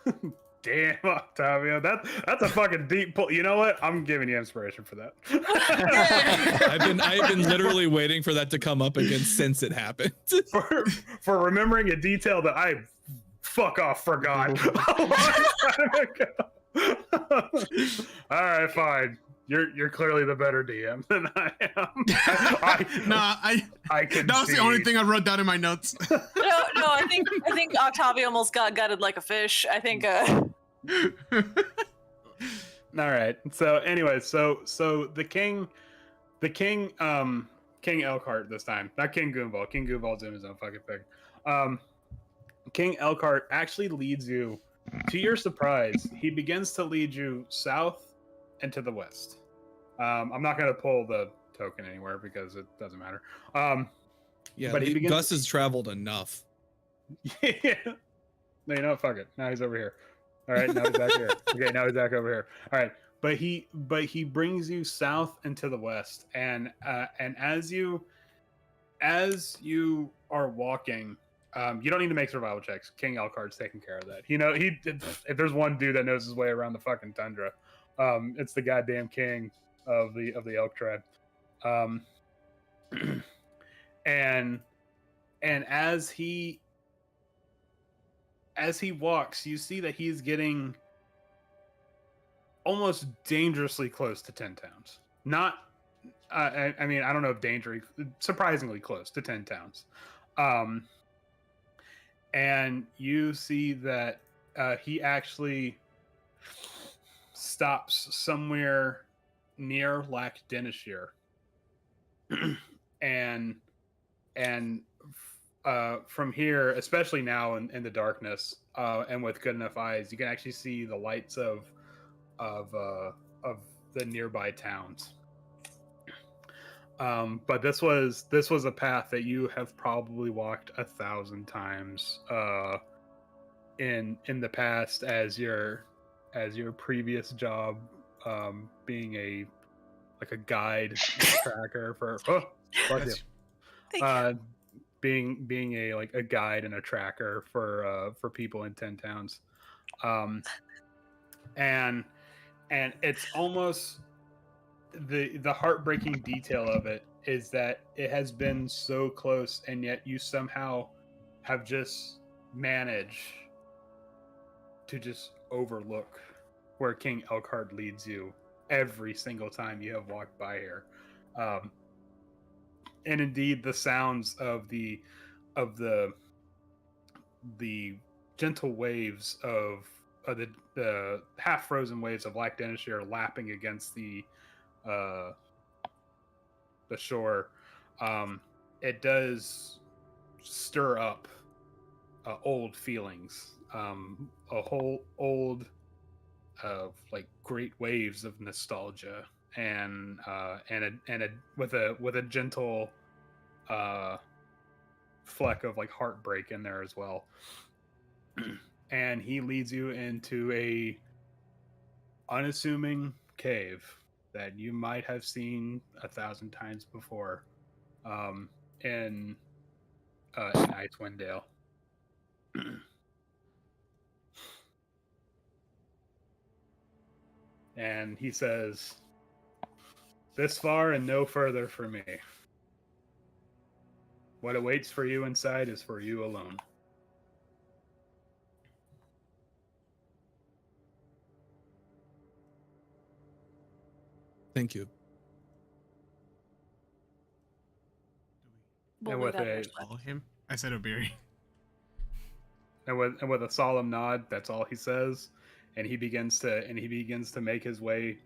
like, damn, Octavio, that's a fucking deep pull. You know what? I'm giving you inspiration for that. I've been literally waiting for that to come up again since it happened. for remembering a detail that I fuck off forgot a long time ago. All right, fine. You're clearly the better DM than I am. I can. That was the only thing I wrote down in my notes. No, I think Octavio almost got gutted like a fish. I think. All right. So anyway, so the king, King Elkhart this time, not King Goonball. King Goonball's in his own fucking thing. King Elkhart actually leads you. To your surprise, he begins to lead you south and to the west. I'm not going to pull the token anywhere because it doesn't matter. Yeah, But he begins- Gus has traveled enough. Yeah. No, you know what? Fuck it. Now he's over here. All right, now he's back here. Okay, now he's back over here. All right, but he brings you south and to the west, and as you are walking, you don't need to make survival checks. King Elkhart's taking care of that. If there's one dude that knows his way around the fucking tundra, it's the goddamn king of the elk tribe. And as he walks, you see that he's getting almost dangerously close to 10 towns. Not, I mean, I don't know if surprisingly close to 10 towns. And you see that he actually stops somewhere near Lac Denishir. and from here, especially now in the darkness, and with good enough eyes, you can actually see the lights of the nearby towns. But this was a path that you have probably walked 1,000 times in the past as your previous job, being a guide and a tracker for bless you. Thank you. Being a guide and a tracker for people in 10 towns. And it's almost the heartbreaking detail of it is that it has been so close, and yet you somehow have just managed to just overlook where King Elkhart leads you every single time you have walked by here. And indeed, the sounds of the gentle waves of the half frozen waves of Black Dentistry are lapping against the shore. It does stir up old feelings, a whole old great waves of nostalgia, and with a gentle fleck of heartbreak in there as well. And he leads you into a unassuming cave that you might have seen 1,000 times before, in Icewind Dale. And he says, "This far and no further for me. What awaits for you inside is for you alone." Thank you. We'll And leave with that a there, Swift. Call him. I said Obiri. and with a solemn nod, that's all he says, and he begins to make his way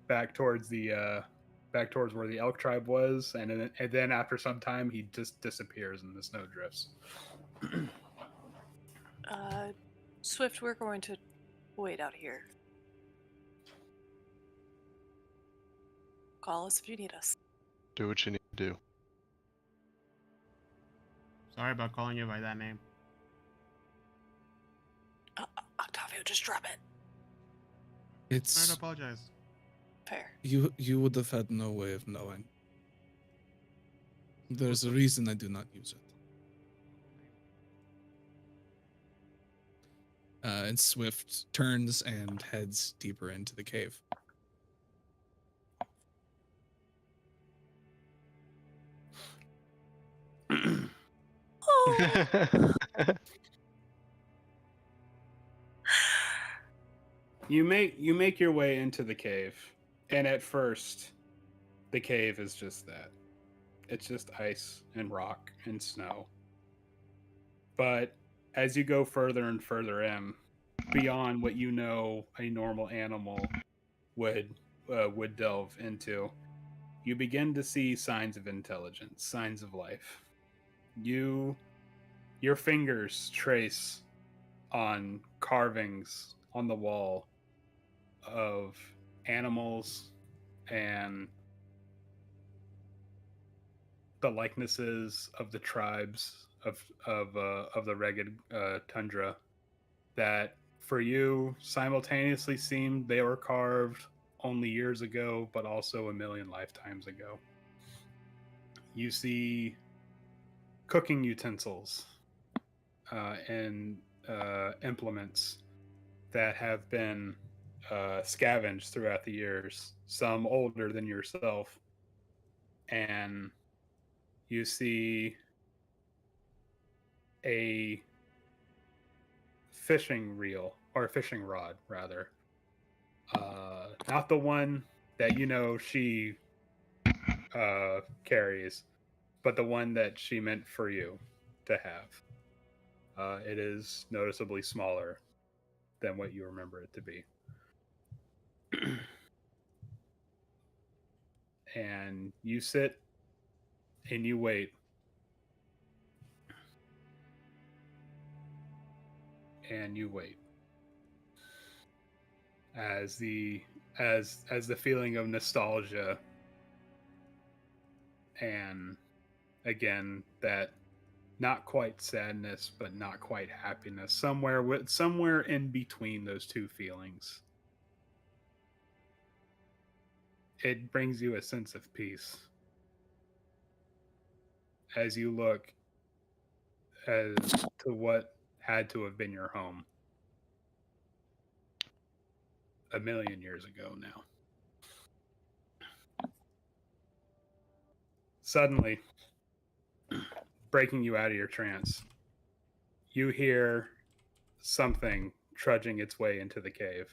back towards where the elk tribe was, and then after some time he just disappears in the snow drifts. Swift, we're going to wait out here. Call us if you need us. Do what you need to do. Sorry about calling you by that name. Octavio, just drop it. I It's don't apologize. Fair. you would have had no way of knowing. There's a reason I do not use it. And Swift turns and heads deeper into the cave. Oh. You make your way into the cave, and at first, the cave is just that. It's just ice and rock and snow. But as you go further and further in, beyond what you know a normal animal would delve into, you begin to see signs of intelligence, signs of life. Your fingers trace on carvings on the wall of animals and the likenesses of the tribes of the rugged tundra that for you simultaneously seemed they were carved only years ago, but also a million lifetimes ago. You see cooking utensils and implements that have been scavenged throughout the years, some older than yourself. And you see a fishing reel, or a fishing rod, rather. Not the one that she carries, but the one that she meant for you to have. It is noticeably smaller than what you remember it to be. And you sit and you wait. And you wait. As the feeling of nostalgia and again that not quite sadness, but not quite happiness. Somewhere in between those two feelings. It brings you a sense of peace as you look as to what had to have been your home a million years ago now. Suddenly, breaking you out of your trance, you hear something trudging its way into the cave.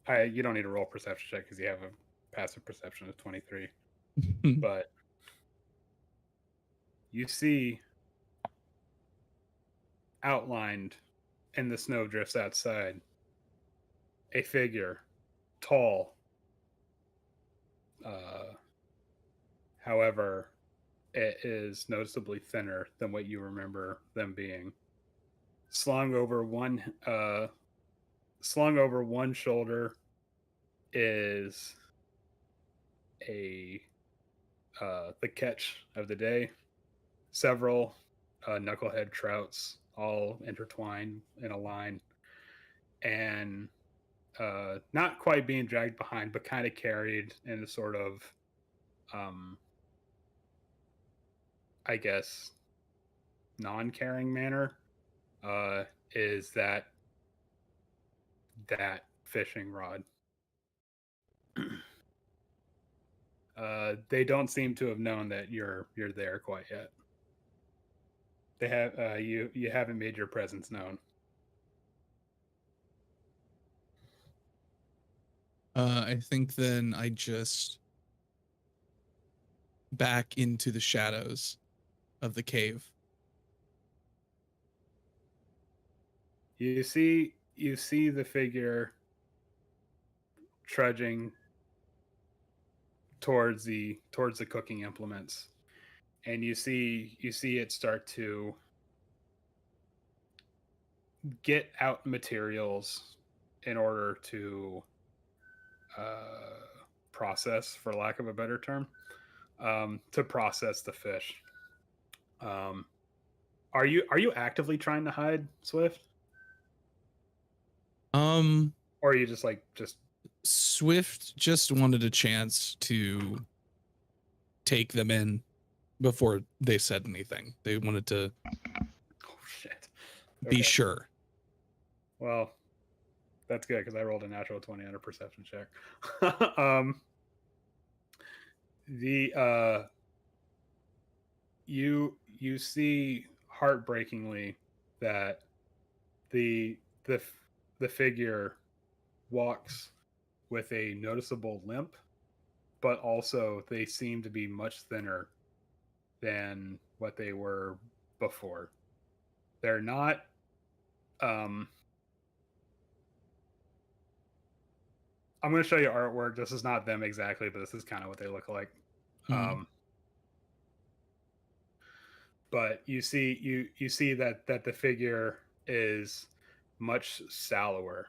You don't need to roll perception check because you have a passive perception of 23. But you see outlined in the snowdrifts outside a figure, tall. However, it is noticeably thinner than what you remember them being. Slung over one shoulder is the catch of the day. Several knucklehead trouts, all intertwined in a line, and not quite being dragged behind, but kind of carried in a sort of, I guess, non-caring manner. Is that fishing rod? They don't seem to have known that you're there quite yet. They have you haven't made your presence known. I think then I just back into the shadows of the cave. You see the figure trudging towards the cooking implements, and you see it start to get out materials in order to process, for lack of a better term, to process the fish. Are you actively trying to hide, Swift? Or are you just Swift just wanted a chance to take them in before they said anything. They wanted to be sure. Well, that's good because I rolled a natural 20 on a perception check. You see heartbreakingly that the figure walks with a noticeable limp, but also they seem to be much thinner than what they were before. They're not I'm going to show you artwork. This is not them exactly, but this is kind of what they look like. But you see that the figure is much sallower.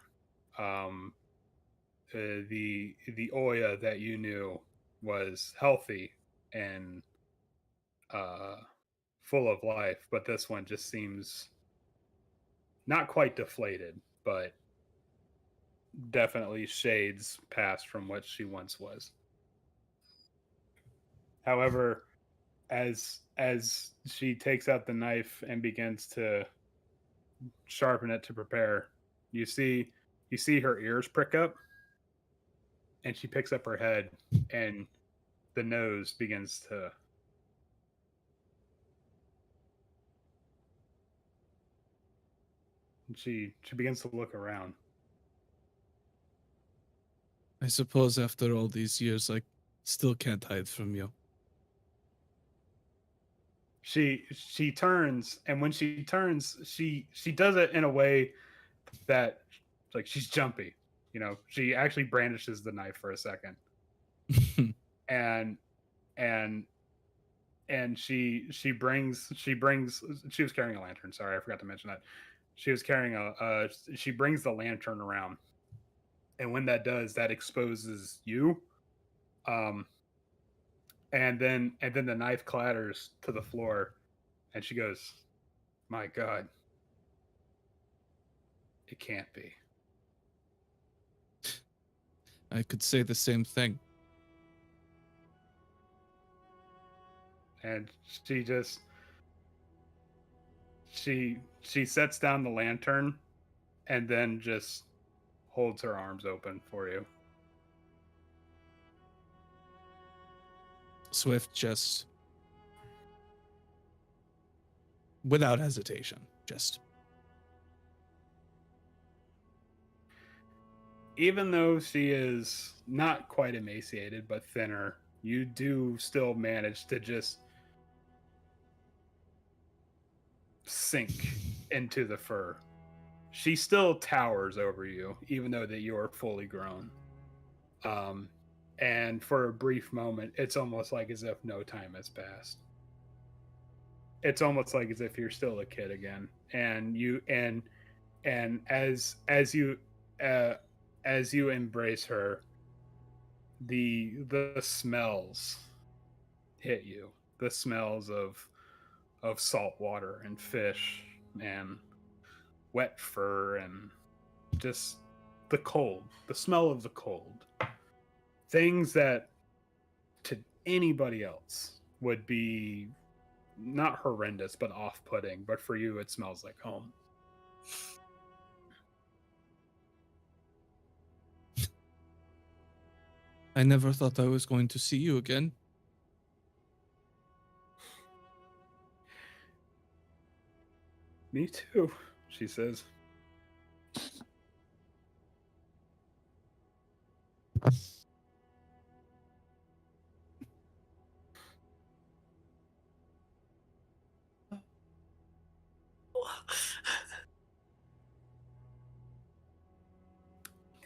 The Oya that you knew was healthy and full of life, but this one just seems not quite deflated, but definitely shades past from what she once was. However, as she takes out the knife and begins to sharpen it to prepare, you see her ears prick up, and she picks up her head, and the nose begins to she begins to look around. I suppose after all these years, I still can't hide from you. She turns, and when she turns, she does it in a way that, like, she's jumpy. You know, she actually brandishes the knife for a second, and she was carrying a lantern. Sorry, I forgot to mention that. She was carrying she brings the lantern around, and when that does, that exposes you, And then the knife clatters to the floor, and she goes, "My God, it can't be." I could say the same thing. And she just she sets down the lantern, and then just holds her arms open for you. Swift just, without hesitation, just. Even though she is not quite emaciated but thinner, you do still manage to just sink into the fur. She still towers over you, even though that you are fully grown. And for a brief moment, it's almost like as if no time has passed. It's almost like as if you're still a kid again. And you as you embrace her, the smells hit you. The smells of salt water and fish and wet fur and just the cold, the smell of the cold. Things that to anybody else would be not horrendous but off-putting, but for you it smells like home. I never thought I was going to see you again. Me too, she says.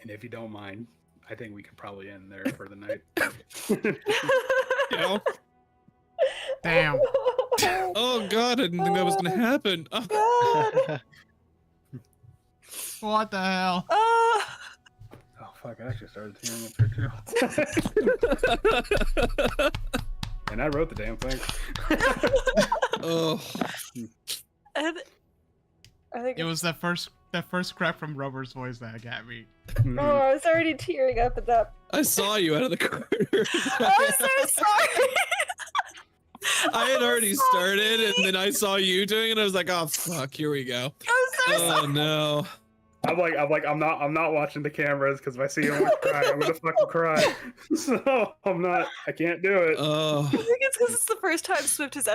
And if you don't mind, I think we could probably end there for the night. Yeah. Damn. Oh God, I didn't think that was gonna happen. Oh. God. What the hell? Oh fuck, I actually started tearing up here too. And I wrote the damn thing. Oh. I think It was the first crack from Rover's voice that got me. Oh, I was already tearing up at that. I saw you out of the corner. I'm so sorry. I had already started, and then I saw you doing it. I was like, "Oh fuck, here we go." I'm so sorry. Oh no. I'm not watching the cameras because if I see him cry, I'm gonna fucking cry. So I can't do it. Oh. I think it's because it's the first time Swift has